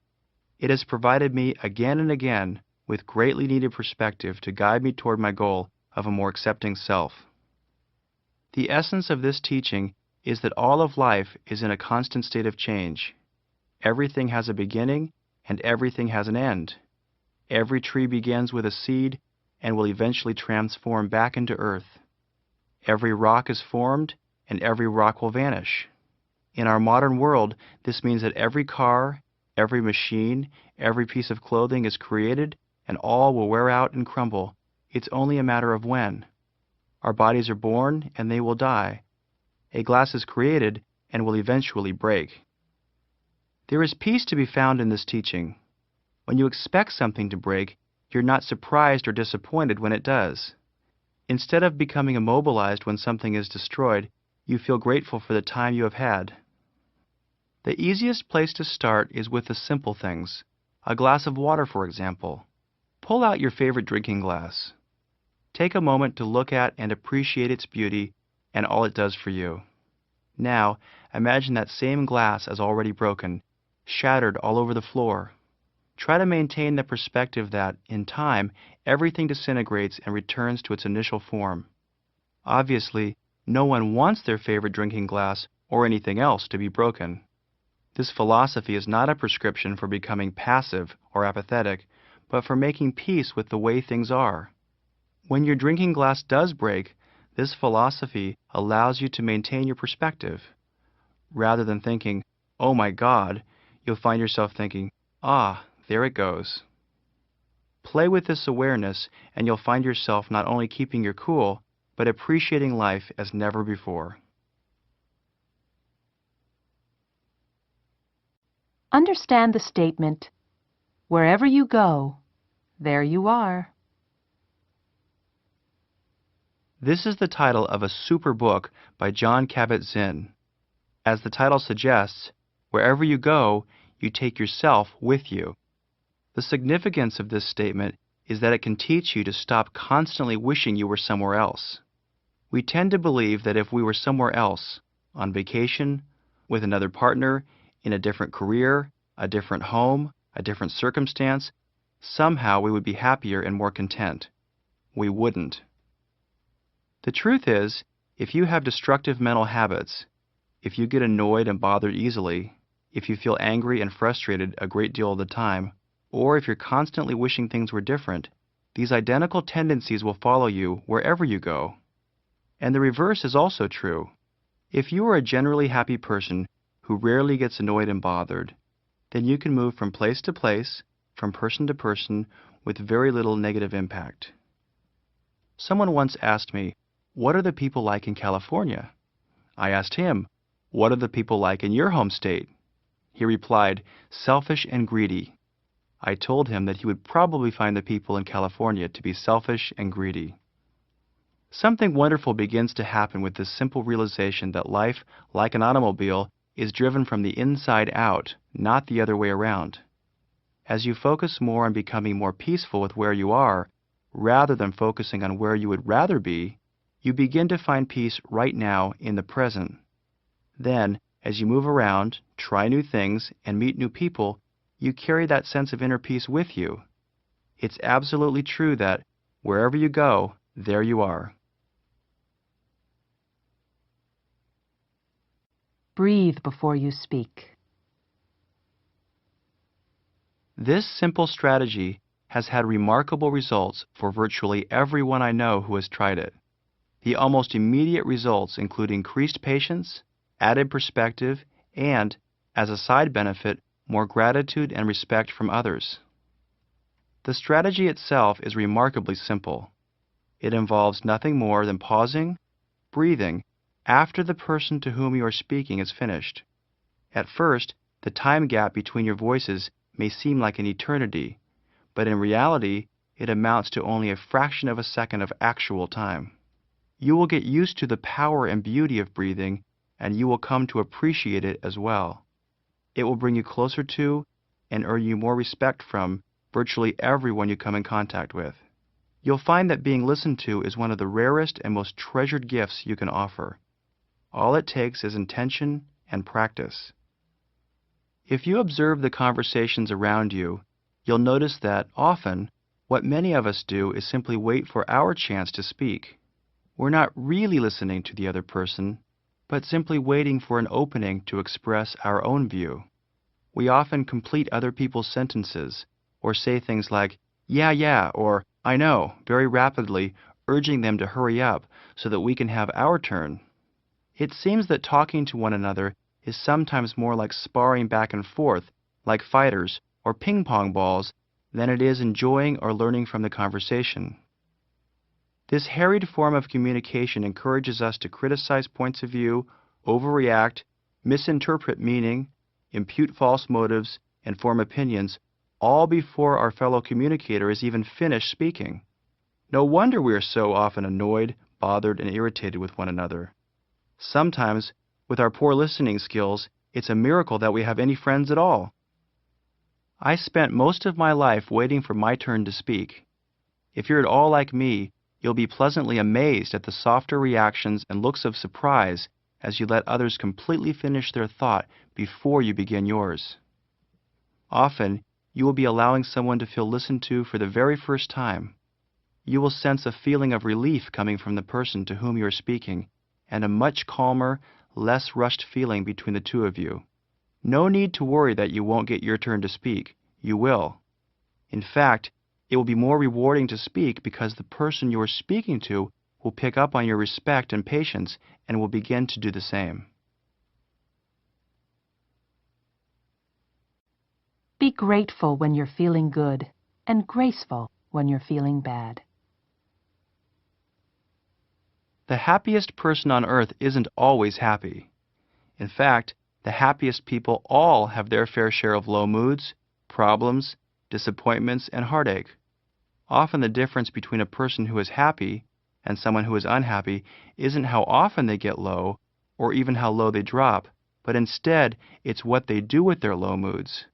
It has provided me again and again with greatly needed perspective to guide me toward my goal of a more accepting self. The essence of this teaching is that all of life is in a constant state of change. Everything has a beginning and everything has an end. Every tree begins with a seed and will eventually transform back into earth. Every rock is formed and every rock will vanish. In our modern world, this means that every car, every machine, every piece of clothing is created and all will wear out and crumble. It's only a matter of when. Our bodies are born and they will die. A glass is created and will eventually break. There is peace to be found in this teaching. When you expect something to break, you're not surprised or disappointed when it does. Instead of becoming immobilized when something is destroyed, you feel grateful for the time you have had. The easiest place to start is with the simple things. A glass of water, for example. Pull out your favorite drinking glass. Take a moment to look at and appreciate its beauty and all it does for you. Now, imagine that same glass as already broken, shattered all over the floor. Try to maintain the perspective that, in time, everything disintegrates and returns to its initial form. Obviously, no one wants their favorite drinking glass or anything else to be broken. This philosophy is not a prescription for becoming passive or apathetic, but for making peace with the way things are. When your drinking glass does break, this philosophy allows you to maintain your perspective. Rather than thinking, "Oh my God," you'll find yourself thinking, "Ah, there it goes." Play with this awareness, and you'll find yourself not only keeping your cool, but appreciating life as never before. Understand the statement, "Wherever you go, there you are." This is the title of a super book by Jon Kabat-Zinn. As the title suggests, wherever you go, you take yourself with you. The significance of this statement is that it can teach you to stop constantly wishing you were somewhere else. We tend to believe that if we were somewhere else, on vacation, with another partner, in a different career, a different home, a different circumstance, somehow we would be happier and more content. We wouldn't. The truth is, if you have destructive mental habits, if you get annoyed and bothered easily, if you feel angry and frustrated a great deal of the time, or if you're constantly wishing things were different, these identical tendencies will follow you wherever you go. And the reverse is also true. If you are a generally happy person who rarely gets annoyed and bothered, then you can move from place to place, from person to person, with very little negative impact. Someone once asked me, "What are the people like in California?" I asked him, "What are the people like in your home state?" He replied, "Selfish and greedy." I told him that he would probably find the people in California to be selfish and greedy. Something wonderful begins to happen with this simple realization that life, like an automobile, is driven from the inside out, not the other way around. As you focus more on becoming more peaceful with where you are, rather than focusing on where you would rather be, you begin to find peace right now in the present. Then, as you move around, try new things, and meet new people, you carry that sense of inner peace with you. It's absolutely true that wherever you go, there you are. Breathe before you speak. This simple strategy has had remarkable results for virtually everyone I know who has tried it. The almost immediate results include increased patience, added perspective, and, as a side benefit, more gratitude and respect from others. The strategy itself is remarkably simple. It involves nothing more than pausing, breathing, after the person to whom you are speaking is finished. At first, the time gap between your voices may seem like an eternity, but in reality, it amounts to only a fraction of a second of actual time. You will get used to the power and beauty of breathing, and you will come to appreciate it as well. It will bring you closer to and earn you more respect from virtually everyone you come in contact with. You'll find that being listened to is one of the rarest and most treasured gifts you can offer. All it takes is intention and practice. If you observe the conversations around you, you'll notice that often what many of us do is simply wait for our chance to speak. We're not really listening to the other person, but simply waiting for an opening to express our own view. We often complete other people's sentences, or say things like, yeah, or I know, very rapidly, urging them to hurry up so that we can have our turn. It seems that talking to one another is sometimes more like sparring back and forth, like fighters or ping-pong balls, than it is enjoying or learning from the conversation. This harried form of communication encourages us to criticize points of view, overreact, misinterpret meaning, impute false motives, and form opinions, all before our fellow communicator is even finished speaking. No wonder we are so often annoyed, bothered, and irritated with one another. Sometimes, with our poor listening skills, it's a miracle that we have any friends at all. I spent most of my life waiting for my turn to speak. If you're at all like me, you'll be pleasantly amazed at the softer reactions and looks of surprise as you let others completely finish their thought before you begin yours. Often, you will be allowing someone to feel listened to for the very first time. You will sense a feeling of relief coming from the person to whom you are speaking, and a much calmer, less rushed feeling between the two of you. No need to worry that you won't get your turn to speak. You will. In fact, it will be more rewarding to speak because the person you are speaking to will pick up on your respect and patience and will begin to do the same. Be grateful when you're feeling good and graceful when you're feeling bad. The happiest person on earth isn't always happy. In fact, the happiest people all have their fair share of low moods, problems, disappointments, and heartache. Often the difference between a person who is happy and someone who is unhappy isn't how often they get low or even how low they drop, but instead it's what they do with their low moods.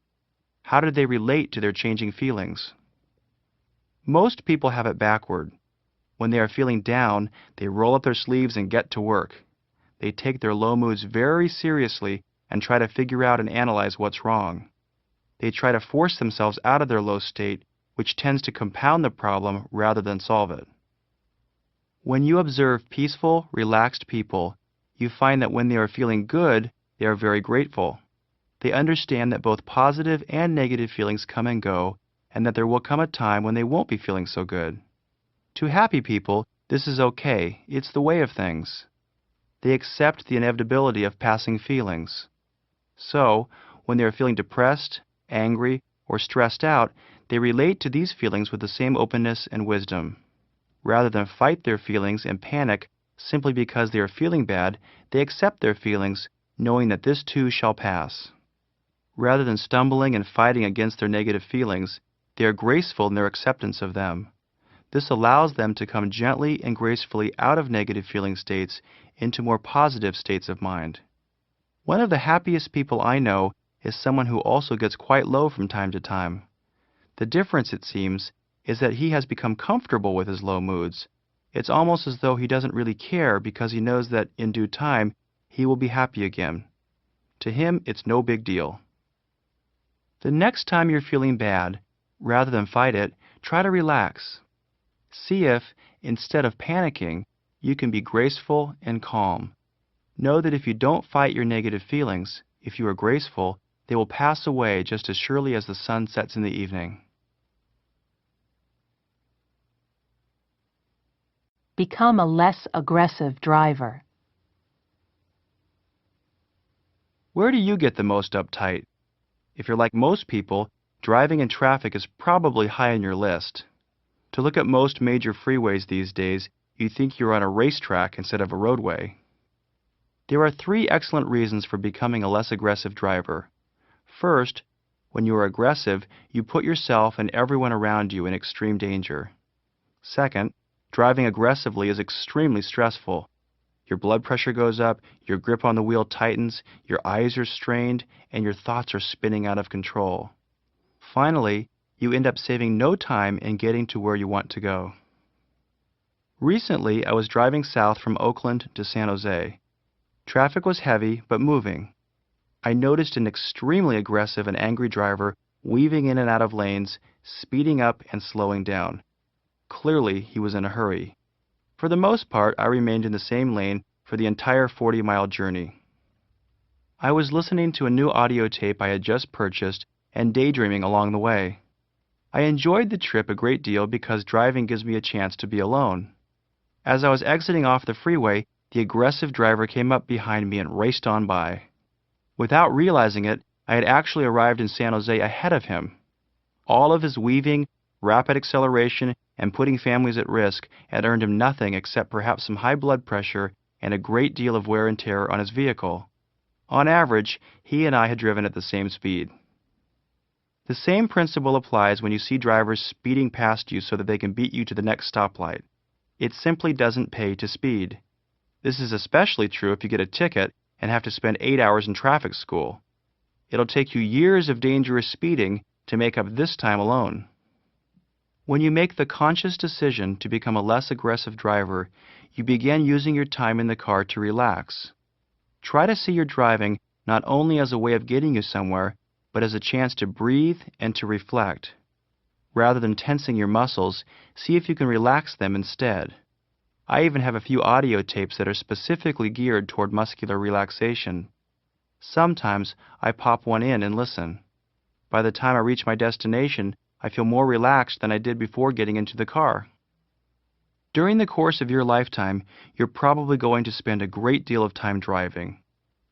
How do they relate to their changing feelings? Most people have it backward. When they are feeling down, they roll up their sleeves and get to work. They take their low moods very seriously and try to figure out and analyze what's wrong. They try to force themselves out of their low state, which tends to compound the problem rather than solve it. When you observe peaceful, relaxed people, you find that when they are feeling good, they are very grateful. They understand that both positive and negative feelings come and go, and that there will come a time when they won't be feeling so good. To happy people, this is okay. It's the way of things. They accept the inevitability of passing feelings. So, when they are feeling depressed, angry, or stressed out, they relate to these feelings with the same openness and wisdom. Rather than fight their feelings and panic simply because they are feeling bad, they accept their feelings, knowing that this too shall pass. Rather than stumbling and fighting against their negative feelings, they are graceful in their acceptance of them. This allows them to come gently and gracefully out of negative feeling states into more positive states of mind. One of the happiest people I know is someone who also gets quite low from time to time. The difference, it seems, is that he has become comfortable with his low moods. It's almost as though he doesn't really care because he knows that in due time he will be happy again. To him, it's no big deal. The next time you're feeling bad, rather than fight it, try to relax. See if, instead of panicking, you can be graceful and calm. Know that if you don't fight your negative feelings, if you are graceful, they will pass away just as surely as the sun sets in the evening. Become a less aggressive driver. Where do you get the most uptight? If you're like most people, driving in traffic is probably high on your list. To look at most major freeways these days, you think you're on a racetrack instead of a roadway. There are 3 excellent reasons for becoming a less aggressive driver. First, when you are aggressive, you put yourself and everyone around you in extreme danger. Second, driving aggressively is extremely stressful. Your blood pressure goes up, your grip on the wheel tightens, your eyes are strained, and your thoughts are spinning out of control. Finally, you end up saving no time in getting to where you want to go. Recently, I was driving south from Oakland to San Jose. Traffic was heavy, but moving. I noticed an extremely aggressive and angry driver weaving in and out of lanes, speeding up and slowing down. Clearly, he was in a hurry. For the most part, I remained in the same lane for the entire 40-mile journey. I was listening to a new audio tape I had just purchased and daydreaming along the way. I enjoyed the trip a great deal because driving gives me a chance to be alone. As I was exiting off the freeway, the aggressive driver came up behind me and raced on by. Without realizing it, I had actually arrived in San Jose ahead of him. All of his weaving, rapid acceleration, and putting families at risk had earned him nothing except perhaps some high blood pressure and a great deal of wear and tear on his vehicle. On average, he and I had driven at the same speed. The same principle applies when you see drivers speeding past you so that they can beat you to the next stoplight. It simply doesn't pay to speed. This is especially true if you get a ticket and have to spend 8 hours in traffic school. It'll take you years of dangerous speeding to make up this time alone. When you make the conscious decision to become a less aggressive driver, you begin using your time in the car to relax. Try to see your driving not only as a way of getting you somewhere, but as a chance to breathe and to reflect. Rather than tensing your muscles, see if you can relax them instead. I even have a few audio tapes that are specifically geared toward muscular relaxation. Sometimes I pop one in and listen. By the time I reach my destination, I feel more relaxed than I did before getting into the car. During the course of your lifetime, you're probably going to spend a great deal of time driving.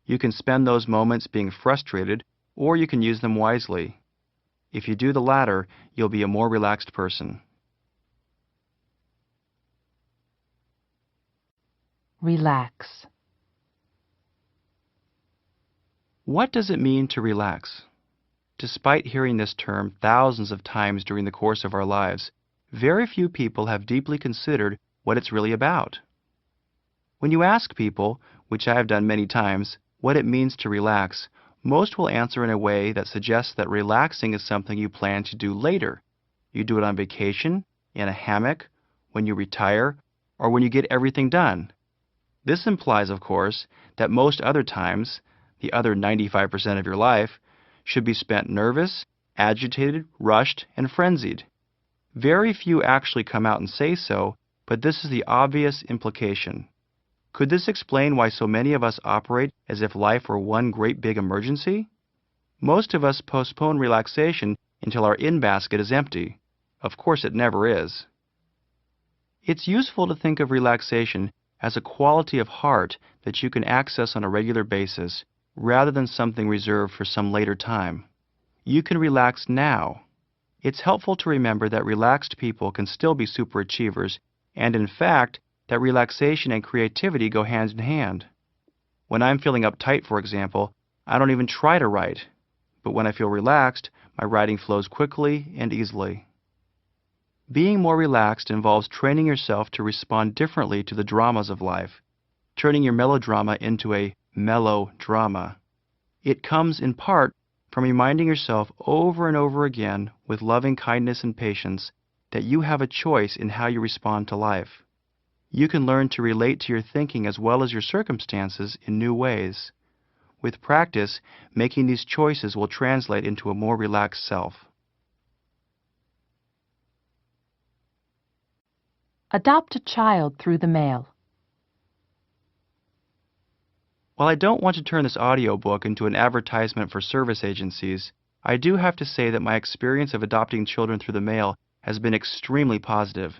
You can spend those moments being frustrated, or you can use them wisely. If you do the latter, you'll be a more relaxed person. Relax. What does it mean to relax? Despite hearing this term thousands of times during the course of our lives, very few people have deeply considered what it's really about. When you ask people, which I have done many times, what it means to relax, most will answer in a way that suggests that relaxing is something you plan to do later. You do it on vacation, in a hammock, when you retire, or when you get everything done. This implies, of course, that most other times, the other 95% of your life, should be spent nervous, agitated, rushed, and frenzied. Very few actually come out and say so, but this is the obvious implication. Could this explain why so many of us operate as if life were one great big emergency? Most of us postpone relaxation until our in-basket is empty. Of course, it never is. It's useful to think of relaxation as a quality of heart that you can access on a regular basis, rather than something reserved for some later time. You can relax now. It's helpful to remember that relaxed people can still be superachievers, and in fact, that relaxation and creativity go hand in hand. When I'm feeling uptight, for example, I don't even try to write. But when I feel relaxed, my writing flows quickly and easily. Being more relaxed involves training yourself to respond differently to the dramas of life, turning your melodrama into a mellow drama. It comes in part from reminding yourself over and over again with loving kindness and patience that you have a choice in how you respond to life. You can learn to relate to your thinking as well as your circumstances in new ways. With practice, making these choices will translate into a more relaxed self. Adopt a child through the mail. While I don't want to turn this audiobook into an advertisement for service agencies, I do have to say that my experience of adopting children through the mail has been extremely positive.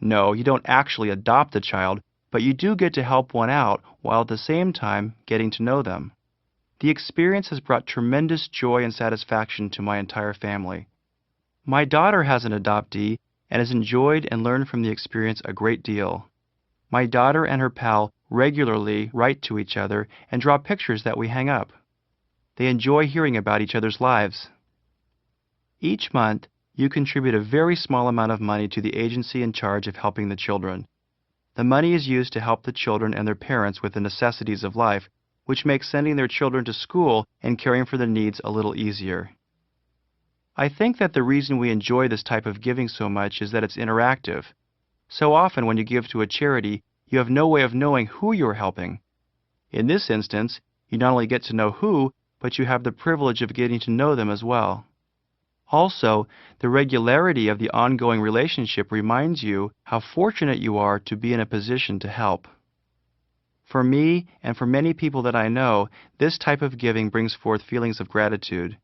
No, you don't actually adopt the child, but you do get to help one out while at the same time getting to know them. The experience has brought tremendous joy and satisfaction to my entire family. My daughter has an adoptee and has enjoyed and learned from the experience a great deal. My daughter and her pal regularly write to each other and draw pictures that we hang up. They enjoy hearing about each other's lives. Each month, you contribute a very small amount of money to the agency in charge of helping the children. The money is used to help the children and their parents with the necessities of life, which makes sending their children to school and caring for their needs a little easier. I think that the reason we enjoy this type of giving so much is that it's interactive. So often when you give to a charity, you have no way of knowing who you're helping. In this instance, you not only get to know who, but you have the privilege of getting to know them as well. Also, the regularity of the ongoing relationship reminds you how fortunate you are to be in a position to help. For me, and for many people that I know, this type of giving brings forth feelings of gratitude.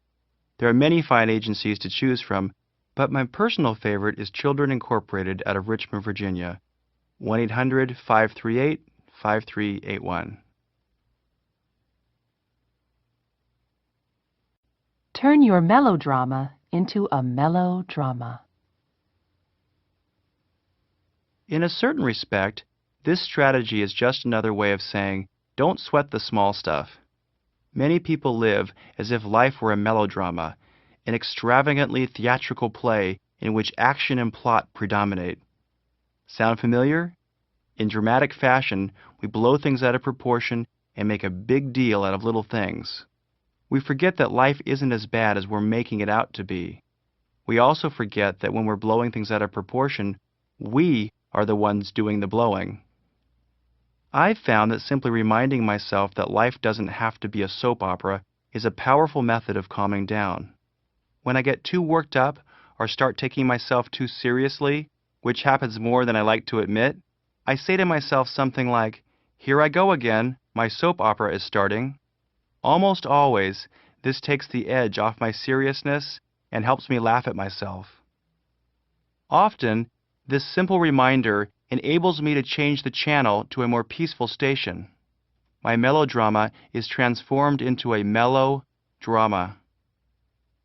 There are many fine agencies to choose from, but my personal favorite is Children Incorporated out of Richmond, Virginia. 1-800-538-5381. Turn your melodrama into a mellow drama. In a certain respect, this strategy is just another way of saying, don't sweat the small stuff. Many people live as if life were a melodrama, an extravagantly theatrical play in which action and plot predominate. Sound familiar? In dramatic fashion, we blow things out of proportion and make a big deal out of little things. We forget that life isn't as bad as we're making it out to be. We also forget that when we're blowing things out of proportion, we are the ones doing the blowing. I've found that simply reminding myself that life doesn't have to be a soap opera is a powerful method of calming down. When I get too worked up or start taking myself too seriously, which happens more than I like to admit, I say to myself something like, "Here I go again, my soap opera is starting." Almost always, this takes the edge off my seriousness and helps me laugh at myself. Often, this simple reminder enables me to change the channel to a more peaceful station. My melodrama is transformed into a mellow drama.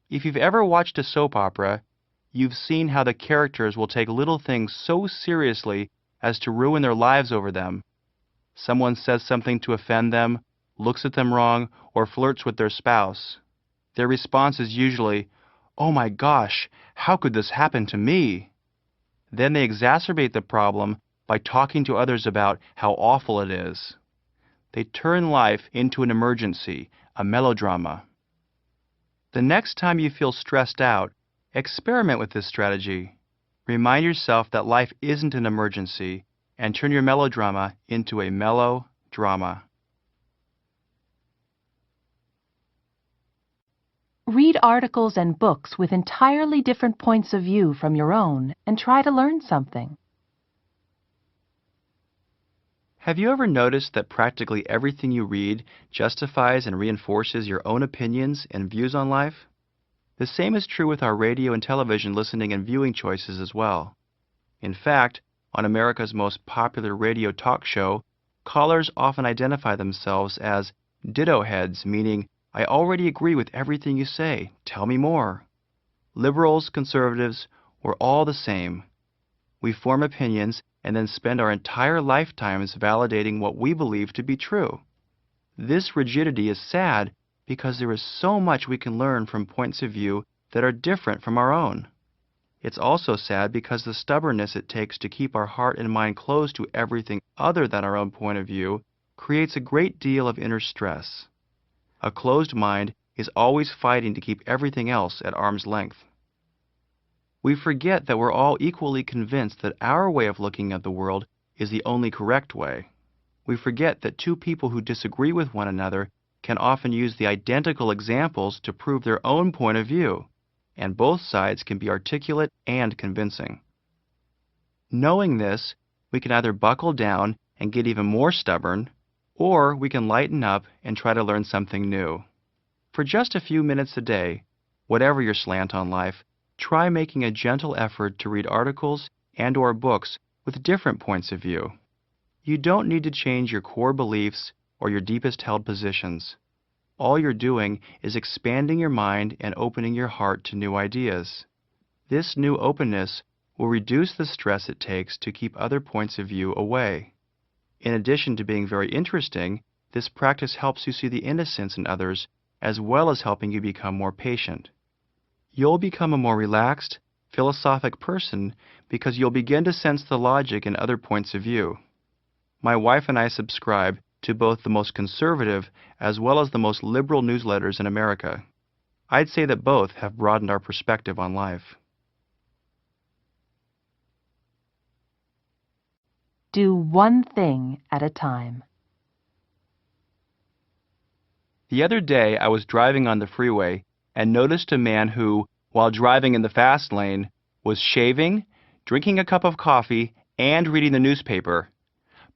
If you've ever watched a soap opera, you've seen how the characters will take little things so seriously as to ruin their lives over them. Someone says something to offend them, looks at them wrong, or flirts with their spouse. Their response is usually, "Oh my gosh, how could this happen to me?" Then they exacerbate the problem by talking to others about how awful it is. They turn life into an emergency, a melodrama. The next time you feel stressed out, experiment with this strategy. Remind yourself that life isn't an emergency, and turn your melodrama into a mellow drama. Read articles and books with entirely different points of view from your own and try to learn something. Have you ever noticed that practically everything you read justifies and reinforces your own opinions and views on life? The same is true with our radio and television listening and viewing choices as well. In fact, on America's most popular radio talk show, callers often identify themselves as ditto heads, meaning, I already agree with everything you say, tell me more. Liberals, conservatives, we're all the same. We form opinions and then spend our entire lifetimes validating what we believe to be true. This rigidity is sad because there is so much we can learn from points of view that are different from our own. It's also sad because the stubbornness it takes to keep our heart and mind closed to everything other than our own point of view creates a great deal of inner stress. A closed mind is always fighting to keep everything else at arm's length. We forget that we're all equally convinced that our way of looking at the world is the only correct way. We forget that two people who disagree with one another can often use the identical examples to prove their own point of view, and both sides can be articulate and convincing. Knowing this, we can either buckle down and get even more stubborn, or we can lighten up and try to learn something new. For just a few minutes a day, whatever your slant on life, try making a gentle effort to read articles and/or books with different points of view. You don't need to change your core beliefs or your deepest held positions. All you're doing is expanding your mind and opening your heart to new ideas. This new openness will reduce the stress it takes to keep other points of view away. In addition to being very interesting, this practice helps you see the innocence in others as well as helping you become more patient. You'll become a more relaxed, philosophic person because you'll begin to sense the logic in other points of view. My wife and I subscribe to both the most conservative as well as the most liberal newsletters in America. I'd say that both have broadened our perspective on life. Do one thing at a time. The other day I was driving on the freeway and noticed a man who, while driving in the fast lane, was shaving, drinking a cup of coffee, and reading the newspaper.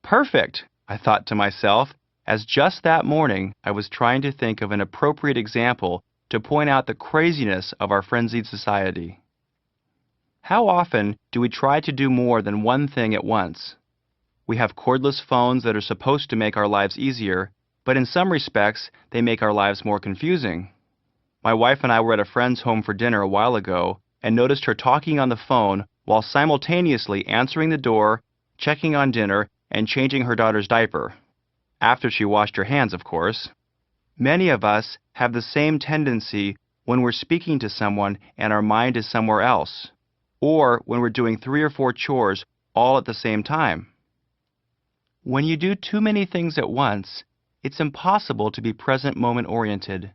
Perfect, I thought to myself, as just that morning I was trying to think of an appropriate example to point out the craziness of our frenzied society. How often do we try to do more than one thing at once? We have cordless phones that are supposed to make our lives easier, but in some respects they make our lives more confusing. My wife and I were at a friend's home for dinner a while ago and noticed her talking on the phone while simultaneously answering the door, checking on dinner, and changing her daughter's diaper. After she washed her hands, of course. Many of us have the same tendency when we're speaking to someone and our mind is somewhere else, or when we're doing 3 or 4 chores all at the same time. When you do too many things at once, it's impossible to be present moment-oriented.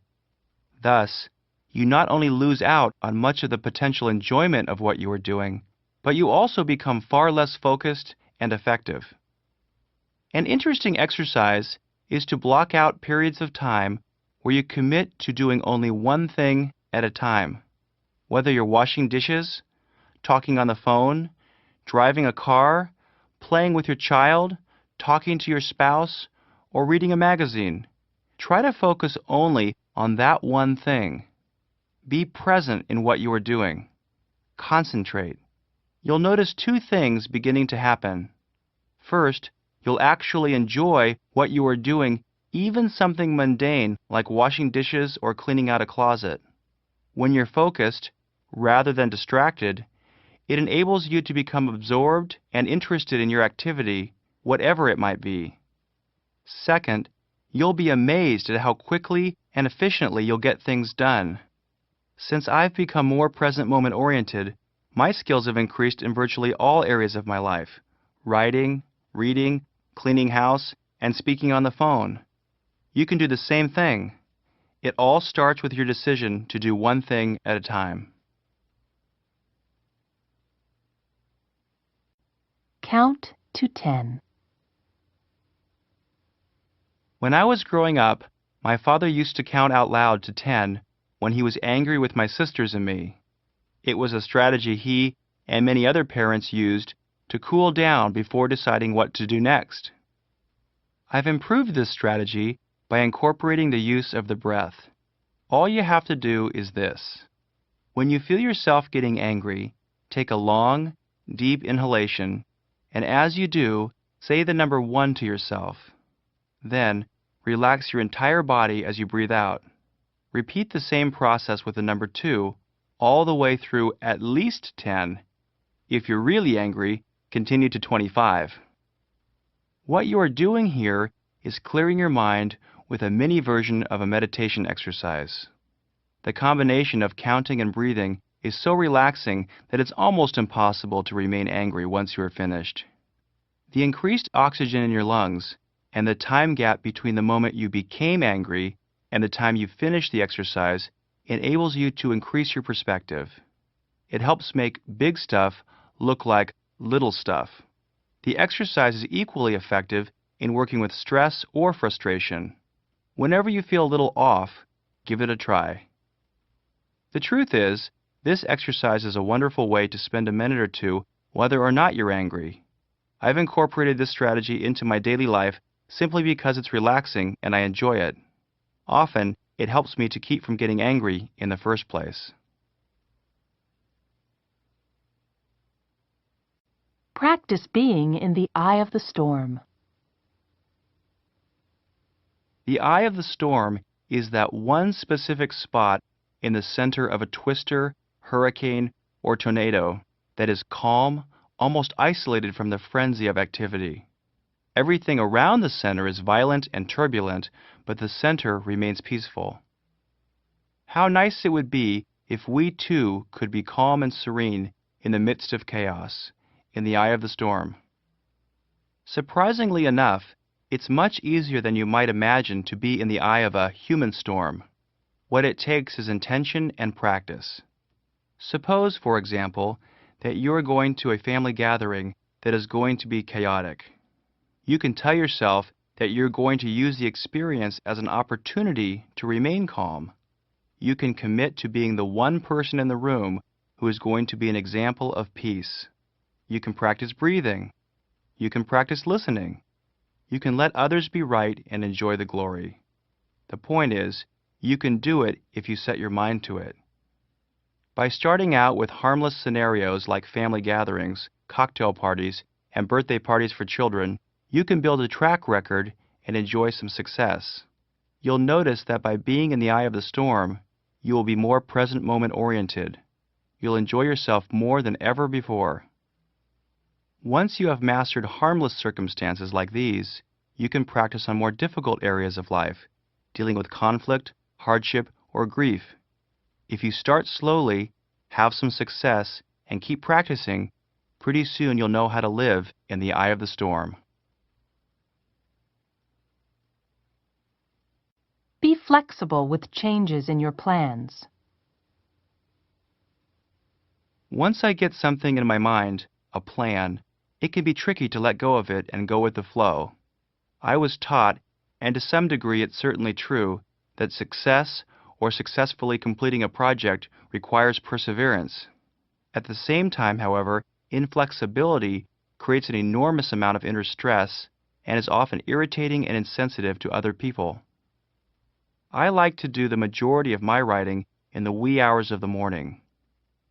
Thus, you not only lose out on much of the potential enjoyment of what you are doing, but you also become far less focused and effective. An interesting exercise is to block out periods of time where you commit to doing only one thing at a time. Whether you're washing dishes, talking on the phone, driving a car, playing with your child, talking to your spouse, or reading a magazine, try to focus only on that one thing. Be present in what you are doing. Concentrate. You'll notice 2 things beginning to happen. First, you'll actually enjoy what you are doing, even something mundane like washing dishes or cleaning out a closet. When you're focused, rather than distracted, it enables you to become absorbed and interested in your activity, whatever it might be. Second, you'll be amazed at how quickly and efficiently you'll get things done. Since I've become more present moment-oriented, my skills have increased in virtually all areas of my life: writing, reading, cleaning house, and speaking on the phone. You can do the same thing. It all starts with your decision to do one thing at a time. Count to 10. When I was growing up, my father used to count out loud to 10 when he was angry with my sisters and me. It was a strategy he and many other parents used to cool down before deciding what to do next. I've improved this strategy by incorporating the use of the breath. All you have to do is this. When you feel yourself getting angry, take a long, deep inhalation, and as you do, say the number 1 to yourself. Then, relax your entire body as you breathe out. Repeat the same process with the number 2 all the way through at least 10. If you're really angry, continue to 25. What you are doing here is clearing your mind with a mini version of a meditation exercise. The combination of counting and breathing is so relaxing that it's almost impossible to remain angry once you are finished. The increased oxygen in your lungs and the time gap between the moment you became angry and the time you finished the exercise enables you to increase your perspective. It helps make big stuff look like little stuff. The exercise is equally effective in working with stress or frustration. Whenever you feel a little off, give it a try. The truth is, this exercise is a wonderful way to spend a minute or two whether or not you're angry. I've incorporated this strategy into my daily life simply because it's relaxing and I enjoy it. Often, it helps me to keep from getting angry in the first place. Practice being in the eye of the storm. The eye of the storm is that one specific spot in the center of a twister, hurricane, or tornado that is calm, almost isolated from the frenzy of activity. Everything around the center is violent and turbulent, but the center remains peaceful. How nice it would be if we too could be calm and serene in the midst of chaos, in the eye of the storm. Surprisingly enough, it's much easier than you might imagine to be in the eye of a human storm. What it takes is intention and practice. Suppose, for example, that you're going to a family gathering that is going to be chaotic. You can tell yourself that you're going to use the experience as an opportunity to remain calm. You can commit to being the one person in the room who is going to be an example of peace. You can practice breathing. You can practice listening. You can let others be right and enjoy the glory. The point is, you can do it if you set your mind to it. By starting out with harmless scenarios like family gatherings, cocktail parties, and birthday parties for children, you can build a track record and enjoy some success. You'll notice that by being in the eye of the storm, you will be more present moment oriented. You'll enjoy yourself more than ever before. Once you have mastered harmless circumstances like these, you can practice on more difficult areas of life, dealing with conflict, hardship, or grief. If you start slowly, have some success, and keep practicing, pretty soon you'll know how to live in the eye of the storm. Be flexible with changes in your plans. Once I get something in my mind, a plan, it can be tricky to let go of it and go with the flow. I was taught, and to some degree it's certainly true, that success or successfully completing a project requires perseverance. At the same time, however, inflexibility creates an enormous amount of inner stress and is often irritating and insensitive to other people. I like to do the majority of my writing in the wee hours of the morning.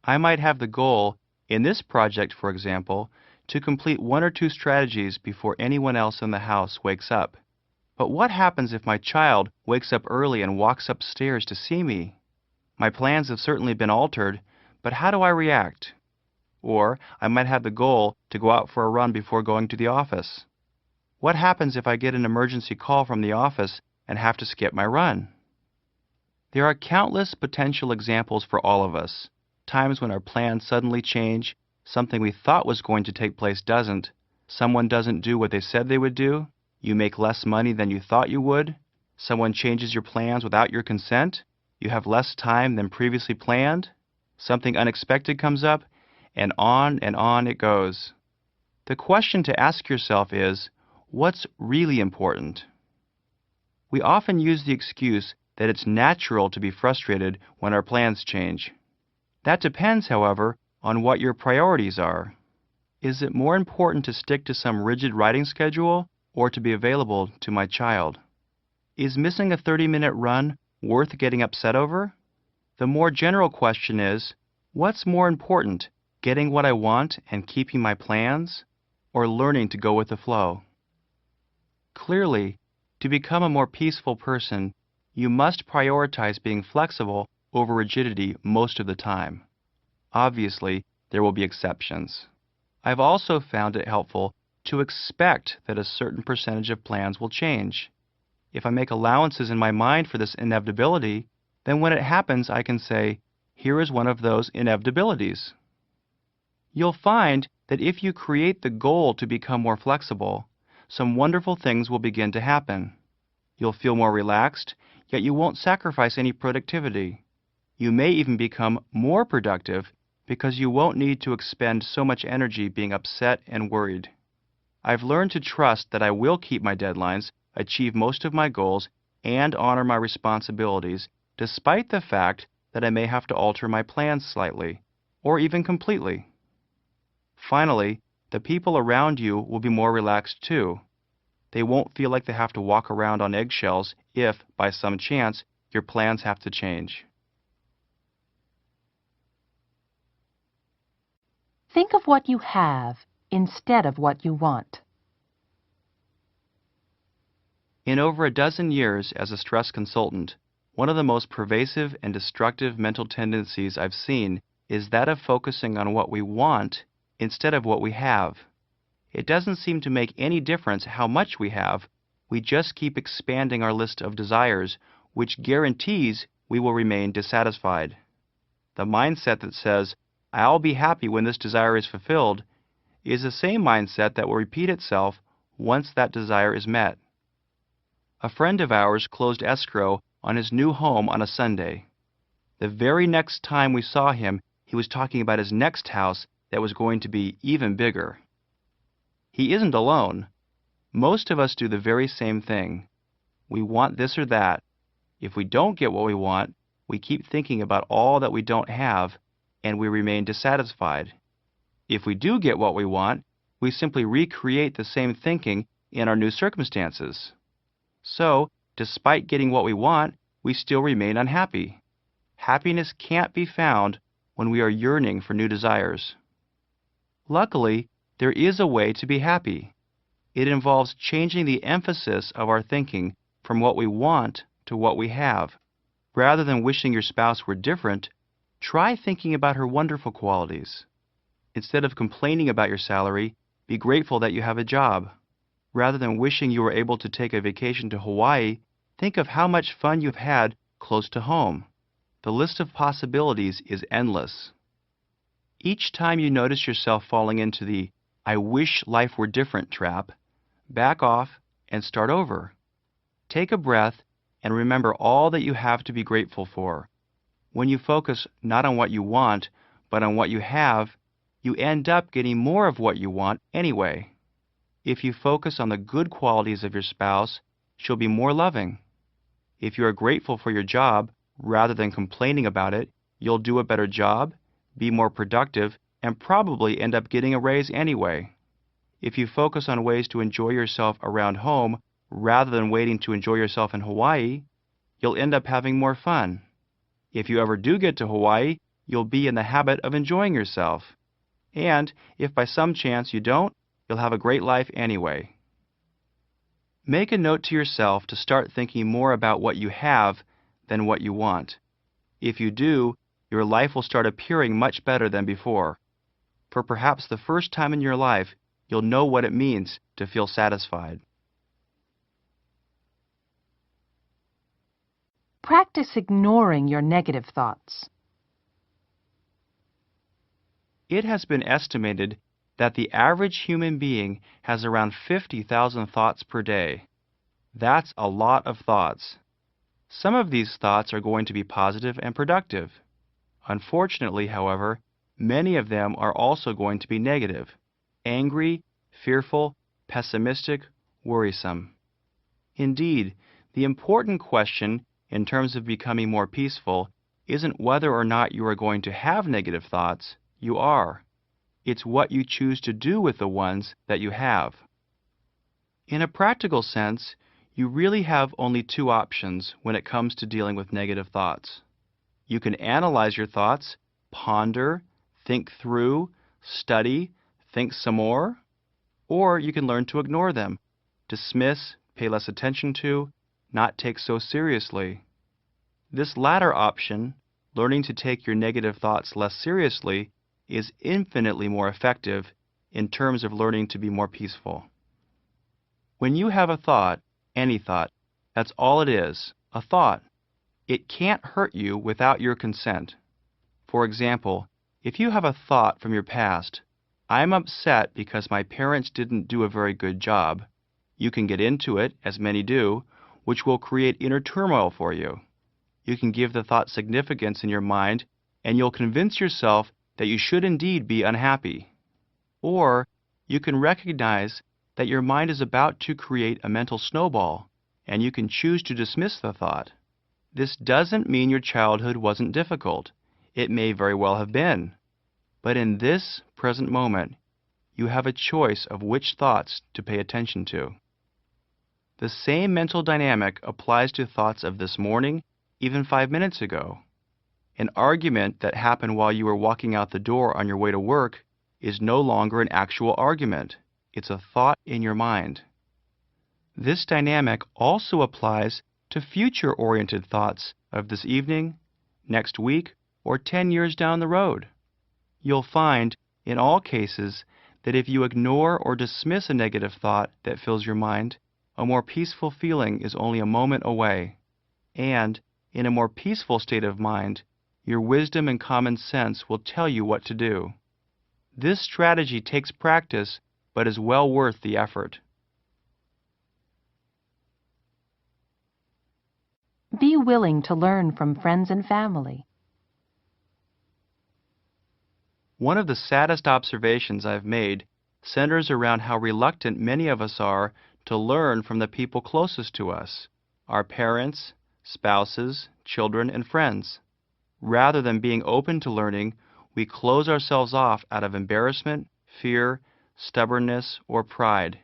I might have the goal, in this project for example, to complete 1 or 2 strategies before anyone else in the house wakes up. But what happens if my child wakes up early and walks upstairs to see me? My plans have certainly been altered, but how do I react? Or I might have the goal to go out for a run before going to the office. What happens if I get an emergency call from the office and have to skip my run? There are countless potential examples for all of us. Times when our plans suddenly change, something we thought was going to take place doesn't, someone doesn't do what they said they would do, you make less money than you thought you would, someone changes your plans without your consent, you have less time than previously planned, something unexpected comes up, and on it goes. The question to ask yourself is, what's really important? We often use the excuse that it's natural to be frustrated when our plans change. That depends, however, on what your priorities are. Is it more important to stick to some rigid writing schedule, or to be available to my child? Is missing a 30-minute run worth getting upset over? The more general question is, what's more important, getting what I want and keeping my plans, or learning to go with the flow? Clearly, to become a more peaceful person, you must prioritize being flexible over rigidity most of the time. Obviously, there will be exceptions. I've also found it helpful to expect that a certain percentage of plans will change. If I make allowances in my mind for this inevitability, then when it happens, I can say, here is one of those inevitabilities. You'll find that if you create the goal to become more flexible, some wonderful things will begin to happen. You'll feel more relaxed, yet you won't sacrifice any productivity. You may even become more productive because you won't need to expend so much energy being upset and worried. I've learned to trust that I will keep my deadlines, achieve most of my goals, and honor my responsibilities, despite the fact that I may have to alter my plans slightly, or even completely. Finally, the people around you will be more relaxed too. They won't feel like they have to walk around on eggshells if, by some chance, your plans have to change. Think of what you have instead of what you want. In over a dozen years as a stress consultant, one of the most pervasive and destructive mental tendencies I've seen is that of focusing on what we want instead of what we have. It doesn't seem to make any difference how much we have. We just keep expanding our list of desires, which guarantees we will remain dissatisfied. The mindset that says, I'll be happy when this desire is fulfilled, is the same mindset that will repeat itself once that desire is met. A friend of ours closed escrow on his new home on a Sunday. The very next time we saw him, he was talking about his next house that was going to be even bigger. He isn't alone. Most of us do the very same thing. We want this or that. If we don't get what we want, we keep thinking about all that we don't have, and we remain dissatisfied. If we do get what we want, we simply recreate the same thinking in our new circumstances. So, despite getting what we want, we still remain unhappy. Happiness can't be found when we are yearning for new desires. Luckily, there is a way to be happy. It involves changing the emphasis of our thinking from what we want to what we have. Rather than wishing your spouse were different, try thinking about her wonderful qualities. Instead of complaining about your salary, be grateful that you have a job. Rather than wishing you were able to take a vacation to Hawaii, think of how much fun you've had close to home. The list of possibilities is endless. Each time you notice yourself falling into the "I wish life were different" trap, back off and start over. Take a breath and remember all that you have to be grateful for. When you focus not on what you want, but on what you have, you end up getting more of what you want anyway. If you focus on the good qualities of your spouse, she'll be more loving. If you are grateful for your job, rather than complaining about it, you'll do a better job, be more productive, and probably end up getting a raise anyway. If you focus on ways to enjoy yourself around home, rather than waiting to enjoy yourself in Hawaii, you'll end up having more fun. If you ever do get to Hawaii, you'll be in the habit of enjoying yourself. And if by some chance you don't, you'll have a great life anyway. Make a note to yourself to start thinking more about what you have than what you want. If you do, your life will start appearing much better than before. For perhaps the first time in your life, you'll know what it means to feel satisfied. Practice ignoring your negative thoughts. It has been estimated that the average human being has around 50,000 thoughts per day. That's a lot of thoughts. Some of these thoughts are going to be positive and productive. Unfortunately, however, many of them are also going to be negative, angry, fearful, pessimistic, worrisome. Indeed, the important question in terms of becoming more peaceful isn't whether or not you are going to have negative thoughts. You are. It's what you choose to do with the ones that you have. In a practical sense, you really have only two options when it comes to dealing with negative thoughts. You can analyze your thoughts, ponder, think through, study, think some more, or you can learn to ignore them, dismiss, pay less attention to, not take so seriously. This latter option, learning to take your negative thoughts less seriously, is infinitely more effective in terms of learning to be more peaceful. When you have a thought, any thought, that's all it is, a thought. It can't hurt you without your consent. For example, if you have a thought from your past, I'm upset because my parents didn't do a very good job, you can get into it, as many do, which will create inner turmoil for you. You can give the thought significance in your mind, and you'll convince yourself that you should indeed be unhappy. Or you can recognize that your mind is about to create a mental snowball, and you can choose to dismiss the thought. This doesn't mean your childhood wasn't difficult. It may very well have been. But in this present moment, you have a choice of which thoughts to pay attention to. The same mental dynamic applies to thoughts of this morning, even 5 minutes ago. An argument that happened while you were walking out the door on your way to work is no longer an actual argument. It's a thought in your mind. This dynamic also applies to future-oriented thoughts of this evening, next week, or 10 years down the road. You'll find, in all cases, that if you ignore or dismiss a negative thought that fills your mind, a more peaceful feeling is only a moment away. And, in a more peaceful state of mind, your wisdom and common sense will tell you what to do. This strategy takes practice, but is well worth the effort. Be willing to learn from friends and family. One of the saddest observations I've made centers around how reluctant many of us are to learn from the people closest to us, our parents, spouses, children, and friends. Rather than being open to learning, we close ourselves off out of embarrassment, fear, stubbornness, or pride.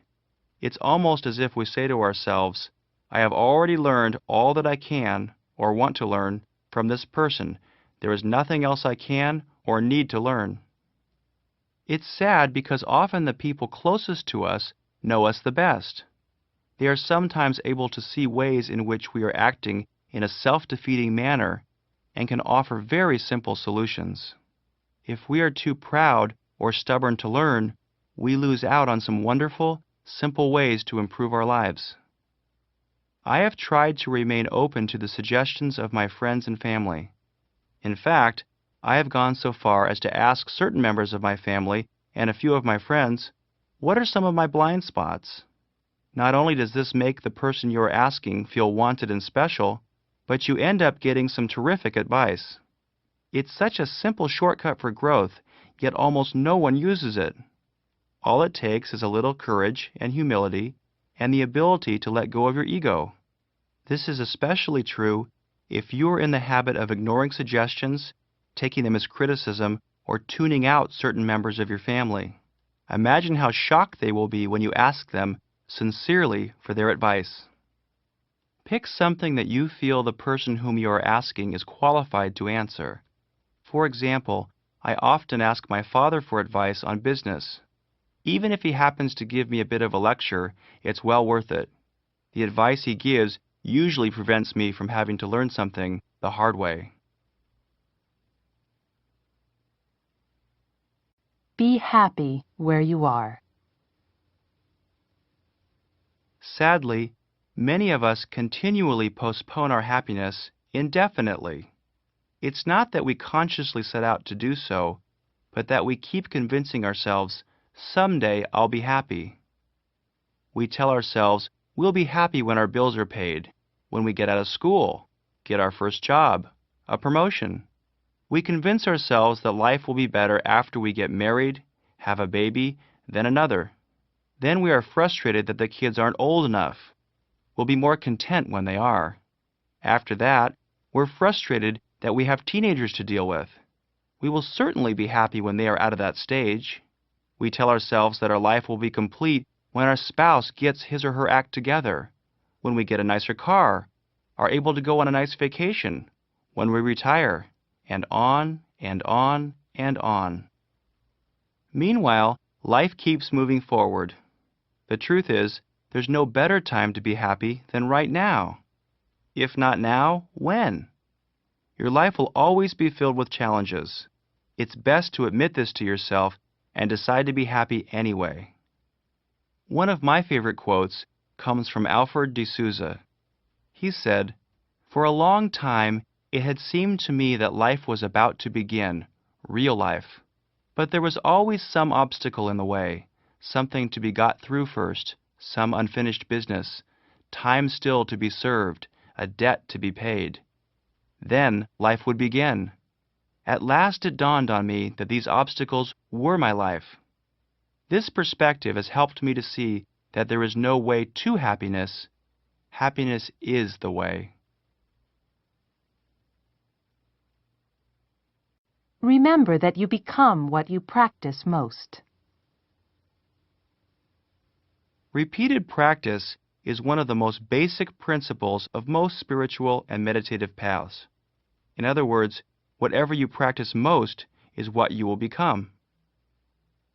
It's almost as if we say to ourselves, I have already learned all that I can or want to learn from this person. There is nothing else I can or need to learn. It's sad because often the people closest to us know us the best. They are sometimes able to see ways in which we are acting in a self-defeating manner and can offer very simple solutions. If we are too proud or stubborn to learn, we lose out on some wonderful, simple ways to improve our lives. I have tried to remain open to the suggestions of my friends and family. In fact, I have gone so far as to ask certain members of my family and a few of my friends, what are some of my blind spots? Not only does this make the person you are asking feel wanted and special, but you end up getting some terrific advice. It's such a simple shortcut for growth, yet almost no one uses it. All it takes is a little courage and humility and the ability to let go of your ego. This is especially true if you are in the habit of ignoring suggestions, taking them as criticism, or tuning out certain members of your family. Imagine how shocked they will be when you ask them sincerely for their advice. Pick something that you feel the person whom you are asking is qualified to answer. For example, I often ask my father for advice on business. Even if he happens to give me a bit of a lecture, it's well worth it. The advice he gives usually prevents me from having to learn something the hard way. Be happy where you are. Sadly, many of us continually postpone our happiness indefinitely. It's not that we consciously set out to do so, but that we keep convincing ourselves, someday I'll be happy. We tell ourselves we'll be happy when our bills are paid, when we get out of school, get our first job, a promotion. We convince ourselves that life will be better after we get married, have a baby, then another. Then we are frustrated that the kids aren't old enough. We'll be more content when they are. After that, we're frustrated that we have teenagers to deal with. We will certainly be happy when they are out of that stage. We tell ourselves that our life will be complete when our spouse gets his or her act together, when we get a nicer car, are able to go on a nice vacation, when we retire, and on and on and on. Meanwhile, life keeps moving forward. The truth is, there's no better time to be happy than right now. If not now, when? Your life will always be filled with challenges. It's best to admit this to yourself and decide to be happy anyway. One of my favorite quotes comes from Alfred de Souza. He said, "For a long time, it had seemed to me that life was about to begin, real life. But there was always some obstacle in the way, something to be got through first, some unfinished business, time still to be served, a debt to be paid. Then life would begin. At last it dawned on me that these obstacles were my life. This perspective has helped me to see that there is no way to happiness. Happiness is the way." Remember that you become what you practice most. Repeated practice is one of the most basic principles of most spiritual and meditative paths. In other words, whatever you practice most is what you will become.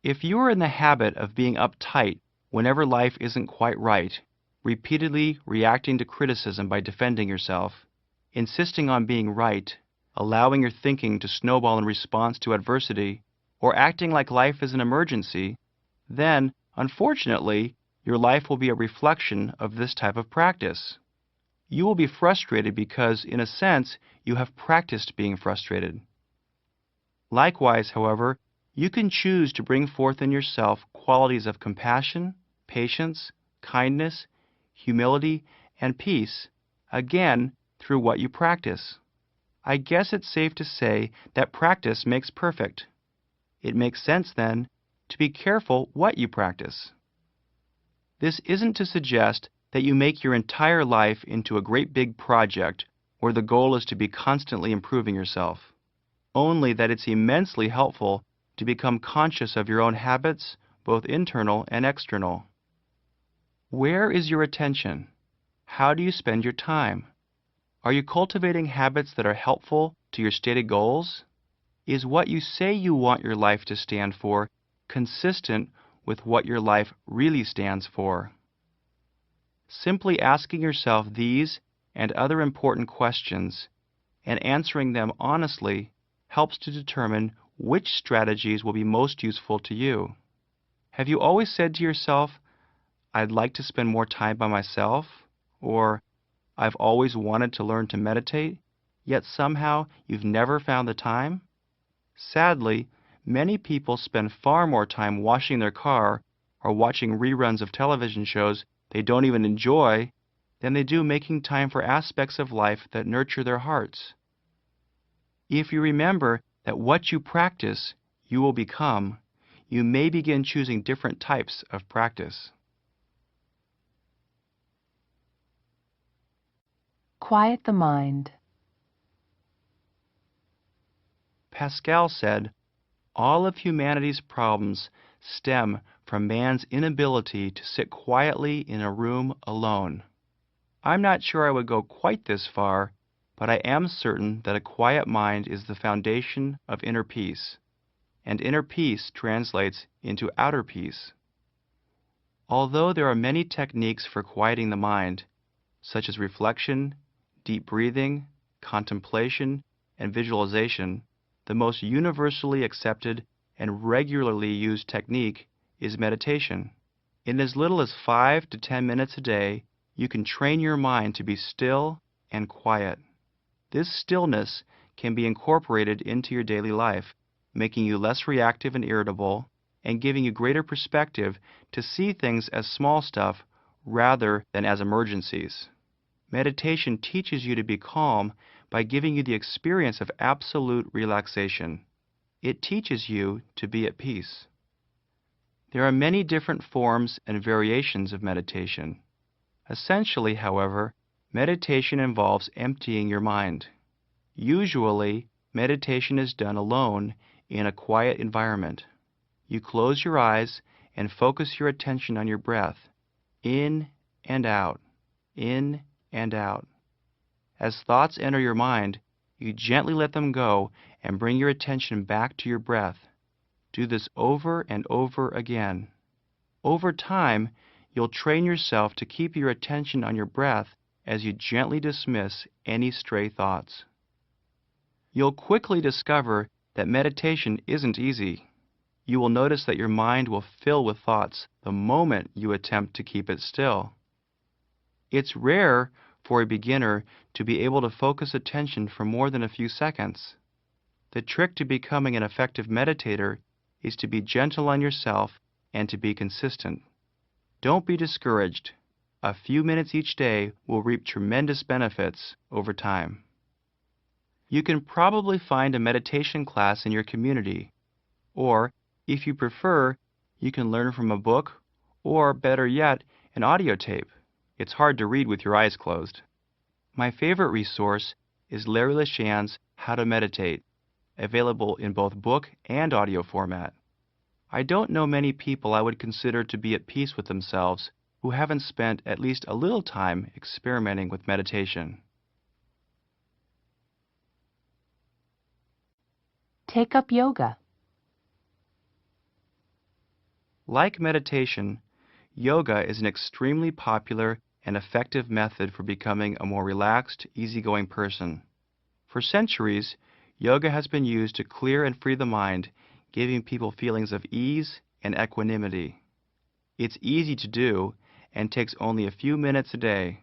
If you are in the habit of being uptight whenever life isn't quite right, repeatedly reacting to criticism by defending yourself, insisting on being right, allowing your thinking to snowball in response to adversity, or acting like life is an emergency, then, unfortunately, your life will be a reflection of this type of practice. You will be frustrated because, in a sense, you have practiced being frustrated. Likewise, however, you can choose to bring forth in yourself qualities of compassion, patience, kindness, humility, and peace, again, through what you practice. I guess it's safe to say that practice makes perfect. It makes sense, then, to be careful what you practice. This isn't to suggest that you make your entire life into a great big project where the goal is to be constantly improving yourself, only that it's immensely helpful to become conscious of your own habits, both internal and external. Where is your attention? How do you spend your time? Are you cultivating habits that are helpful to your stated goals? Is what you say you want your life to stand for consistent with what your life really stands for? Simply asking yourself these and other important questions and answering them honestly helps to determine which strategies will be most useful to you. Have you always said to yourself, "I'd like to spend more time by myself," or "I've always wanted to learn to meditate," yet somehow you've never found the time? Sadly, many people spend far more time washing their car or watching reruns of television shows they don't even enjoy than they do making time for aspects of life that nurture their hearts. If you remember that what you practice, you will become, you may begin choosing different types of practice. Quiet the mind. Pascal said, "All of humanity's problems stem from man's inability to sit quietly in a room alone." I'm not sure I would go quite this far, but I am certain that a quiet mind is the foundation of inner peace, and inner peace translates into outer peace. Although there are many techniques for quieting the mind, such as reflection, deep breathing, contemplation, and visualization, the most universally accepted and regularly used technique is meditation. In as little as 5 to 10 minutes a day, you can train your mind to be still and quiet. This stillness can be incorporated into your daily life, making you less reactive and irritable, and giving you greater perspective to see things as small stuff rather than as emergencies. Meditation teaches you to be calm by giving you the experience of absolute relaxation. It teaches you to be at peace. There are many different forms and variations of meditation. Essentially, however, meditation involves emptying your mind. Usually, meditation is done alone in a quiet environment. You close your eyes and focus your attention on your breath, in and out, in and out. As thoughts enter your mind, you gently let them go and bring your attention back to your breath. Do this over and over again. Over time, you'll train yourself to keep your attention on your breath as you gently dismiss any stray thoughts. You'll quickly discover that meditation isn't easy. You will notice that your mind will fill with thoughts the moment you attempt to keep it still. It's rare for a beginner to be able to focus attention for more than a few seconds. The trick to becoming an effective meditator is to be gentle on yourself and to be consistent. Don't be discouraged. A few minutes each day will reap tremendous benefits over time. You can probably find a meditation class in your community, or, if you prefer, you can learn from a book, or, better yet, an audio tape. It's hard to read with your eyes closed. My favorite resource is Larry LeShan's How to Meditate, available in both book and audio format. I don't know many people I would consider to be at peace with themselves who haven't spent at least a little time experimenting with meditation. Take up yoga. Like meditation, yoga is an extremely popular and effective method for becoming a more relaxed, easygoing person. For centuries, yoga has been used to clear and free the mind, giving people feelings of ease and equanimity. It's easy to do and takes only a few minutes a day.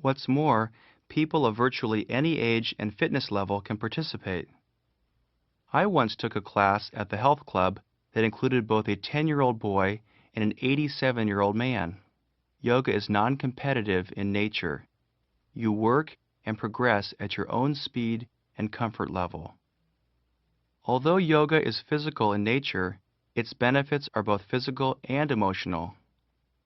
What's more, people of virtually any age and fitness level can participate. I once took a class at the health club that included both a 10-year-old boy and an 87-year-old man. Yoga is non-competitive in nature. You work and progress at your own speed and comfort level. Although yoga is physical in nature, its benefits are both physical and emotional.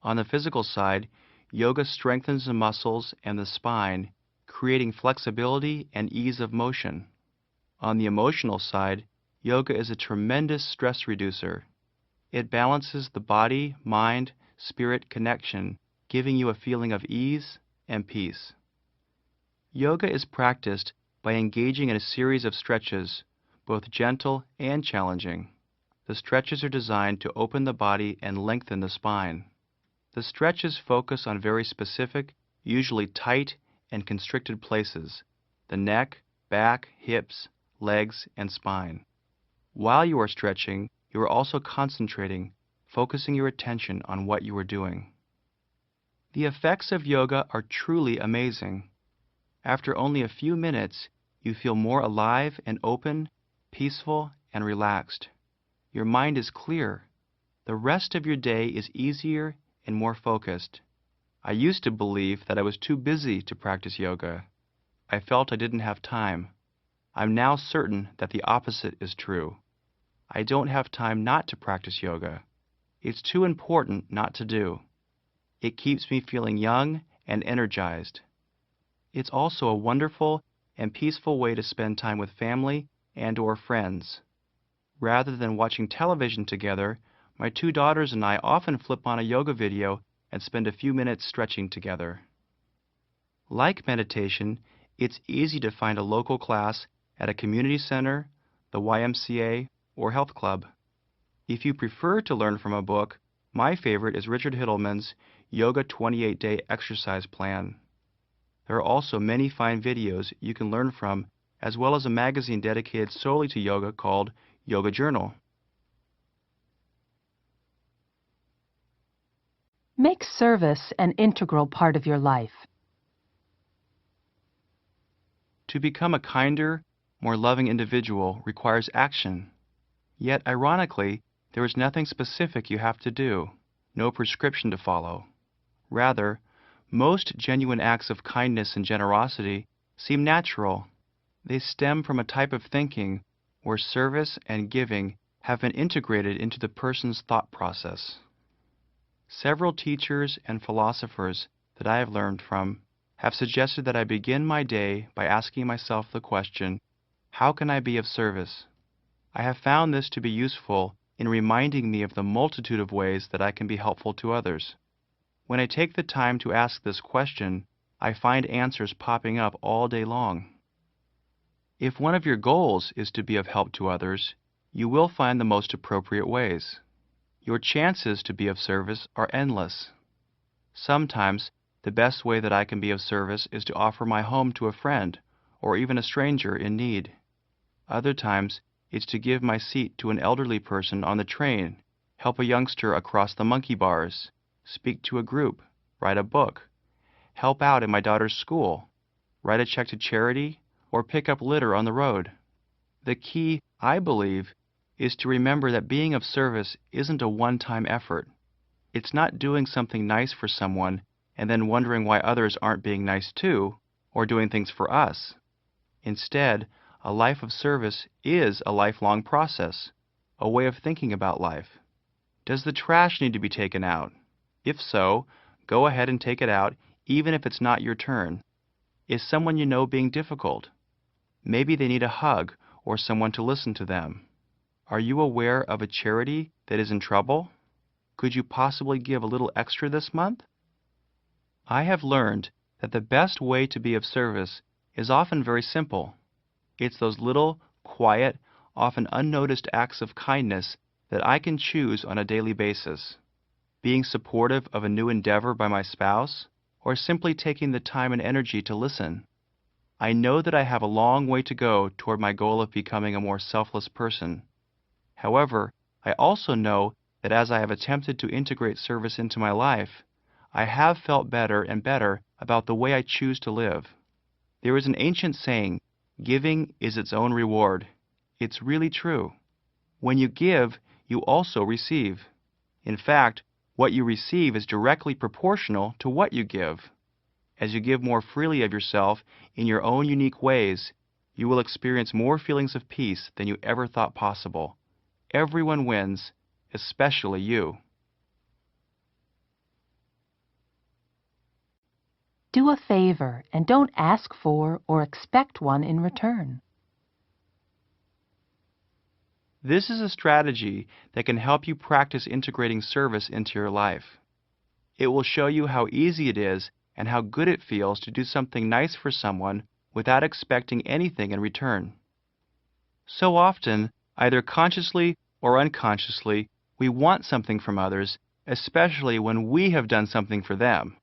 On the physical side, yoga strengthens the muscles and the spine, creating flexibility and ease of motion. On the emotional side, yoga is a tremendous stress reducer. It balances the body-mind-spirit connection, giving you a feeling of ease and peace. Yoga is practiced by engaging in a series of stretches, both gentle and challenging. The stretches are designed to open the body and lengthen the spine. The stretches focus on very specific, usually tight and constricted places: the neck, back, hips, legs, and spine. While you are stretching, you are also concentrating, focusing your attention on what you are doing. The effects of yoga are truly amazing. After only a few minutes, you feel more alive and open, peaceful, and relaxed. Your mind is clear. The rest of your day is easier and more focused. I used to believe that I was too busy to practice yoga. I felt I didn't have time. I'm now certain that the opposite is true. I don't have time not to practice yoga. It's too important not to do. It keeps me feeling young and energized. It's also a wonderful and peaceful way to spend time with family and/or friends. Rather than watching television together, my 2 daughters and I often flip on a yoga video and spend a few minutes stretching together. Like meditation, it's easy to find a local class at a community center, the YMCA, or health club. If you prefer to learn from a book, my favorite is Richard Hittleman's Yoga 28-Day Exercise Plan. There are also many fine videos you can learn from, as well as a magazine dedicated solely to yoga called Yoga Journal. Make service an integral part of your life. To become a kinder, more loving individual requires action. Yet, ironically, there is nothing specific you have to do, no prescription to follow. Rather, most genuine acts of kindness and generosity seem natural. They stem from a type of thinking where service and giving have been integrated into the person's thought process. Several teachers and philosophers that I have learned from have suggested that I begin my day by asking myself the question, how can I be of service? I have found this to be useful in reminding me of the multitude of ways that I can be helpful to others. When I take the time to ask this question, I find answers popping up all day long. If one of your goals is to be of help to others, you will find the most appropriate ways. Your chances to be of service are endless. Sometimes, the best way that I can be of service is to offer my home to a friend or even a stranger in need. Other times, it's to give my seat to an elderly person on the train, help a youngster across the monkey bars, speak to a group, write a book, help out in my daughter's school, write a check to charity, or pick up litter on the road. The key, I believe, is to remember that being of service isn't a one-time effort. It's not doing something nice for someone and then wondering why others aren't being nice too, or doing things for us. Instead, a life of service is a lifelong process, a way of thinking about life. Does the trash need to be taken out? If so, go ahead and take it out, even if it's not your turn. Is someone you know being difficult? Maybe they need a hug or someone to listen to them. Are you aware of a charity that is in trouble? Could you possibly give a little extra this month? I have learned that the best way to be of service is often very simple. It's those little, quiet, often unnoticed acts of kindness that I can choose on a daily basis. Being supportive of a new endeavor by my spouse, or simply taking the time and energy to listen. I know that I have a long way to go toward my goal of becoming a more selfless person. However, I also know that as I have attempted to integrate service into my life, I have felt better and better about the way I choose to live. There is an ancient saying, "Giving is its own reward." It's really true. When you give, you also receive. In fact, what you receive is directly proportional to what you give. As you give more freely of yourself in your own unique ways, you will experience more feelings of peace than you ever thought possible. Everyone wins, especially you. Do a favor and don't ask for or expect one in return. This is a strategy that can help you practice integrating service into your life. It will show you how easy it is and how good it feels to do something nice for someone without expecting anything in return. So often, either consciously or unconsciously, we want something from others, especially when we have done something for them.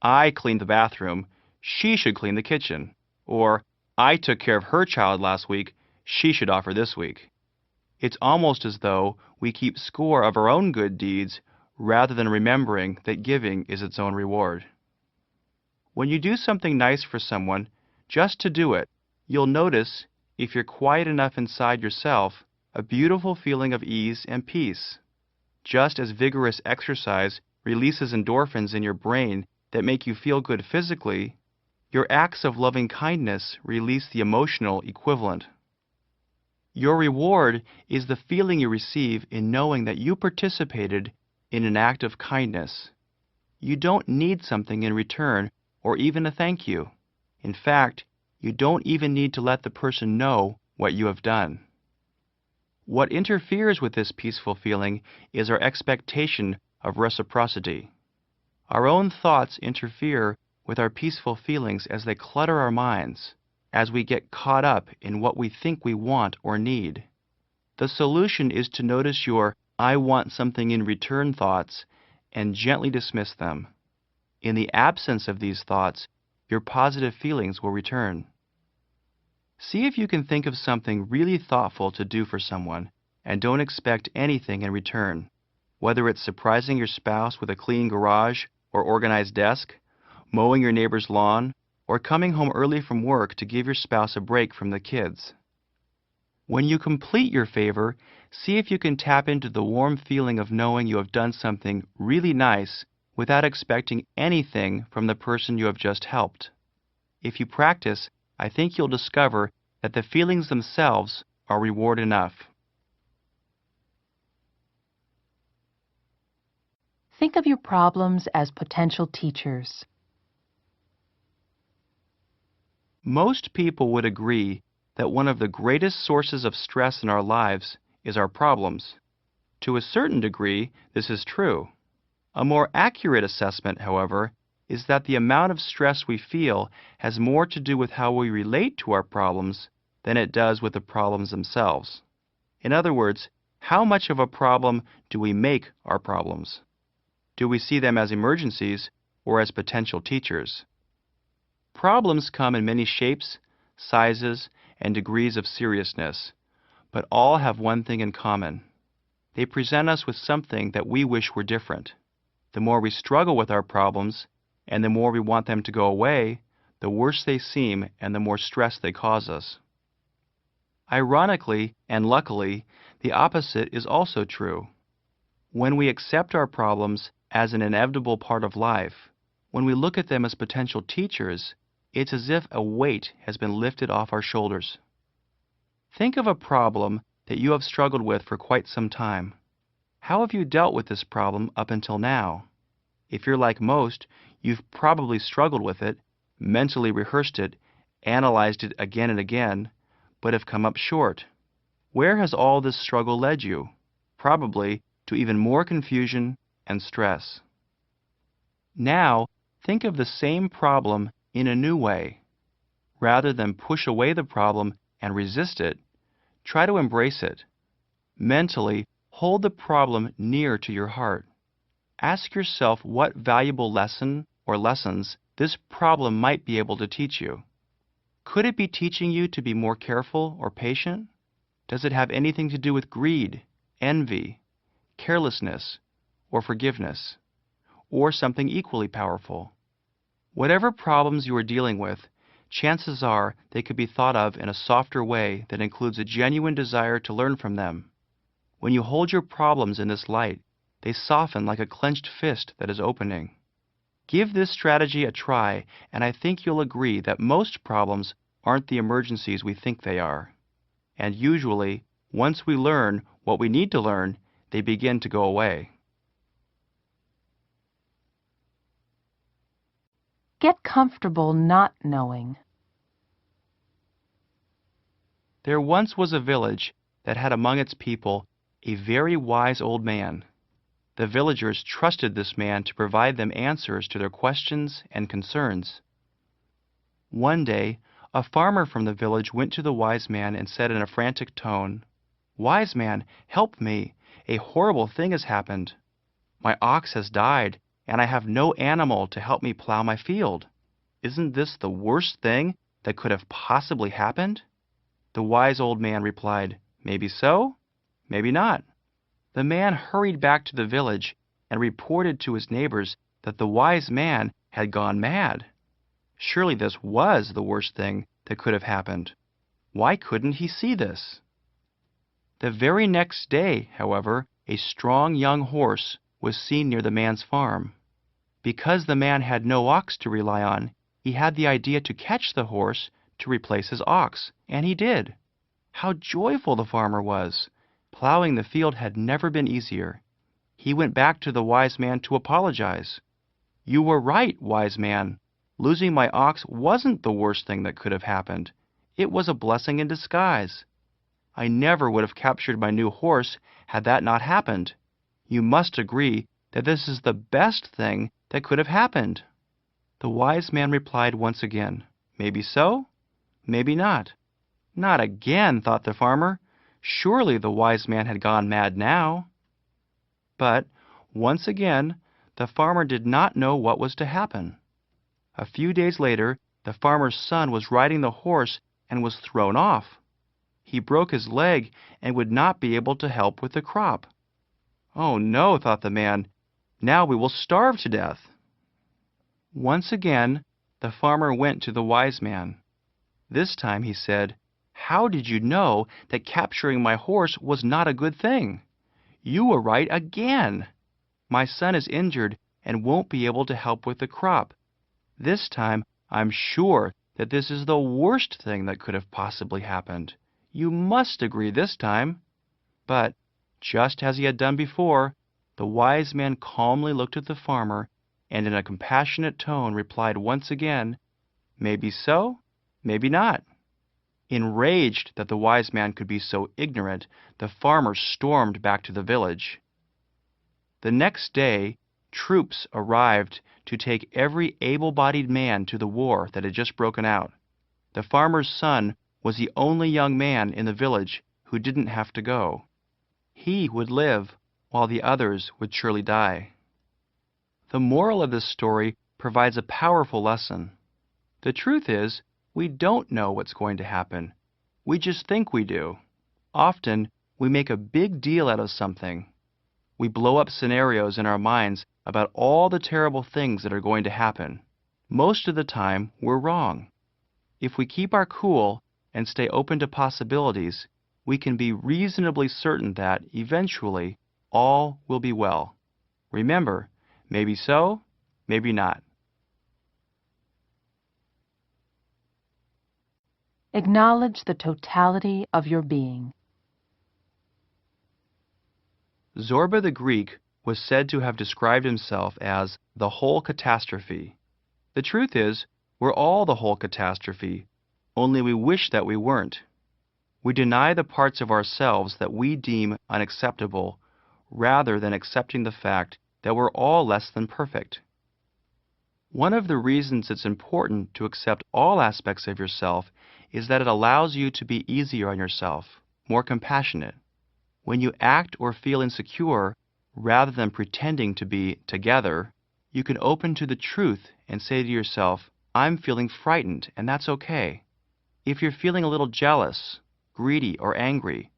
I cleaned the bathroom, she should clean the kitchen. Or, I took care of her child last week, she should offer this week. It's almost as though we keep score of our own good deeds rather than remembering that giving is its own reward. When you do something nice for someone, just to do it, you'll notice, if you're quiet enough inside yourself, a beautiful feeling of ease and peace. Just as vigorous exercise releases endorphins in your brain that make you feel good physically, your acts of loving kindness release the emotional equivalent. Your reward is the feeling you receive in knowing that you participated in an act of kindness. You don't need something in return or even a thank you. In fact, you don't even need to let the person know what you have done. What interferes with this peaceful feeling is our expectation of reciprocity. Our own thoughts interfere with our peaceful feelings as they clutter our minds, as we get caught up in what we think we want or need. The solution is to notice your "I want something in return" thoughts and gently dismiss them. In the absence of these thoughts, your positive feelings will return. See if you can think of something really thoughtful to do for someone and don't expect anything in return. Whether it's surprising your spouse with a clean garage or organized desk, mowing your neighbor's lawn, or coming home early from work to give your spouse a break from the kids. When you complete your favor, see if you can tap into the warm feeling of knowing you have done something really nice without expecting anything from the person you have just helped. If you practice, I think you'll discover that the feelings themselves are reward enough. Think of your problems as potential teachers. Most people would agree that one of the greatest sources of stress in our lives is our problems. To a certain degree, this is true. A more accurate assessment, however, is that the amount of stress we feel has more to do with how we relate to our problems than it does with the problems themselves. In other words, how much of a problem do we make our problems? Do we see them as emergencies or as potential teachers? Problems come in many shapes, sizes, and degrees of seriousness, but all have one thing in common. They present us with something that we wish were different. The more we struggle with our problems, and the more we want them to go away, the worse they seem and the more stress they cause us. Ironically and luckily, the opposite is also true. When we accept our problems as an inevitable part of life, when we look at them as potential teachers, it's as if a weight has been lifted off our shoulders. Think of a problem that you have struggled with for quite some time. How have you dealt with this problem up until now? If you're like most, you've probably struggled with it, mentally rehearsed it, analyzed it again and again, but have come up short. Where has all this struggle led you? Probably to even more confusion and stress. Now, think of the same problem in a new way. Rather than push away the problem and resist it, try to embrace it. Mentally, hold the problem near to your heart. Ask yourself what valuable lesson or lessons this problem might be able to teach you. Could it be teaching you to be more careful or patient? Does it have anything to do with greed, envy, carelessness, or forgiveness, or something equally powerful? Whatever problems you are dealing with, chances are they could be thought of in a softer way that includes a genuine desire to learn from them. When you hold your problems in this light, they soften like a clenched fist that is opening. Give this strategy a try, and I think you'll agree that most problems aren't the emergencies we think they are. And usually, once we learn what we need to learn, they begin to go away. Get comfortable not knowing. There once was a village that had among its people a very wise old man. The villagers trusted this man to provide them answers to their questions and concerns. One day, a farmer from the village went to the wise man and said in a frantic tone, "Wise man, help me! A horrible thing has happened. My ox has died, and I have no animal to help me plow my field. Isn't this the worst thing that could have possibly happened?" The wise old man replied, "Maybe so, maybe not." The man hurried back to the village and reported to his neighbors that the wise man had gone mad. Surely this was the worst thing that could have happened. Why couldn't he see this? The very next day, however, a strong young horse was seen near the man's farm. Because the man had no ox to rely on, he had the idea to catch the horse to replace his ox, and he did. How joyful the farmer was! Plowing the field had never been easier. He went back to the wise man to apologize. "You were right, wise man. Losing my ox wasn't the worst thing that could have happened. It was a blessing in disguise. I never would have captured my new horse had that not happened. You must agree that this is the best thing that could have happened." The wise man replied once again, "Maybe so, maybe not." Not again, thought the farmer. Surely the wise man had gone mad now. But, once again, the farmer did not know what was to happen. A few days later, the farmer's son was riding the horse and was thrown off. He broke his leg and would not be able to help with the crop. "Oh no," thought the man, "now we will starve to death." Once again, the farmer went to the wise man. This time he said, "How did you know that capturing my horse was not a good thing? You were right again. My son is injured and won't be able to help with the crop. This time, I'm sure that this is the worst thing that could have possibly happened. You must agree this time." But, just as he had done before, the wise man calmly looked at the farmer and in a compassionate tone replied once again, "Maybe so, maybe not." Enraged that the wise man could be so ignorant, the farmer stormed back to the village. The next day, troops arrived to take every able-bodied man to the war that had just broken out. The farmer's son was the only young man in the village who didn't have to go. He would live, while the others would surely die. The moral of this story provides a powerful lesson. The truth is, we don't know what's going to happen. We just think we do. Often, we make a big deal out of something. We blow up scenarios in our minds about all the terrible things that are going to happen. Most of the time, we're wrong. If we keep our cool and stay open to possibilities, we can be reasonably certain that, eventually, all will be well. Remember, maybe so, maybe not. Acknowledge the totality of your being. Zorba the Greek was said to have described himself as the whole catastrophe. The truth is, we're all the whole catastrophe, only we wish that we weren't. We deny the parts of ourselves that we deem unacceptable, rather than accepting the fact that we're all less than perfect. One of the reasons it's important to accept all aspects of yourself is that it allows you to be easier on yourself, more compassionate. When you act or feel insecure, rather than pretending to be together, you can open to the truth and say to yourself, I'm feeling frightened, and that's okay. If you're feeling a little jealous, greedy, or angry,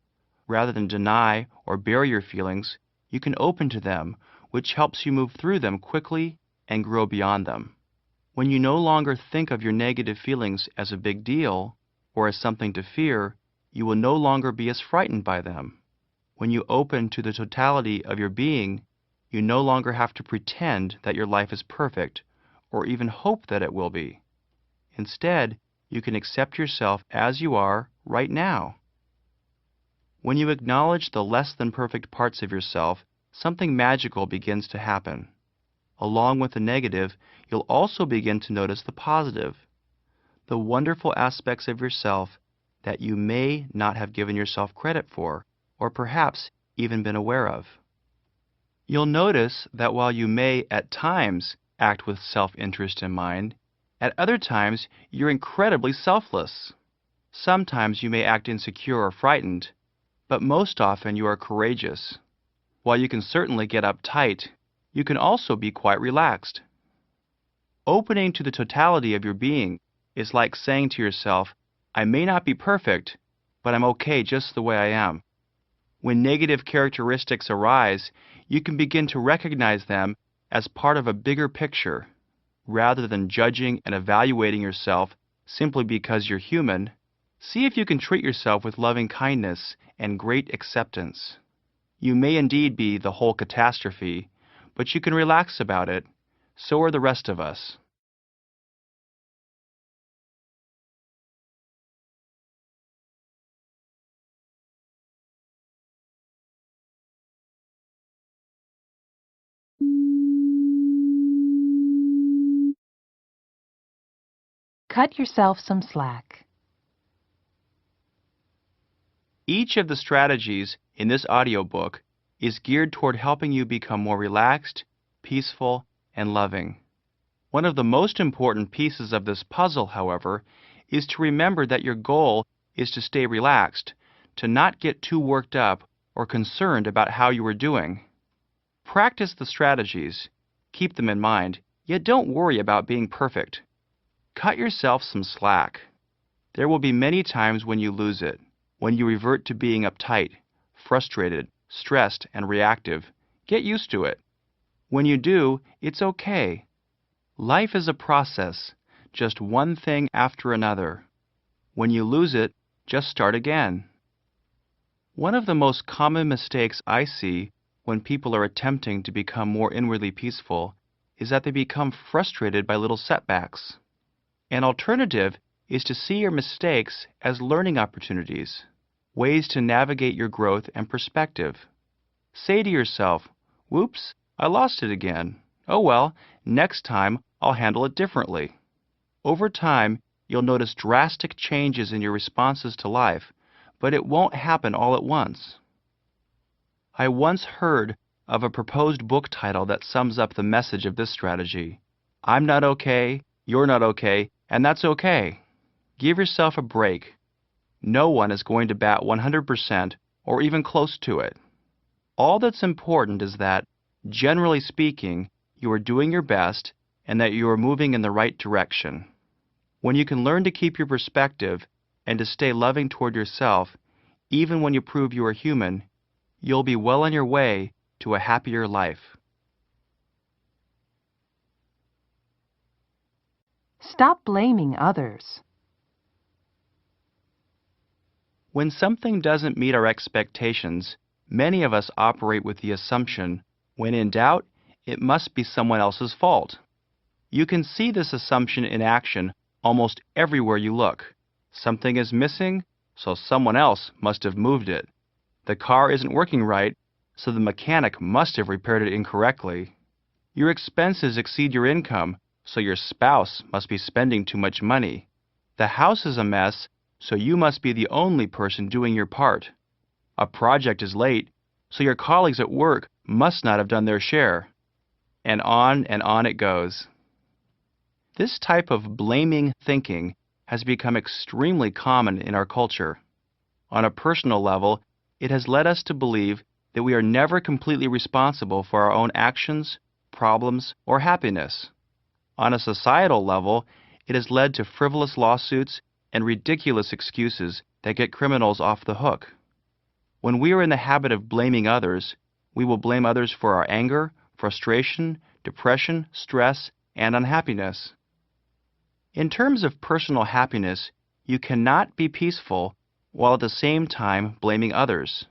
rather than deny or bury your feelings, you can open to them, which helps you move through them quickly and grow beyond them. When you no longer think of your negative feelings as a big deal or as something to fear, you will no longer be as frightened by them. When you open to the totality of your being, you no longer have to pretend that your life is perfect or even hope that it will be. Instead, you can accept yourself as you are right now. When you acknowledge the less than perfect parts of yourself, something magical begins to happen. Along with the negative, you'll also begin to notice the positive, the wonderful aspects of yourself that you may not have given yourself credit for, or perhaps even been aware of. You'll notice that while you may, at times, act with self-interest in mind, at other times you're incredibly selfless. Sometimes you may act insecure or frightened, but most often you are courageous. While you can certainly get uptight, you can also be quite relaxed. Opening to the totality of your being is like saying to yourself, I may not be perfect, but I'm okay just the way I am. When negative characteristics arise, you can begin to recognize them as part of a bigger picture. Rather than judging and evaluating yourself simply because you're human, see if you can treat yourself with loving kindness and great acceptance. You may indeed be the whole catastrophe, but you can relax about it. So are the rest of us. Cut yourself some slack. Each of the strategies in this audiobook is geared toward helping you become more relaxed, peaceful, and loving. One of the most important pieces of this puzzle, however, is to remember that your goal is to stay relaxed, to not get too worked up or concerned about how you are doing. Practice the strategies, keep them in mind, yet don't worry about being perfect. Cut yourself some slack. There will be many times when you lose it, when you revert to being uptight, frustrated, stressed, and reactive. Get used to it. When you do, it's okay. Life is a process, just one thing after another. When you lose it, just start again. One of the most common mistakes I see when people are attempting to become more inwardly peaceful is that they become frustrated by little setbacks. An alternative is to see your mistakes as learning opportunities, ways to navigate your growth and perspective. Say to yourself, whoops, I lost it again. Oh well, next time I'll handle it differently. Over time, You'll notice drastic changes in your responses to life, but it won't happen all at once. I once heard of a proposed book title that sums up the message of this strategy. I'm not okay, you're not okay, and that's okay. Give yourself a break. No one is going to bat 100% or even close to it. All that's important is that, generally speaking, you are doing your best and that you are moving in the right direction. When you can learn to keep your perspective and to stay loving toward yourself, even when you prove you are human, you'll be well on your way to a happier life. Stop blaming others. When something doesn't meet our expectations, many of us operate with the assumption, when in doubt, it must be someone else's fault. You can see this assumption in action almost everywhere you look. Something is missing, so someone else must have moved it. The car isn't working right, so the mechanic must have repaired it incorrectly. Your expenses exceed your income, so your spouse must be spending too much money. The house is a mess, so you must be the only person doing your part. A project is late, so your colleagues at work must not have done their share. And on it goes. This type of blaming thinking has become extremely common in our culture. On a personal level, it has led us to believe that we are never completely responsible for our own actions, problems, or happiness. On a societal level, it has led to frivolous lawsuits and ridiculous excuses that get criminals off the hook. When we are in the habit of blaming others, we will blame others for our anger, frustration, depression, stress, and unhappiness. In terms of personal happiness, you cannot be peaceful while at the same time blaming others.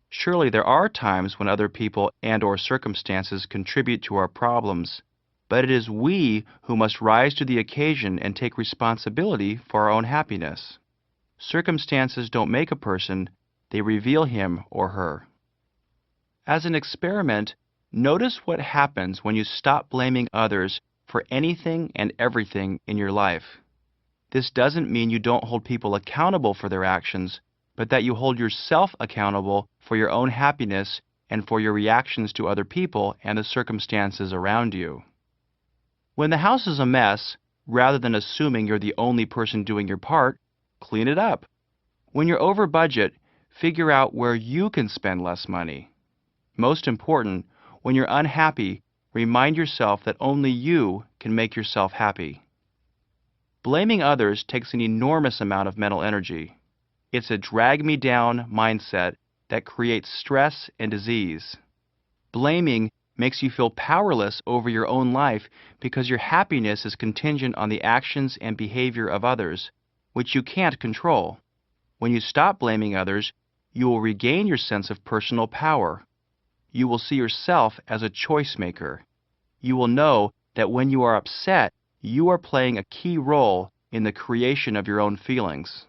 Surely there are times when other people and/or circumstances contribute to our problems, but it is we who must rise to the occasion and take responsibility for our own happiness. Circumstances don't make a person, they reveal him or her. As an experiment, notice what happens when you stop blaming others for anything and everything in your life. This doesn't mean you don't hold people accountable for their actions, but that you hold yourself accountable for your own happiness and for your reactions to other people and the circumstances around you. When the house is a mess, rather than assuming you're the only person doing your part, clean it up. When you're over budget, figure out where you can spend less money. Most important, when you're unhappy, remind yourself that only you can make yourself happy. Blaming others takes an enormous amount of mental energy. It's a drag-me-down mindset that creates stress and disease. Blaming makes you feel powerless over your own life because your happiness is contingent on the actions and behavior of others, which you can't control. When you stop blaming others, you will regain your sense of personal power. You will see yourself as a choice maker. You will know that when you are upset, you are playing a key role in the creation of your own feelings.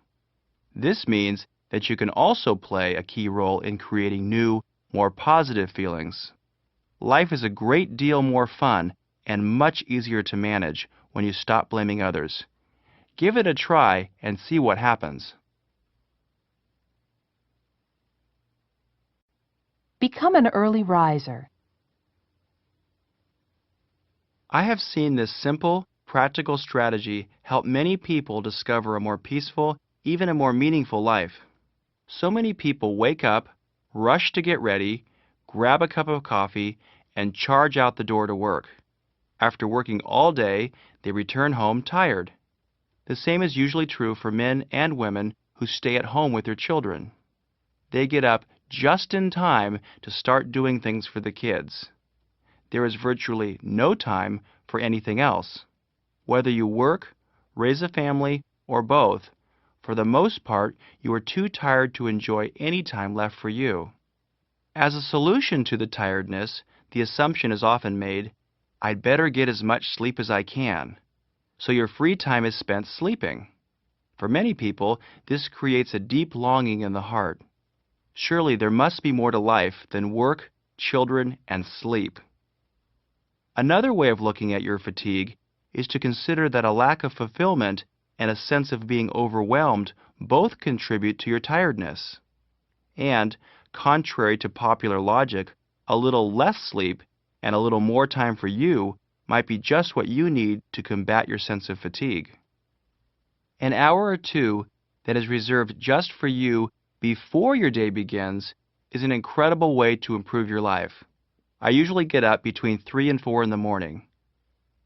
This means that you can also play a key role in creating new, more positive feelings. Life is a great deal more fun and much easier to manage when you stop blaming others. Give it a try and see what happens. Become an early riser. I have seen this simple, practical strategy help many people discover a more peaceful, even a more meaningful life. So many people wake up, rush to get ready, grab a cup of coffee, and charge out the door to work. After working all day, they return home tired. The same is usually true for men and women who stay at home with their children. They get up just in time to start doing things for the kids. There is virtually no time for anything else. Whether you work, raise a family, or both, for the most part, you are too tired to enjoy any time left for you. As a solution to the tiredness, the assumption is often made, I'd better get as much sleep as I can. So your free time is spent sleeping. For many people, this creates a deep longing in the heart. Surely there must be more to life than work, children, and sleep. Another way of looking at your fatigue is to consider that a lack of fulfillment and a sense of being overwhelmed both contribute to your tiredness. And, contrary to popular logic, a little less sleep and a little more time for you might be just what you need to combat your sense of fatigue. An hour or two that is reserved just for you before your day begins is an incredible way to improve your life. I usually get up between 3 and 4 in the morning.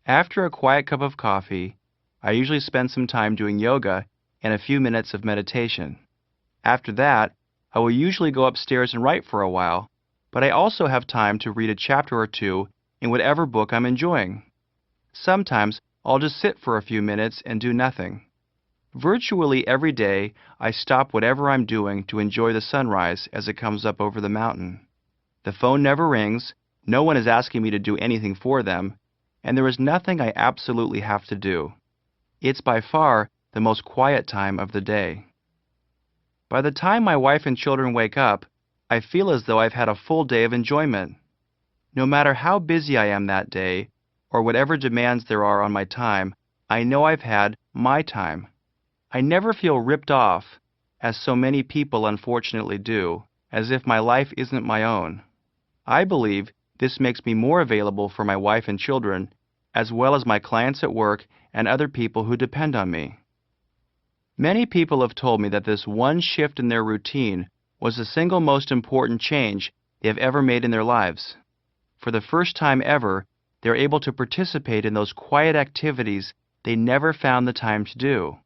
After a quiet cup of coffee, I usually spend some time doing yoga and a few minutes of meditation. After that, I will usually go upstairs and write for a while, but I also have time to read a chapter or two in whatever book I'm enjoying. Sometimes I'll just sit for a few minutes and do nothing. Virtually every day, I stop whatever I'm doing to enjoy the sunrise as it comes up over the mountain. The phone never rings, no one is asking me to do anything for them, and there is nothing I absolutely have to do. It's by far the most quiet time of the day. By the time my wife and children wake up, I feel as though I've had a full day of enjoyment. No matter how busy I am that day, or whatever demands there are on my time, I know I've had my time. I never feel ripped off, as so many people unfortunately do, as if my life isn't my own. I believe this makes me more available for my wife and children, as well as my clients at work and other people who depend on me. Many people have told me that this one shift in their routine was the single most important change they have ever made in their lives. For the first time ever, they're able to participate in those quiet activities they never found the time to do.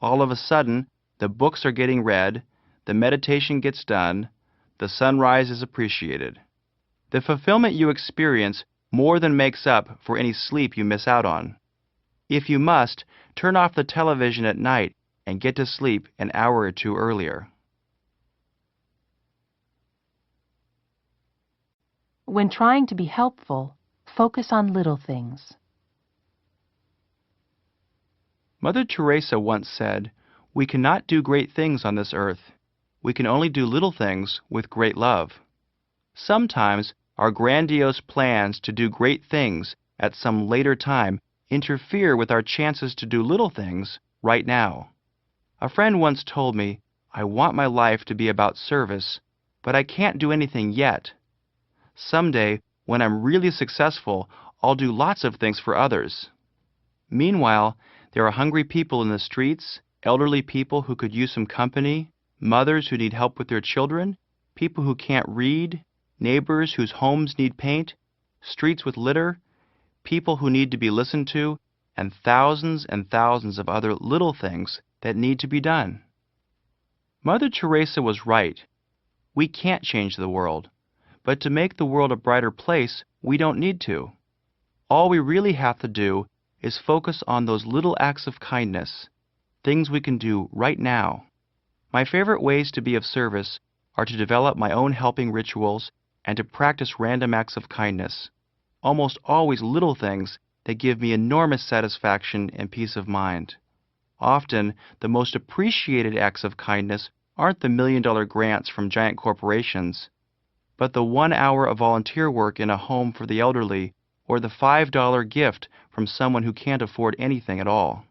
All of a sudden, the books are getting read, the meditation gets done, the sunrise is appreciated. The fulfillment you experience more than makes up for any sleep you miss out on. If you must, turn off the television at night and get to sleep an hour or two earlier. When trying to be helpful, focus on little things. Mother Teresa once said, "We cannot do great things on this earth. We can only do little things with great love." Sometimes our grandiose plans to do great things at some later time interfere with our chances to do little things right now. A friend once told me, "I want my life to be about service, but I can't do anything yet. Someday, when I'm really successful, I'll do lots of things for others." Meanwhile, there are hungry people in the streets, elderly people who could use some company, mothers who need help with their children, people who can't read, neighbors whose homes need paint, streets with litter, people who need to be listened to, and thousands of other little things that need to be done. Mother Teresa was right. We can't change the world, but to make the world a brighter place, we don't need to. All we really have to do is focus on those little acts of kindness, things we can do right now. My favorite ways to be of service are to develop my own helping rituals and to practice random acts of kindness, almost always little things that give me enormous satisfaction and peace of mind. Often, the most appreciated acts of kindness aren't the million-dollar grants from giant corporations, but the 1 hour of volunteer work in a home for the elderly or the $5 gift from someone who can't afford anything at all.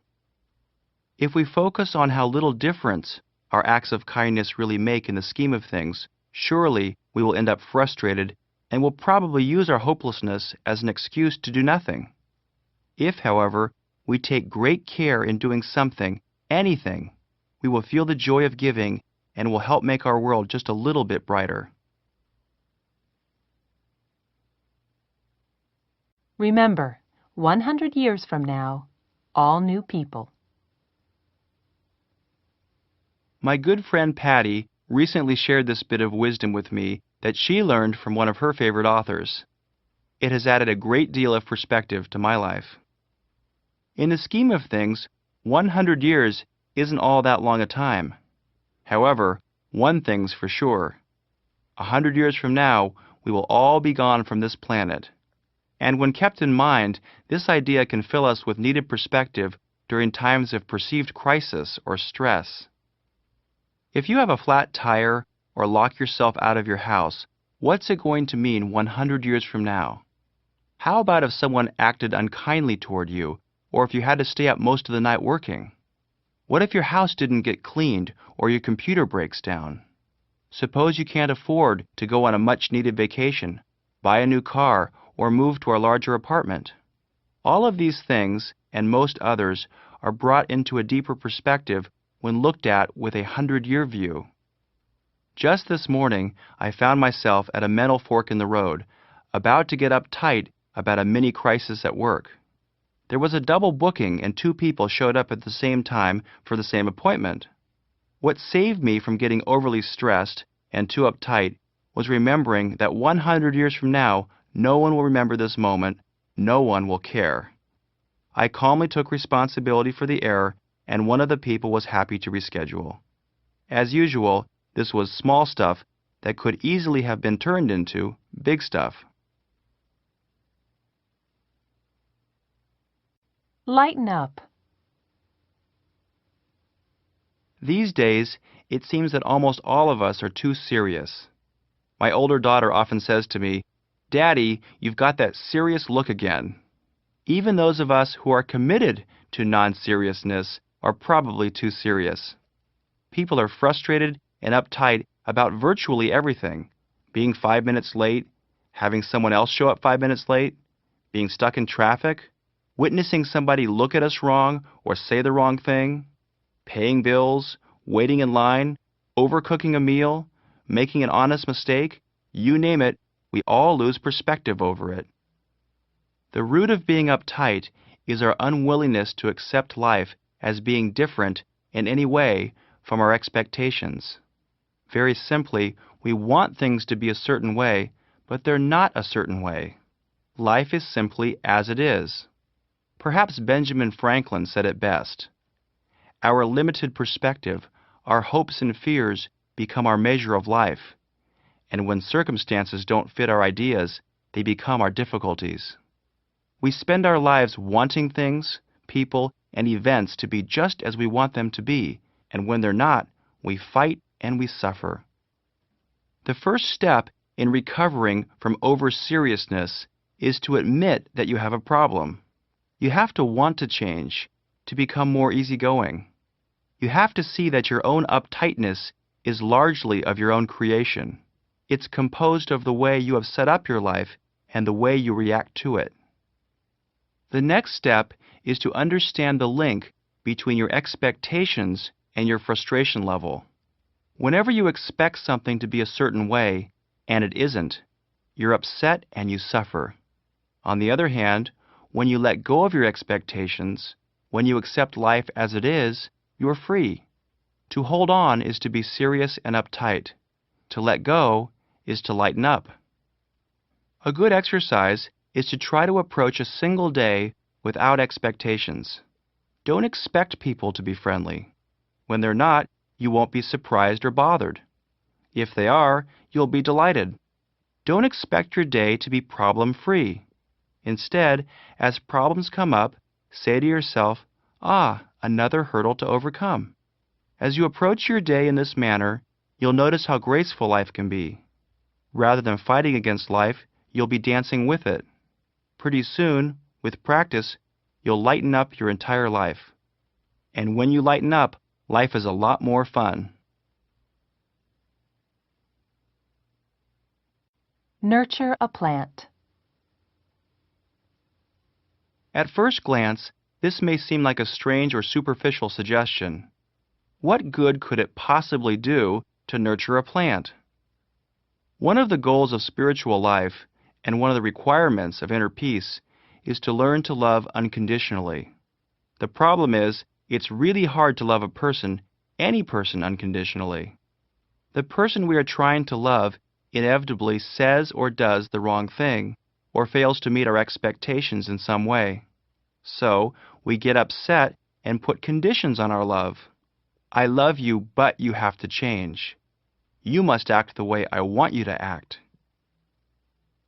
If we focus on how little difference our acts of kindness really make in the scheme of things, surely we will end up frustrated and will probably use our hopelessness as an excuse to do nothing. If, however, we take great care in doing something, anything, we will feel the joy of giving and will help make our world just a little bit brighter. Remember, 100 years from now, all new people. My good friend Patty recently shared this bit of wisdom with me that she learned from one of her favorite authors. It has added a great deal of perspective to my life. In the scheme of things, 100 years isn't all that long a time. However, one thing's for sure. 100 years from now, we will all be gone from this planet. And when kept in mind, this idea can fill us with needed perspective during times of perceived crisis or stress. If you have a flat tire or lock yourself out of your house, what's it going to mean 100 years from now? How about if someone acted unkindly toward you, or if you had to stay up most of the night working? What if your house didn't get cleaned or your computer breaks down? Suppose you can't afford to go on a much-needed vacation, buy a new car, or move to a larger apartment. All of these things, and most others, are brought into a deeper perspective when looked at with a 100-year view. Just this morning, I found myself at a mental fork in the road, about to get uptight about a mini-crisis at work. There was a double booking and 2 people showed up at the same time for the same appointment. What saved me from getting overly stressed and too uptight was remembering that 100 years from now, no one will remember this moment, no one will care. I calmly took responsibility for the error, and one of the people was happy to reschedule. As usual, this was small stuff that could easily have been turned into big stuff. Lighten up. These days, it seems that almost all of us are too serious. My older daughter often says to me, "Daddy, you've got that serious look again." Even those of us who are committed to non-seriousness are probably too serious. People are frustrated and uptight about virtually everything: being 5 minutes late, having someone else show up 5 minutes late, being stuck in traffic, witnessing somebody look at us wrong or say the wrong thing, paying bills, waiting in line, overcooking a meal, making an honest mistake. You name it, we all lose perspective over it. The root of being uptight is our unwillingness to accept life as being different in any way from our expectations. Very simply, we want things to be a certain way, but they're not a certain way. Life is simply as it is. Perhaps Benjamin Franklin said it best. Our limited perspective, our hopes and fears become our measure of life, and when circumstances don't fit our ideas, they become our difficulties. We spend our lives wanting things, people, and events to be just as we want them to be, and when they're not, we fight and we suffer. The first step in recovering from over-seriousness is to admit that you have a problem. You have to want to change, to become more easygoing. You have to see that your own uptightness is largely of your own creation. It's composed of the way you have set up your life and the way you react to it. The next step is to understand the link between your expectations and your frustration level. Whenever you expect something to be a certain way, and it isn't, you're upset and you suffer. On the other hand, when you let go of your expectations, when you accept life as it is, you're free. To hold on is to be serious and uptight. To let go is to lighten up. A good exercise is to try to approach a single day without expectations. Don't expect people to be friendly. When they're not, you won't be surprised or bothered. If they are, you'll be delighted. Don't expect your day to be problem-free. Instead, as problems come up, say to yourself, another hurdle to overcome. As you approach your day in this manner, you'll notice how graceful life can be. Rather than fighting against life, you'll be dancing with it. Pretty soon, with practice, you'll lighten up your entire life. And when you lighten up, life is a lot more fun. Nurture a plant. At first glance, this may seem like a strange or superficial suggestion. What good could it possibly do to nurture a plant? One of the goals of spiritual life, and one of the requirements of inner peace, is to learn to love unconditionally. The problem is, it's really hard to love a person, any person, unconditionally. The person we are trying to love inevitably says or does the wrong thing, or fails to meet our expectations in some way. So, we get upset and put conditions on our love. I love you, but you have to change. You must act the way I want you to act.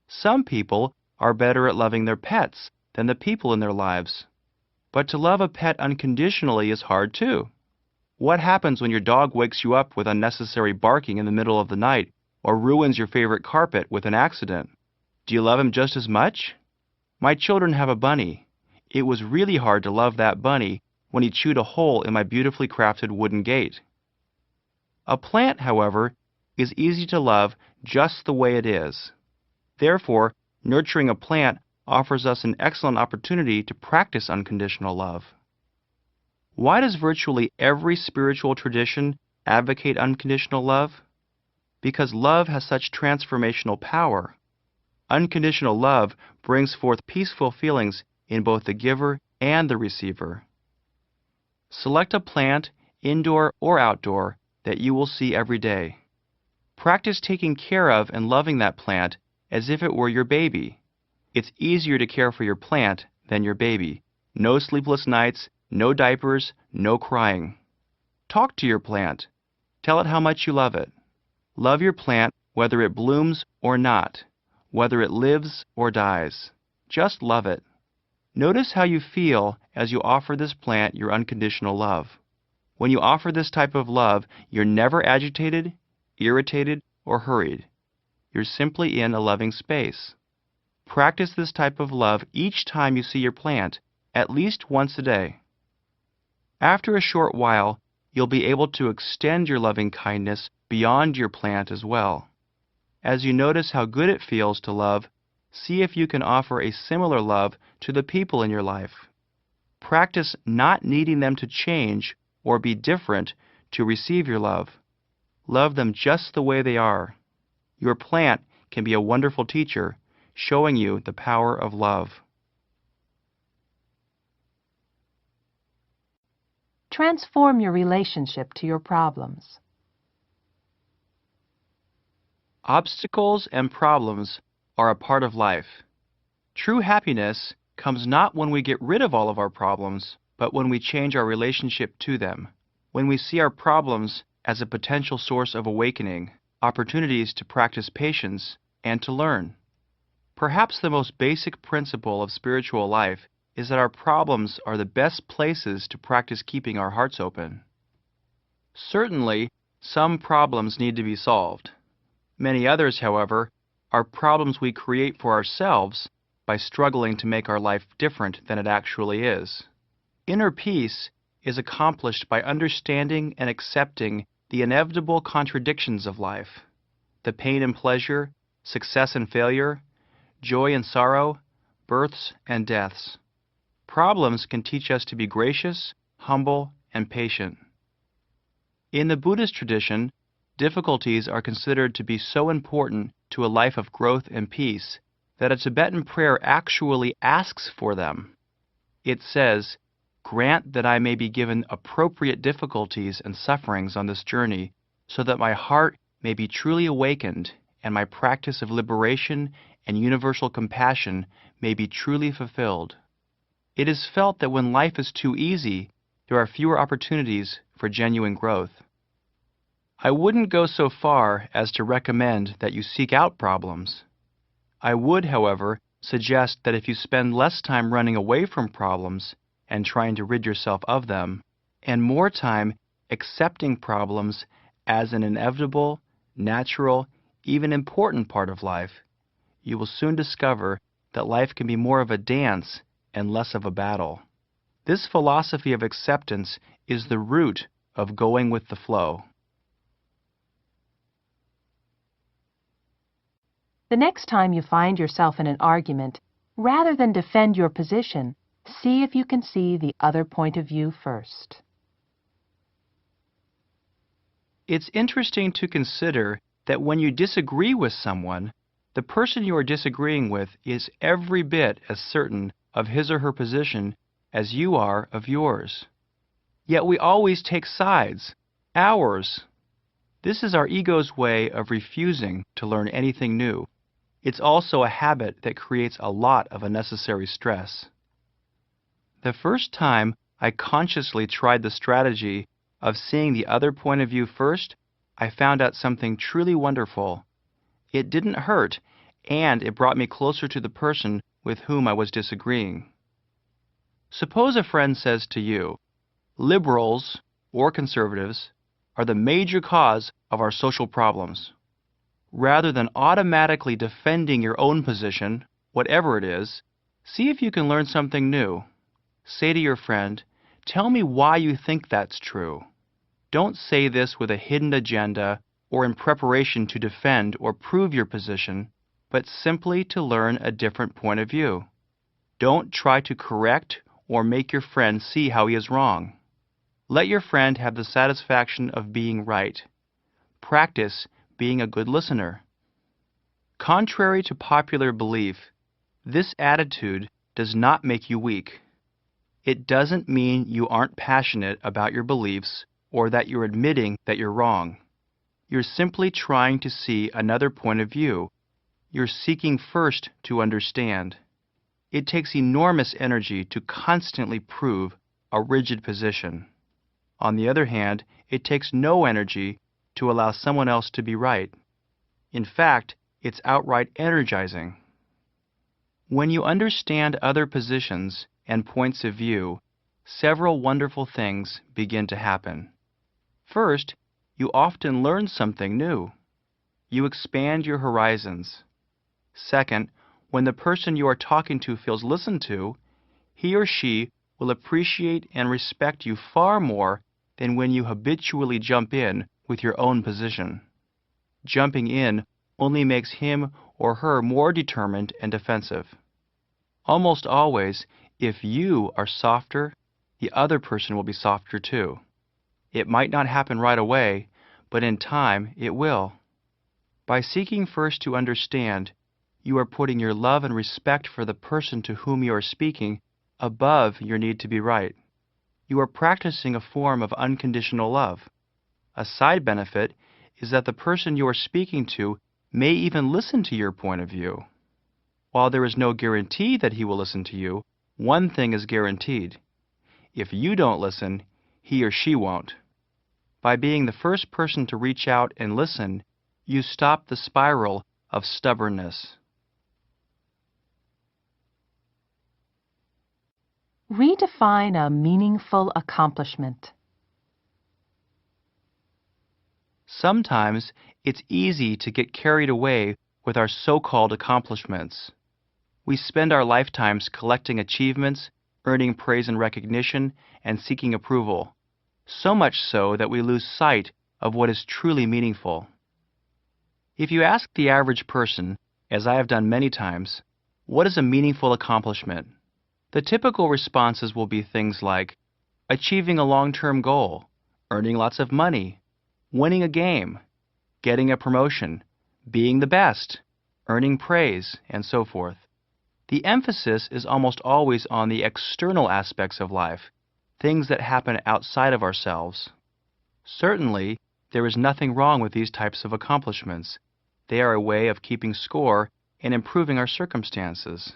Some people are better at loving their pets than the people in their lives. But to love a pet unconditionally is hard too. What happens when your dog wakes you up with unnecessary barking in the middle of the night or ruins your favorite carpet with an accident? Do you love him just as much? My children have a bunny. It was really hard to love that bunny when he chewed a hole in my beautifully crafted wooden gate. A plant, however, is easy to love just the way it is. Therefore, nurturing a plant offers us an excellent opportunity to practice unconditional love. Why does virtually every spiritual tradition advocate unconditional love? Because love has such transformational power. Unconditional love brings forth peaceful feelings in both the giver and the receiver. Select a plant, indoor or outdoor, that you will see every day. Practice taking care of and loving that plant as if it were your baby. It's easier to care for your plant than your baby. No sleepless nights, no diapers, no crying. Talk to your plant. Tell it how much you love it. Love your plant whether it blooms or not, whether it lives or dies. Just love it. Notice how you feel as you offer this plant your unconditional love. When you offer this type of love, you're never agitated, irritated, or hurried. You're simply in a loving space. Practice this type of love each time you see your plant, at least once a day. After a short while, you'll be able to extend your loving kindness beyond your plant as well. As you notice how good it feels to love, see if you can offer a similar love to the people in your life. Practice not needing them to change or be different to receive your love. Love them just the way they are. Your plant can be a wonderful teacher, showing you the power of love. Transform your relationship to your problems. Obstacles and problems are a part of life. True happiness comes not when we get rid of all of our problems, but when we change our relationship to them, when we see our problems as a potential source of awakening, opportunities to practice patience, and to learn. Perhaps the most basic principle of spiritual life is that our problems are the best places to practice keeping our hearts open. Certainly, some problems need to be solved. Many others, however, are problems we create for ourselves by struggling to make our life different than it actually is. Inner peace is accomplished by understanding and accepting the inevitable contradictions of life, the pain and pleasure, success and failure, joy and sorrow, births and deaths. Problems can teach us to be gracious, humble, and patient. In the Buddhist tradition, difficulties are considered to be so important to a life of growth and peace that a Tibetan prayer actually asks for them. It says, "Grant that I may be given appropriate difficulties and sufferings on this journey, so that my heart may be truly awakened and my practice of liberation and universal compassion may be truly fulfilled." It is felt that when life is too easy, there are fewer opportunities for genuine growth. I wouldn't go so far as to recommend that you seek out problems. I would, however, suggest that if you spend less time running away from problems and trying to rid yourself of them, and more time accepting problems as an inevitable, natural, even important part of life, you will soon discover that life can be more of a dance and less of a battle. This philosophy of acceptance is the root of going with the flow. The next time you find yourself in an argument, rather than defend your position, see if you can see the other point of view first. It's interesting to consider that when you disagree with someone, the person you are disagreeing with is every bit as certain of his or her position as you are of yours. Yet we always take sides, ours. This is our ego's way of refusing to learn anything new. It's also a habit that creates a lot of unnecessary stress. The first time I consciously tried the strategy of seeing the other point of view first, I found out something truly wonderful. It didn't hurt, and it brought me closer to the person with whom I was disagreeing. Suppose a friend says to you, "Liberals, or conservatives, are the major cause of our social problems." Rather than automatically defending your own position, whatever it is, see if you can learn something new. Say to your friend, Tell me why you think that's true. Don't say this with a hidden agenda or in preparation to defend or prove your position, but simply to learn a different point of view. Don't try to correct or make your friend see how he is wrong. Let your friend have the satisfaction of being right. Practice being a good listener. Contrary to popular belief, this attitude does not make you weak. It doesn't mean you aren't passionate about your beliefs or that you're admitting that you're wrong. You're simply trying to see another point of view. You're seeking first to understand. It takes enormous energy to constantly prove a rigid position. On the other hand, it takes no energy to allow someone else to be right. In fact, it's outright energizing. When you understand other positions and points of view, several wonderful things begin to happen. First, you often learn something new. You expand your horizons. Second, when the person you are talking to feels listened to, he or she will appreciate and respect you far more than when you habitually jump in with your own position. Jumping in only makes him or her more determined and defensive. Almost always, if you are softer, the other person will be softer too. It might not happen right away, but in time it will. By seeking first to understand, you are putting your love and respect for the person to whom you are speaking above your need to be right. You are practicing a form of unconditional love. A side benefit is that the person you are speaking to may even listen to your point of view. While there is no guarantee that he will listen to you, one thing is guaranteed. If you don't listen, he or she won't. By being the first person to reach out and listen, you stop the spiral of stubbornness. Redefine a meaningful accomplishment. Sometimes it's easy to get carried away with our so-called accomplishments. We spend our lifetimes collecting achievements, earning praise and recognition, and seeking approval, so much so that we lose sight of what is truly meaningful. If you ask the average person, as I have done many times, what is a meaningful accomplishment? The typical responses will be things like achieving a long-term goal, earning lots of money, winning a game, getting a promotion, being the best, earning praise, and so forth. The emphasis is almost always on the external aspects of life, things that happen outside of ourselves. Certainly, there is nothing wrong with these types of accomplishments. They are a way of keeping score and improving our circumstances.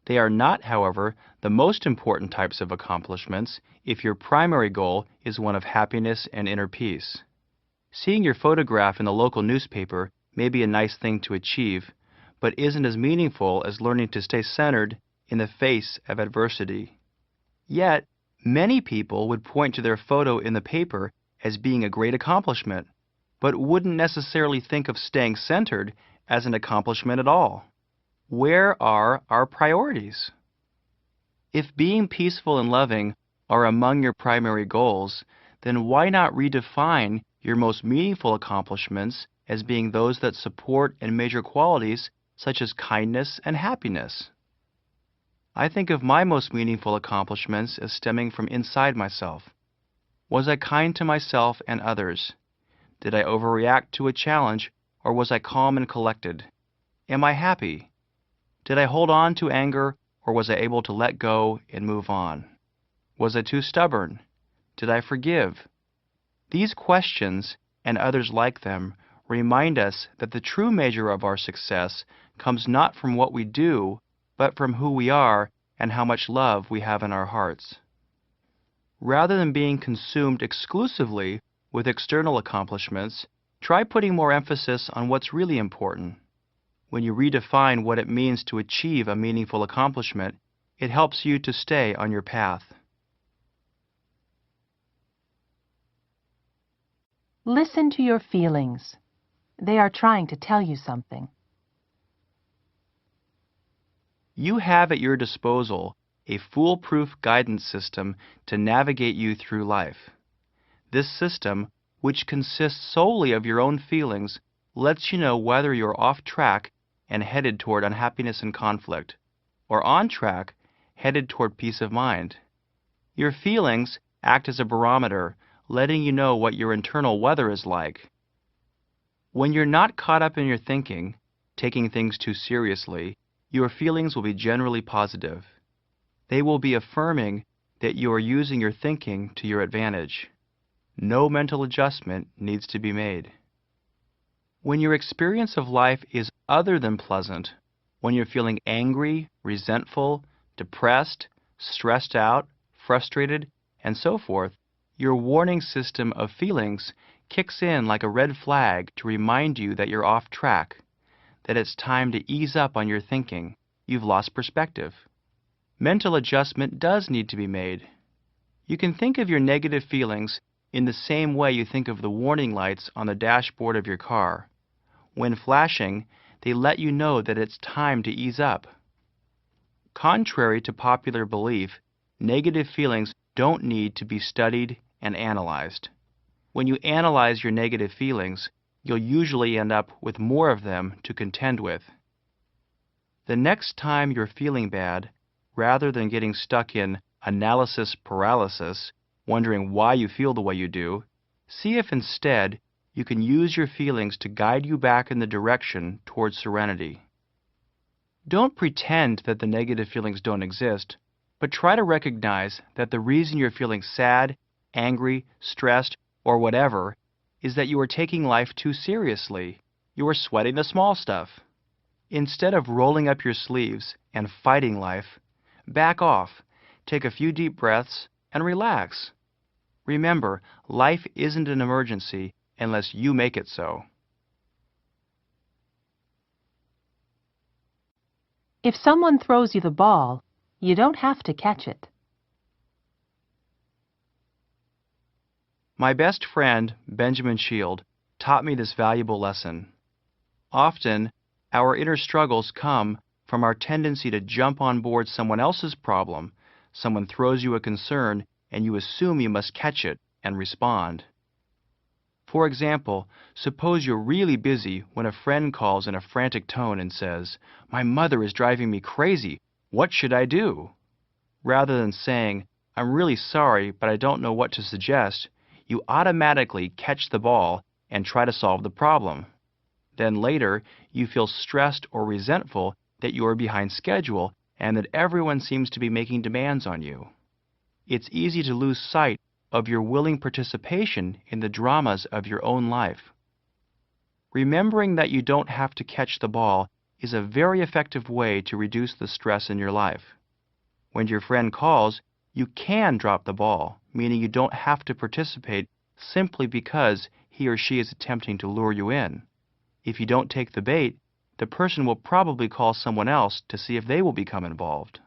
They are not, however, the most important types of accomplishments if your primary goal is one of happiness and inner peace. Seeing your photograph in the local newspaper may be a nice thing to achieve, but isn't as meaningful as learning to stay centered in the face of adversity. Yet, many people would point to their photo in the paper as being a great accomplishment, but wouldn't necessarily think of staying centered as an accomplishment at all. Where are our priorities? If being peaceful and loving are among your primary goals, then why not redefine your most meaningful accomplishments as being those that support and measure qualities such as kindness and happiness? I think of my most meaningful accomplishments as stemming from inside myself. Was I kind to myself and others? Did I overreact to a challenge, or was I calm and collected? Am I happy? Did I hold on to anger, or was I able to let go and move on? Was I too stubborn? Did I forgive? These questions, and others like them, remind us that the true measure of our success comes not from what we do, but from who we are and how much love we have in our hearts. Rather than being consumed exclusively with external accomplishments, try putting more emphasis on what's really important. When you redefine what it means to achieve a meaningful accomplishment, it helps you to stay on your path. Listen to your feelings. They are trying to tell you something. You have at your disposal a foolproof guidance system to navigate you through life. This system, which consists solely of your own feelings, lets you know whether you're off track and headed toward unhappiness and conflict, or on track, headed toward peace of mind. Your feelings act as a barometer, letting you know what your internal weather is like. When you're not caught up in your thinking, taking things too seriously, your feelings will be generally positive. They will be affirming that you are using your thinking to your advantage. No mental adjustment needs to be made. When your experience of life is other than pleasant, when you're feeling angry, resentful, depressed, stressed out, frustrated, and so forth, your warning system of feelings kicks in like a red flag to remind you that you're off track, that it's time to ease up on your thinking. You've lost perspective. Mental adjustment does need to be made. You can think of your negative feelings in the same way you think of the warning lights on the dashboard of your car. When flashing, they let you know that it's time to ease up. Contrary to popular belief, negative feelings don't need to be studied and analyzed. When you analyze your negative feelings, you'll usually end up with more of them to contend with. The next time you're feeling bad, rather than getting stuck in analysis paralysis, wondering why you feel the way you do, see if instead you can use your feelings to guide you back in the direction towards serenity. Don't pretend that the negative feelings don't exist, but try to recognize that the reason you're feeling sad, angry, stressed, or whatever is that you are taking life too seriously. You are sweating the small stuff. Instead of rolling up your sleeves and fighting life, back off, take a few deep breaths, and relax. Remember, life isn't an emergency unless you make it so. If someone throws you the ball, you don't have to catch it. My best friend, Benjamin Shield, taught me this valuable lesson. Often, our inner struggles come from our tendency to jump on board someone else's problem. Someone throws you a concern, and you assume you must catch it and respond. For example, suppose you're really busy when a friend calls in a frantic tone and says, "My mother is driving me crazy. What should I do?" Rather than saying, "I'm really sorry, but I don't know what to suggest," you automatically catch the ball and try to solve the problem. Then later, you feel stressed or resentful that you are behind schedule and that everyone seems to be making demands on you. It's easy to lose sight of your willing participation in the dramas of your own life. Remembering that you don't have to catch the ball is a very effective way to reduce the stress in your life. When your friend calls, you can drop the ball, meaning you don't have to participate simply because he or she is attempting to lure you in. If you don't take the bait, the person will probably call someone else to see if they will become involved.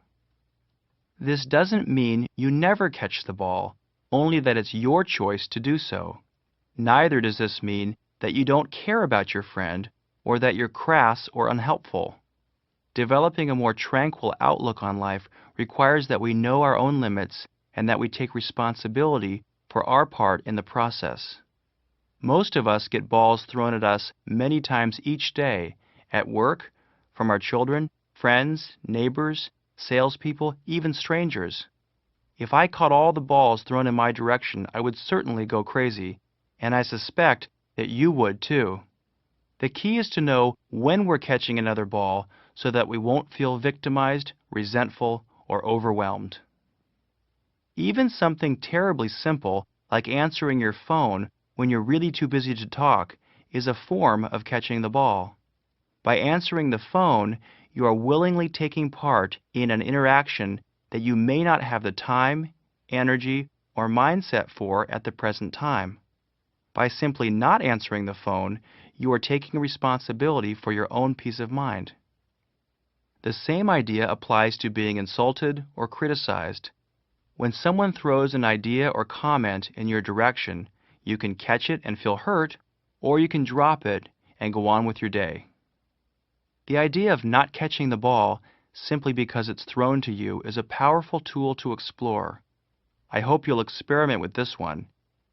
This doesn't mean you never catch the ball, only that it's your choice to do so. Neither does this mean that you don't care about your friend or that you're crass or unhelpful. Developing a more tranquil outlook on life requires that we know our own limits and that we take responsibility for our part in the process. Most of us get balls thrown at us many times each day, at work, from our children, friends, neighbors, salespeople, even strangers. If I caught all the balls thrown in my direction, I would certainly go crazy, and I suspect that you would too. The key is to know when we're catching another ball so that we won't feel victimized, resentful, or overwhelmed. Even something terribly simple like answering your phone when you're really too busy to talk is a form of catching the ball. By answering the phone, you are willingly taking part in an interaction that you may not have the time, energy, or mindset for at the present time. By simply not answering the phone, you are taking responsibility for your own peace of mind. The same idea applies to being insulted or criticized. When someone throws an idea or comment in your direction, you can catch it and feel hurt, or you can drop it and go on with your day. The idea of not catching the ball simply because it's thrown to you is a powerful tool to explore. I hope you'll experiment with this one.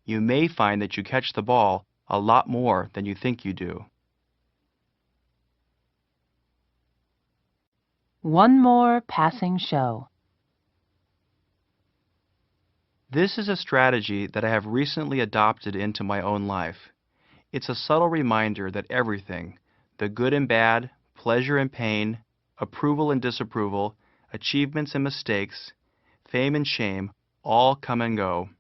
You may find that you catch the ball a lot more than you think you do. One more passing show. This is a strategy that I have recently adopted into my own life. It's a subtle reminder that everything, the good and bad, pleasure and pain, approval and disapproval, achievements and mistakes, fame and shame, all come and go.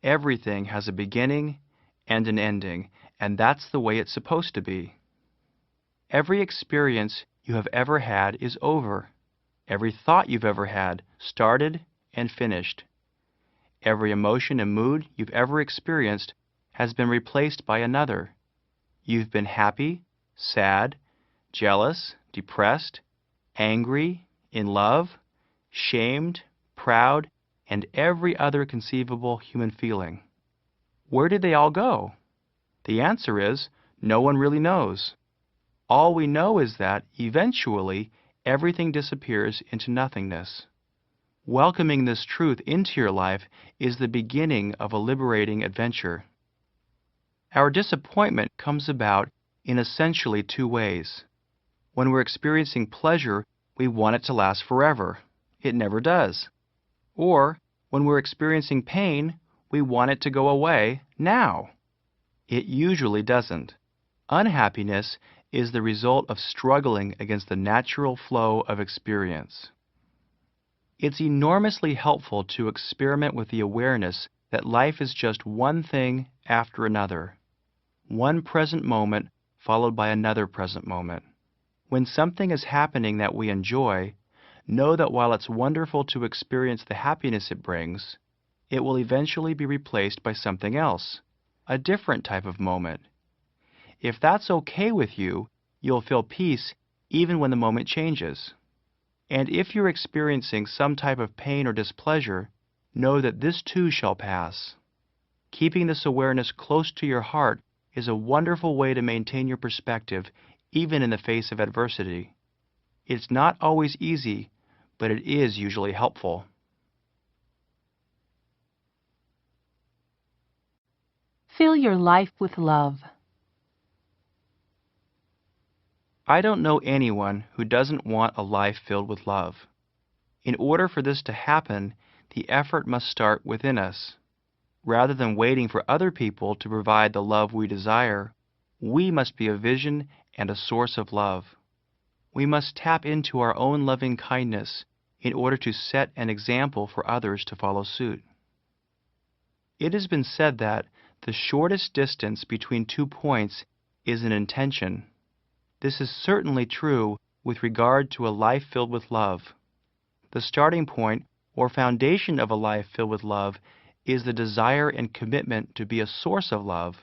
Everything has a beginning and an ending, and that's the way it's supposed to be. Every experience you have ever had is over. Every thought you've ever had started and finished. Every emotion and mood you've ever experienced has been replaced by another. You've been happy, sad, jealous, depressed, angry, in love, shamed, proud, and every other conceivable human feeling. Where did they all go? The answer is, no one really knows. All we know is that, eventually, everything disappears into nothingness. Welcoming this truth into your life is the beginning of a liberating adventure. Our disappointment comes about in essentially two ways. When we're experiencing pleasure, we want it to last forever. It never does. Or, when we're experiencing pain, we want it to go away now. It usually doesn't. Unhappiness is the result of struggling against the natural flow of experience. It's enormously helpful to experiment with the awareness that life is just one thing after another. One present moment followed by another present moment. When something is happening that we enjoy, know that while it's wonderful to experience the happiness it brings, it will eventually be replaced by something else, a different type of moment. If that's okay with you, you'll feel peace even when the moment changes. And if you're experiencing some type of pain or displeasure, know that this too shall pass. Keeping this awareness close to your heart is a wonderful way to maintain your perspective even in the face of adversity. It's not always easy, but it is usually helpful. Fill your life with love. I don't know anyone who doesn't want a life filled with love. In order for this to happen, the effort must start within us. Rather than waiting for other people to provide the love we desire, we must be a vision and a source of love. We must tap into our own loving kindness in order to set an example for others to follow suit. It has been said that the shortest distance between 2 points is an intention. This is certainly true with regard to a life filled with love. The starting point or foundation of a life filled with love is the desire and commitment to be a source of love.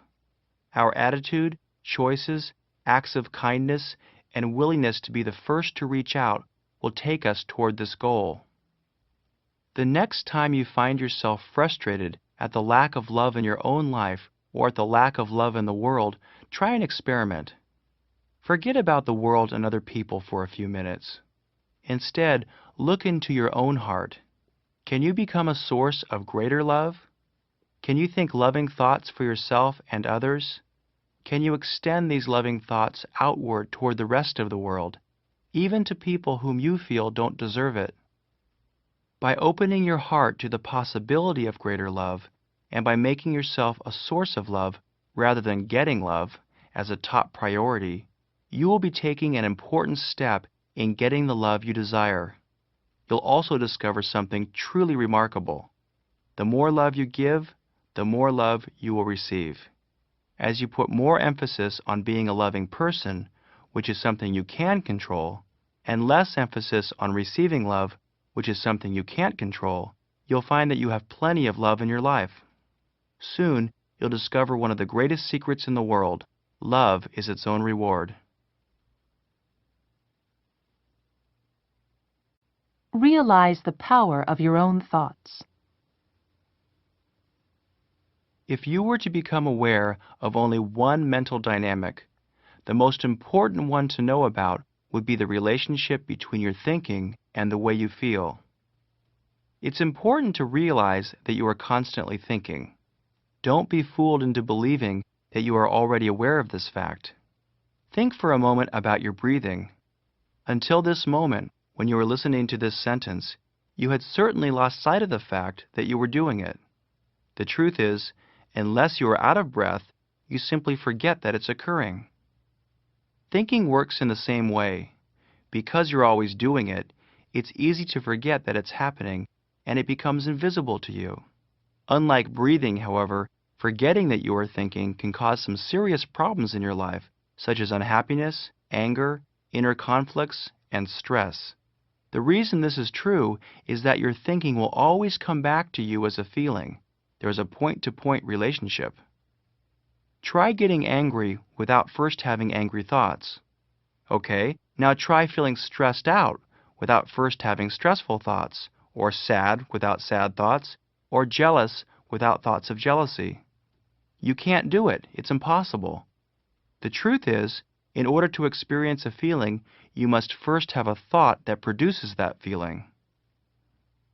Our attitude, choices, acts of kindness, and willingness to be the first to reach out will take us toward this goal. The next time you find yourself frustrated at the lack of love in your own life or at the lack of love in the world, try an experiment. Forget about the world and other people for a few minutes. Instead, look into your own heart. Can you become a source of greater love? Can you think loving thoughts for yourself and others? Can you extend these loving thoughts outward toward the rest of the world, even to people whom you feel don't deserve it? By opening your heart to the possibility of greater love, and by making yourself a source of love rather than getting love as a top priority, you will be taking an important step in getting the love you desire. You'll also discover something truly remarkable. The more love you give, the more love you will receive. As you put more emphasis on being a loving person, which is something you can control, and less emphasis on receiving love, which is something you can't control, you'll find that you have plenty of love in your life. Soon, you'll discover one of the greatest secrets in the world. Love is its own reward. Realize the power of your own thoughts. If you were to become aware of only one mental dynamic, the most important one to know about would be the relationship between your thinking and the way you feel. It's important to realize that you are constantly thinking. Don't be fooled into believing that you are already aware of this fact. Think for a moment about your breathing. Until this moment, when you were listening to this sentence, you had certainly lost sight of the fact that you were doing it. The truth is, unless you are out of breath, you simply forget that it's occurring. Thinking works in the same way. Because you're always doing it, it's easy to forget that it's happening, and it becomes invisible to you. Unlike breathing, however, forgetting that you are thinking can cause some serious problems in your life, such as unhappiness, anger, inner conflicts, and stress. The reason this is true is that your thinking will always come back to you as a feeling. There is a point-to-point relationship. Try getting angry without first having angry thoughts. Okay, now try feeling stressed out without first having stressful thoughts, or sad without sad thoughts, or jealous without thoughts of jealousy. You can't do it. It's impossible. The truth is, in order to experience a feeling, you must first have a thought that produces that feeling.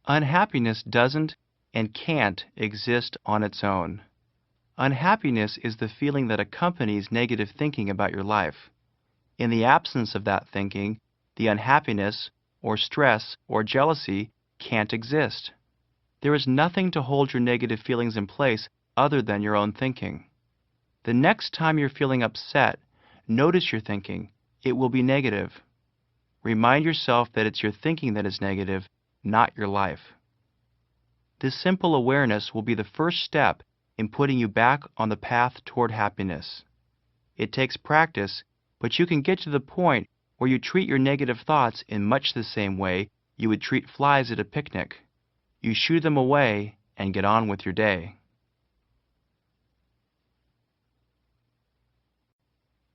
Unhappiness doesn't and can't exist on its own. Unhappiness is the feeling that accompanies negative thinking about your life. In the absence of that thinking, the unhappiness, or stress, or jealousy can't exist. There is nothing to hold your negative feelings in place other than your own thinking. The next time you're feeling upset, notice your thinking. It will be negative. Remind yourself that it's your thinking that is negative, not your life. This simple awareness will be the first step in putting you back on the path toward happiness. It takes practice, but you can get to the point where you treat your negative thoughts in much the same way you would treat flies at a picnic. You shoo them away and get on with your day.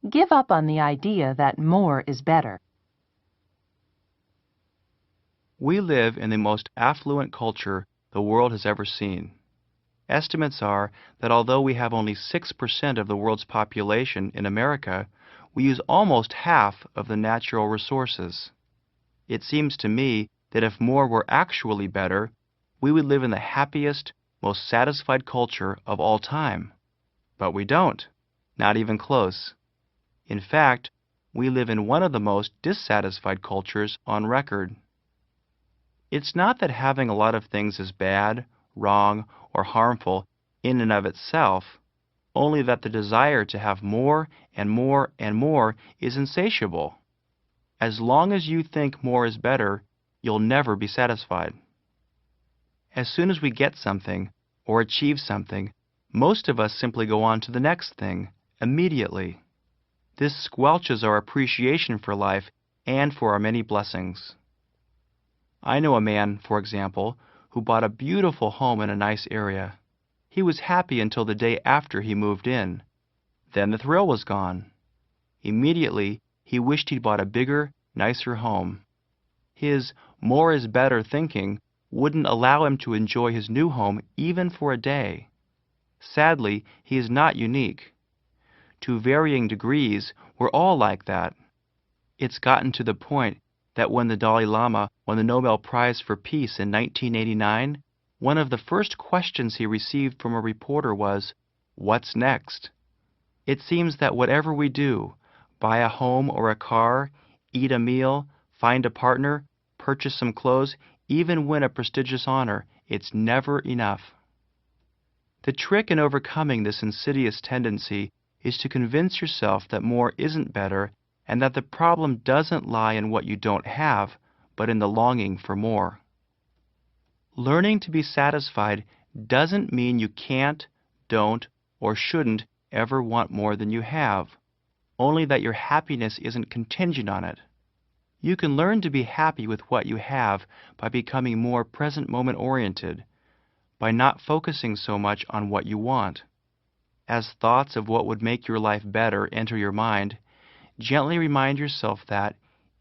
Give up on the idea that more is better. We live in the most affluent culture the world has ever seen. Estimates are that although we have only 6% of the world's population in America, we use almost half of the natural resources. It seems to me that if more were actually better, we would live in the happiest, most satisfied culture of all time. But we don't. Not even close. In fact, we live in one of the most dissatisfied cultures on record. It's not that having a lot of things is bad, wrong, or harmful in and of itself, only that the desire to have more and more and more is insatiable. As long as you think more is better, you'll never be satisfied. As soon as we get something or achieve something, most of us simply go on to the next thing immediately. This squelches our appreciation for life and for our many blessings. I know a man, for example, who bought a beautiful home in a nice area. He was happy until the day after he moved in. Then the thrill was gone. Immediately, he wished he'd bought a bigger, nicer home. His more is better thinking wouldn't allow him to enjoy his new home even for a day. Sadly, he is not unique. To varying degrees, we're all like that. It's gotten to the point that when the Dalai Lama won the Nobel Prize for Peace in 1989, one of the first questions he received from a reporter was, "What's next?" It seems that whatever we do, buy a home or a car, eat a meal, find a partner, purchase some clothes, even win a prestigious honor, it's never enough. The trick in overcoming this insidious tendency is to convince yourself that more isn't better and that the problem doesn't lie in what you don't have, but in the longing for more. Learning to be satisfied doesn't mean you can't, don't, or shouldn't ever want more than you have, only that your happiness isn't contingent on it. You can learn to be happy with what you have by becoming more present moment oriented, by not focusing so much on what you want. As thoughts of what would make your life better enter your mind, gently remind yourself that,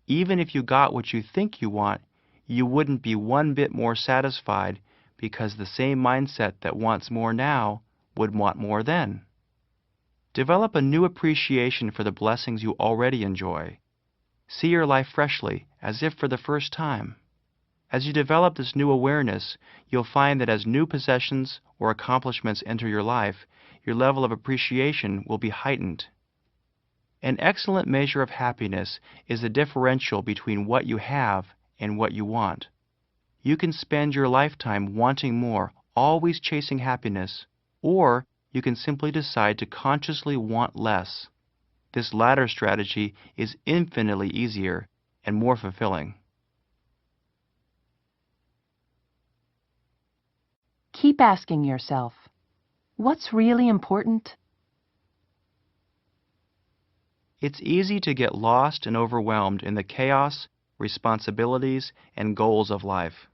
even if you got what you think you want, you wouldn't be one bit more satisfied because the same mindset that wants more now would want more then. Develop a new appreciation for the blessings you already enjoy. See your life freshly, as if for the first time. As you develop this new awareness, you'll find that as new possessions or accomplishments enter your life, your level of appreciation will be heightened. An excellent measure of happiness is the differential between what you have and what you want. You can spend your lifetime wanting more, always chasing happiness, or you can simply decide to consciously want less. This latter strategy is infinitely easier and more fulfilling. Keep asking yourself, what's really important? It's easy to get lost and overwhelmed in the chaos, responsibilities, and goals of life.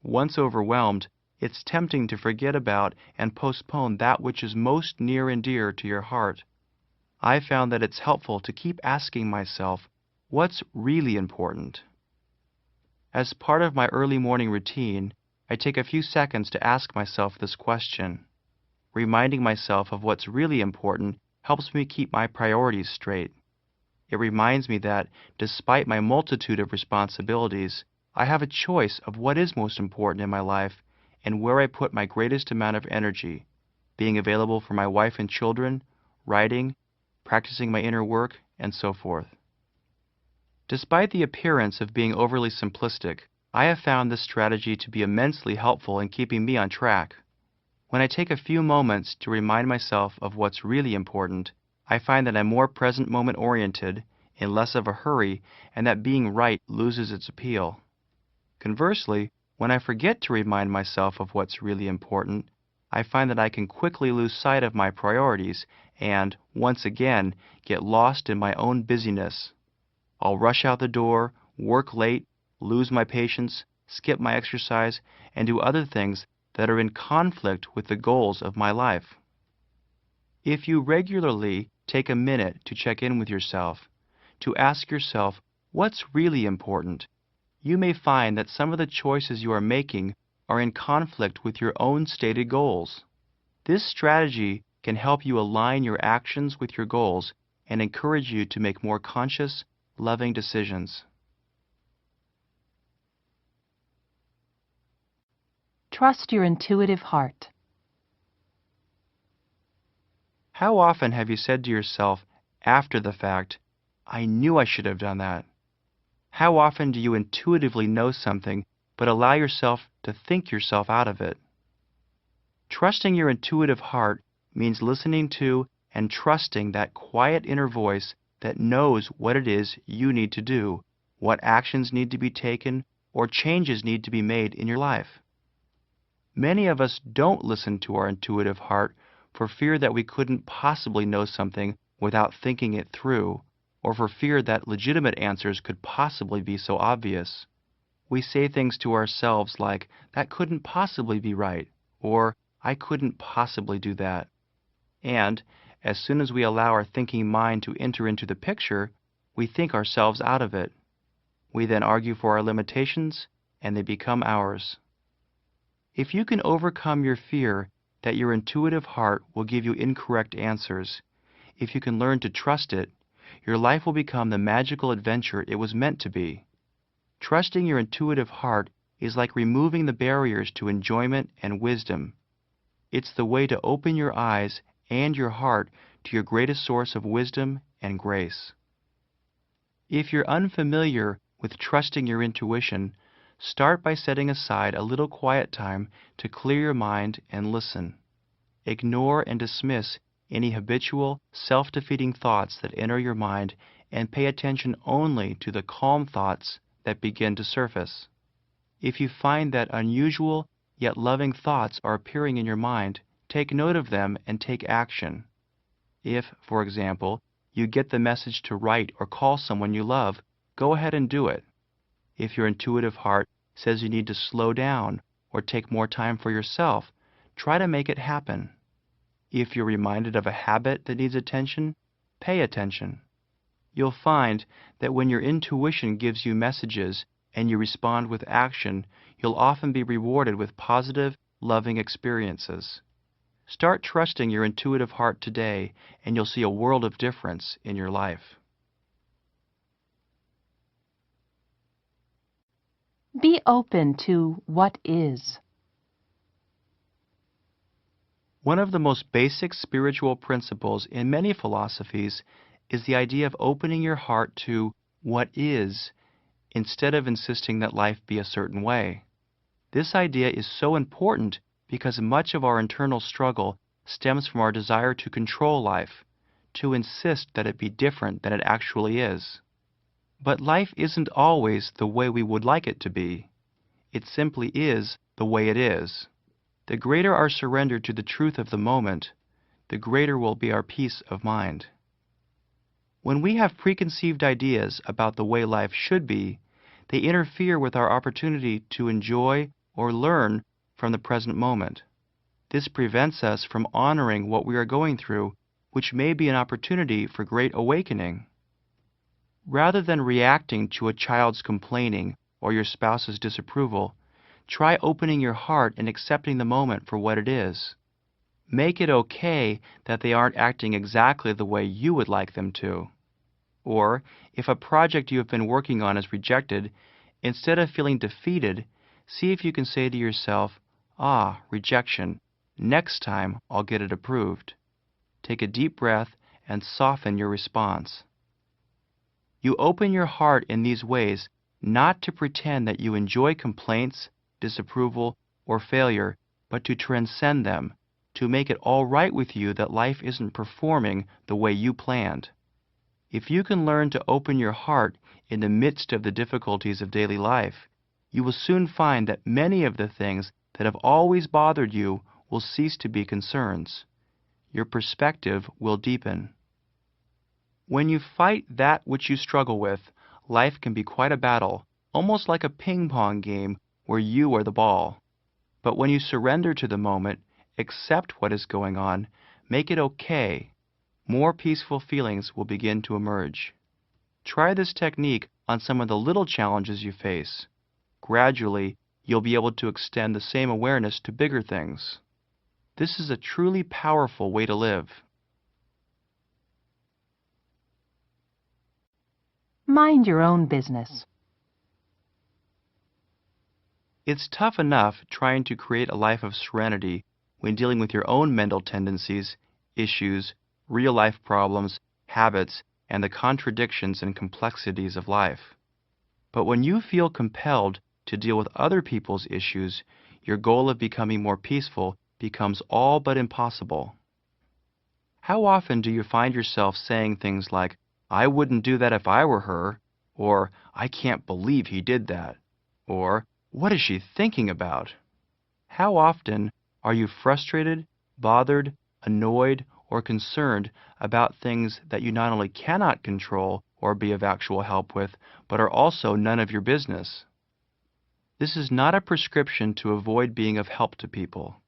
Once overwhelmed, it's tempting to forget about and postpone that which is most near and dear to your heart. I found that it's helpful to keep asking myself, what's really important? As part of my early morning routine, I take a few seconds to ask myself this question. Reminding myself of what's really important helps me keep my priorities straight. It reminds me that, despite my multitude of responsibilities, I have a choice of what is most important in my life and where I put my greatest amount of energy, being available for my wife and children, writing, practicing my inner work, and so forth. Despite the appearance of being overly simplistic, I have found this strategy to be immensely helpful in keeping me on track. When I take a few moments to remind myself of what's really important, I find that I'm more present moment oriented, in less of a hurry, and that being right loses its appeal. Conversely, when I forget to remind myself of what's really important, I find that I can quickly lose sight of my priorities and, once again, get lost in my own busyness. I'll rush out the door, work late, lose my patience, skip my exercise, and do other things that are in conflict with the goals of my life. If you regularly take a minute to check in with yourself, to ask yourself what's really important, you may find that some of the choices you are making are in conflict with your own stated goals. This strategy can help you align your actions with your goals and encourage you to make more conscious, loving decisions. Trust your intuitive heart. How often have you said to yourself, after the fact, I knew I should have done that? How often do you intuitively know something but allow yourself to think yourself out of it? Trusting your intuitive heart means listening to and trusting that quiet inner voice that knows what it is you need to do, what actions need to be taken, or changes need to be made in your life. Many of us don't listen to our intuitive heart for fear that we couldn't possibly know something without thinking it through, or for fear that legitimate answers could possibly be so obvious. We say things to ourselves like, that couldn't possibly be right, or I couldn't possibly do that. And, as soon as we allow our thinking mind to enter into the picture, we think ourselves out of it. We then argue for our limitations, and they become ours. If you can overcome your fear that your intuitive heart will give you incorrect answers, if you can learn to trust it, your life will become the magical adventure it was meant to be. Trusting your intuitive heart is like removing the barriers to enjoyment and wisdom. It's the way to open your eyes and your heart to your greatest source of wisdom and grace. If you're unfamiliar with trusting your intuition, start by setting aside a little quiet time to clear your mind and listen. Ignore and dismiss any habitual, self-defeating thoughts that enter your mind and pay attention only to the calm thoughts that begin to surface. If you find that unusual yet loving thoughts are appearing in your mind, take note of them and take action. If, for example, you get the message to write or call someone you love, go ahead and do it. If your intuitive heart says you need to slow down or take more time for yourself, try to make it happen. If you're reminded of a habit that needs attention, pay attention. You'll find that when your intuition gives you messages and you respond with action, you'll often be rewarded with positive, loving experiences. Start trusting your intuitive heart today, and you'll see a world of difference in your life. Be open to what is. One of the most basic spiritual principles in many philosophies is the idea of opening your heart to what is, instead of insisting that life be a certain way. This idea is so important because much of our internal struggle stems from our desire to control life, to insist that it be different than it actually is. But life isn't always the way we would like it to be. It simply is the way it is. The greater our surrender to the truth of the moment, the greater will be our peace of mind. When we have preconceived ideas about the way life should be, they interfere with our opportunity to enjoy or learn from the present moment. This prevents us from honoring what we are going through, which may be an opportunity for great awakening. Rather than reacting to a child's complaining or your spouse's disapproval, try opening your heart and accepting the moment for what it is. Make it okay that they aren't acting exactly the way you would like them to. Or, if a project you have been working on is rejected, instead of feeling defeated, see if you can say to yourself, "Ah, rejection. Next time I'll get it approved." Take a deep breath and soften your response. You open your heart in these ways not to pretend that you enjoy complaints, disapproval, or failure, but to transcend them, to make it all right with you that life isn't performing the way you planned. If you can learn to open your heart in the midst of the difficulties of daily life, you will soon find that many of the things that have always bothered you will cease to be concerns. Your perspective will deepen. When you fight that which you struggle with, life can be quite a battle, almost like a ping-pong game where you are the ball. But when you surrender to the moment, accept what is going on, make it okay, more peaceful feelings will begin to emerge. Try this technique on some of the little challenges you face. Gradually, you'll be able to extend the same awareness to bigger things. This is a truly powerful way to live. Mind your own business. It's tough enough trying to create a life of serenity when dealing with your own mental tendencies, issues, real-life problems, habits, and the contradictions and complexities of life. But when you feel compelled to deal with other people's issues, your goal of becoming more peaceful becomes all but impossible. How often do you find yourself saying things like, "I wouldn't do that if I were her," or "I can't believe he did that," or "What is she thinking about?" How often are you frustrated, bothered, annoyed, or concerned about things that you not only cannot control or be of actual help with, but are also none of your business? This is not a prescription to avoid being of help to people.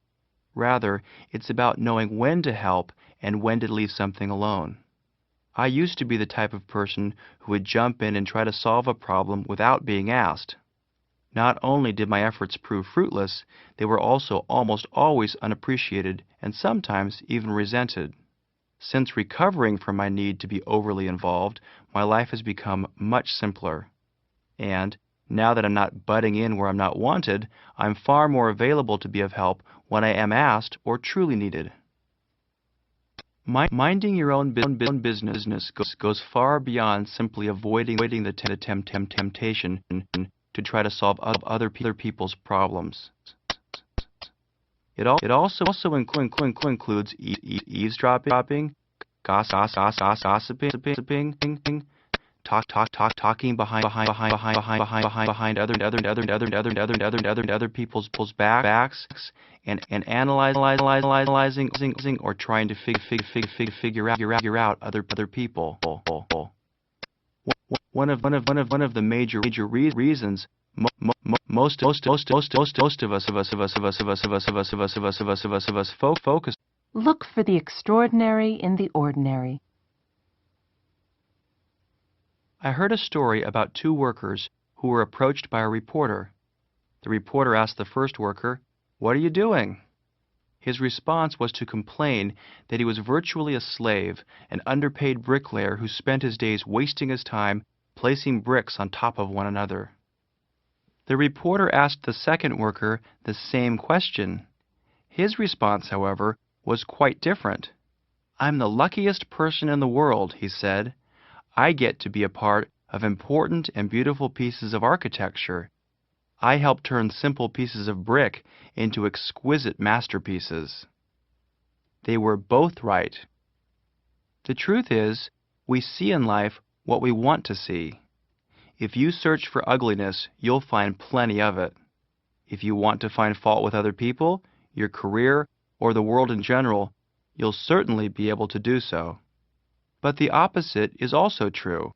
Rather, it's about knowing when to help and when to leave something alone. I used to be the type of person who would jump in and try to solve a problem without being asked. Not only did my efforts prove fruitless, they were also almost always unappreciated and sometimes even resented. Since recovering from my need to be overly involved, my life has become much simpler. And now that I'm not butting in where I'm not wanted, I'm far more available to be of help when I am asked or truly needed. Minding your own business goes far beyond simply avoiding the temptation to try to solve other people's problems. It also includes eavesdropping, gossiping, talking behind other people's backs, and analyzing or trying to figure out other people. One of the major reasons most of us focus. Look for the extraordinary in the ordinary. I heard a story about two workers who were approached by a reporter. The reporter asked the first worker, "What are you doing?" His response was to complain that he was virtually a slave, an underpaid bricklayer who spent his days wasting his time placing bricks on top of one another. The reporter asked the second worker the same question. His response, however, was quite different. "I'm the luckiest person in the world," he said. "I get to be a part of important and beautiful pieces of architecture. I help turn simple pieces of brick into exquisite masterpieces." They were both right. The truth is, we see in life what we want to see. If you search for ugliness, you'll find plenty of it. If you want to find fault with other people, your career, or the world in general, you'll certainly be able to do so. But the opposite is also true.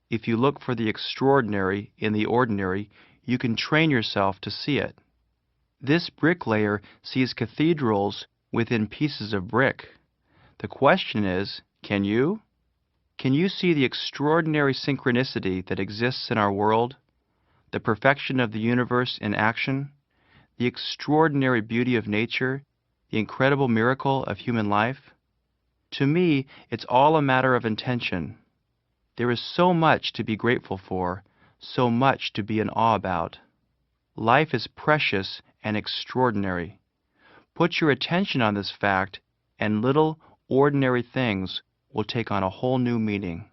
If you look for the extraordinary in the ordinary, you can train yourself to see it. This bricklayer sees cathedrals within pieces of brick. The question is, can you? Can you see the extraordinary synchronicity that exists in our world, the perfection of the universe in action, the extraordinary beauty of nature, the incredible miracle of human life? To me, it's all a matter of intention. There is so much to be grateful for, so much to be in awe about. Life is precious and extraordinary. Put your attention on this fact, and little, ordinary things will take on a whole new meaning.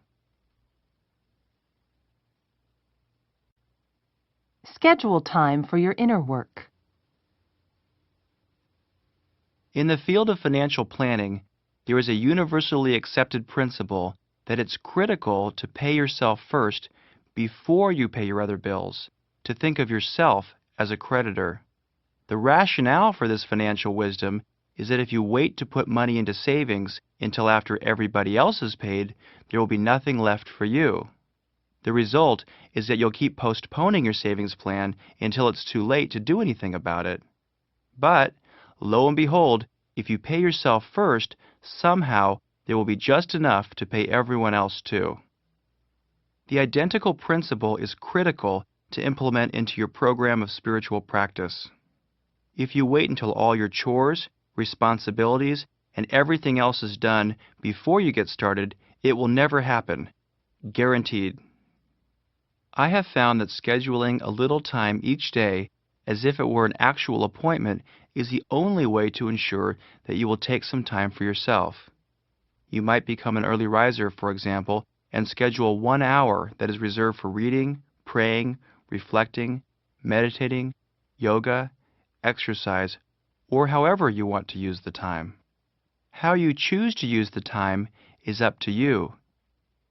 Schedule time for your inner work. In the field of financial planning, there is a universally accepted principle that it's critical to pay yourself first before you pay your other bills, to think of yourself as a creditor. The rationale for this financial wisdom is that if you wait to put money into savings until after everybody else is paid, there will be nothing left for you. The result is that you'll keep postponing your savings plan until it's too late to do anything about it. But, lo and behold, if you pay yourself first, somehow there will be just enough to pay everyone else too. The identical principle is critical to implement into your program of spiritual practice. If you wait until all your chores, responsibilities, and everything else is done before you get started, it will never happen. Guaranteed. I have found that scheduling a little time each day as if it were an actual appointment is the only way to ensure that you will take some time for yourself. You might become an early riser, for example, and schedule 1 hour that is reserved for reading, praying, reflecting, meditating, yoga, exercise, or however you want to use the time. How you choose to use the time is up to you.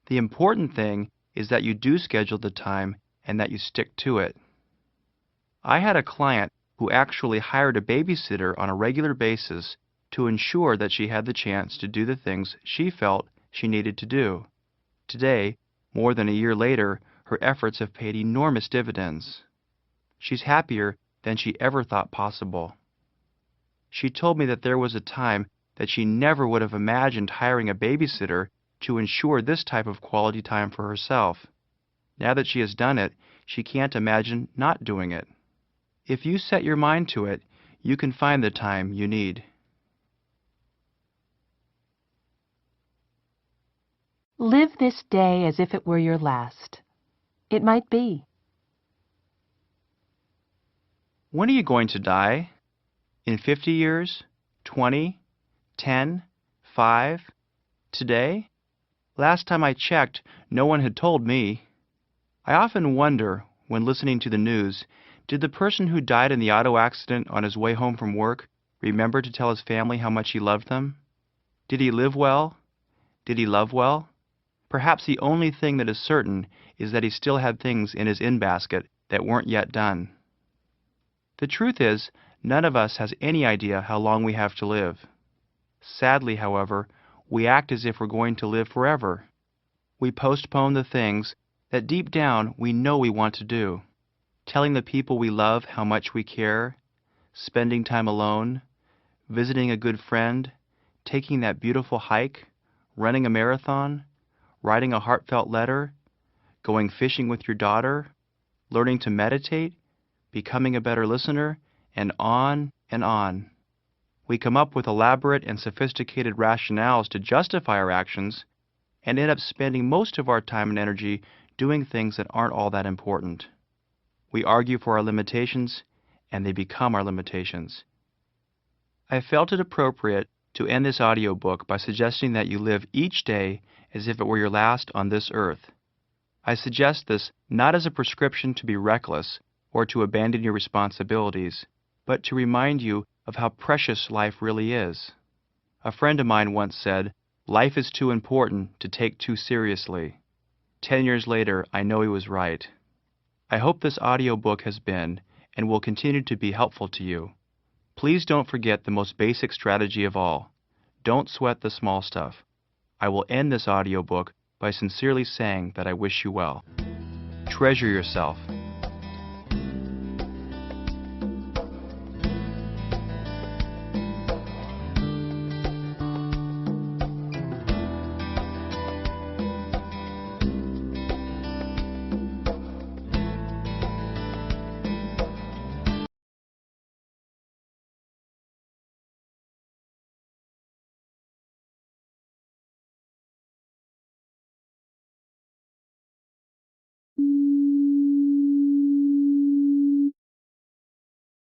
The important thing is that you do schedule the time and that you stick to it. I had a client who actually hired a babysitter on a regular basis to ensure that she had the chance to do the things she felt she needed to do. Today, more than a year later, her efforts have paid enormous dividends. She's happier than she ever thought possible. She told me that there was a time that she never would have imagined hiring a babysitter to ensure this type of quality time for herself. Now that she has done it, she can't imagine not doing it. If you set your mind to it, you can find the time you need. Live this day as if it were your last. It might be. When are you going to die? In 50 years? 20? 10? 5? Today? Last time I checked, no one had told me. I often wonder, when listening to the news, did the person who died in the auto accident on his way home from work remember to tell his family how much he loved them? Did he live well? Did he love well? Perhaps the only thing that is certain is that he still had things in his in-basket that weren't yet done. The truth is, none of us has any idea how long we have to live. Sadly, however, we act as if we're going to live forever. We postpone the things that deep down we know we want to do. Telling the people we love how much we care, spending time alone, visiting a good friend, taking that beautiful hike, running a marathon, writing a heartfelt letter, going fishing with your daughter, learning to meditate, becoming a better listener, and on and on. We come up with elaborate and sophisticated rationales to justify our actions and end up spending most of our time and energy doing things that aren't all that important. we argue for our limitations, and they become our limitations. I felt it appropriate to end this audiobook by suggesting that you live each day as if it were your last on this earth. I suggest this not as a prescription to be reckless or to abandon your responsibilities, but to remind you of how precious life really is. A friend of mine once said, "Life is too important to take too seriously." 10 years later, I know he was right. I hope this audiobook has been and will continue to be helpful to you. Please don't forget the most basic strategy of all. Don't sweat the small stuff. I will end this audiobook by sincerely saying that I wish you well. Treasure yourself.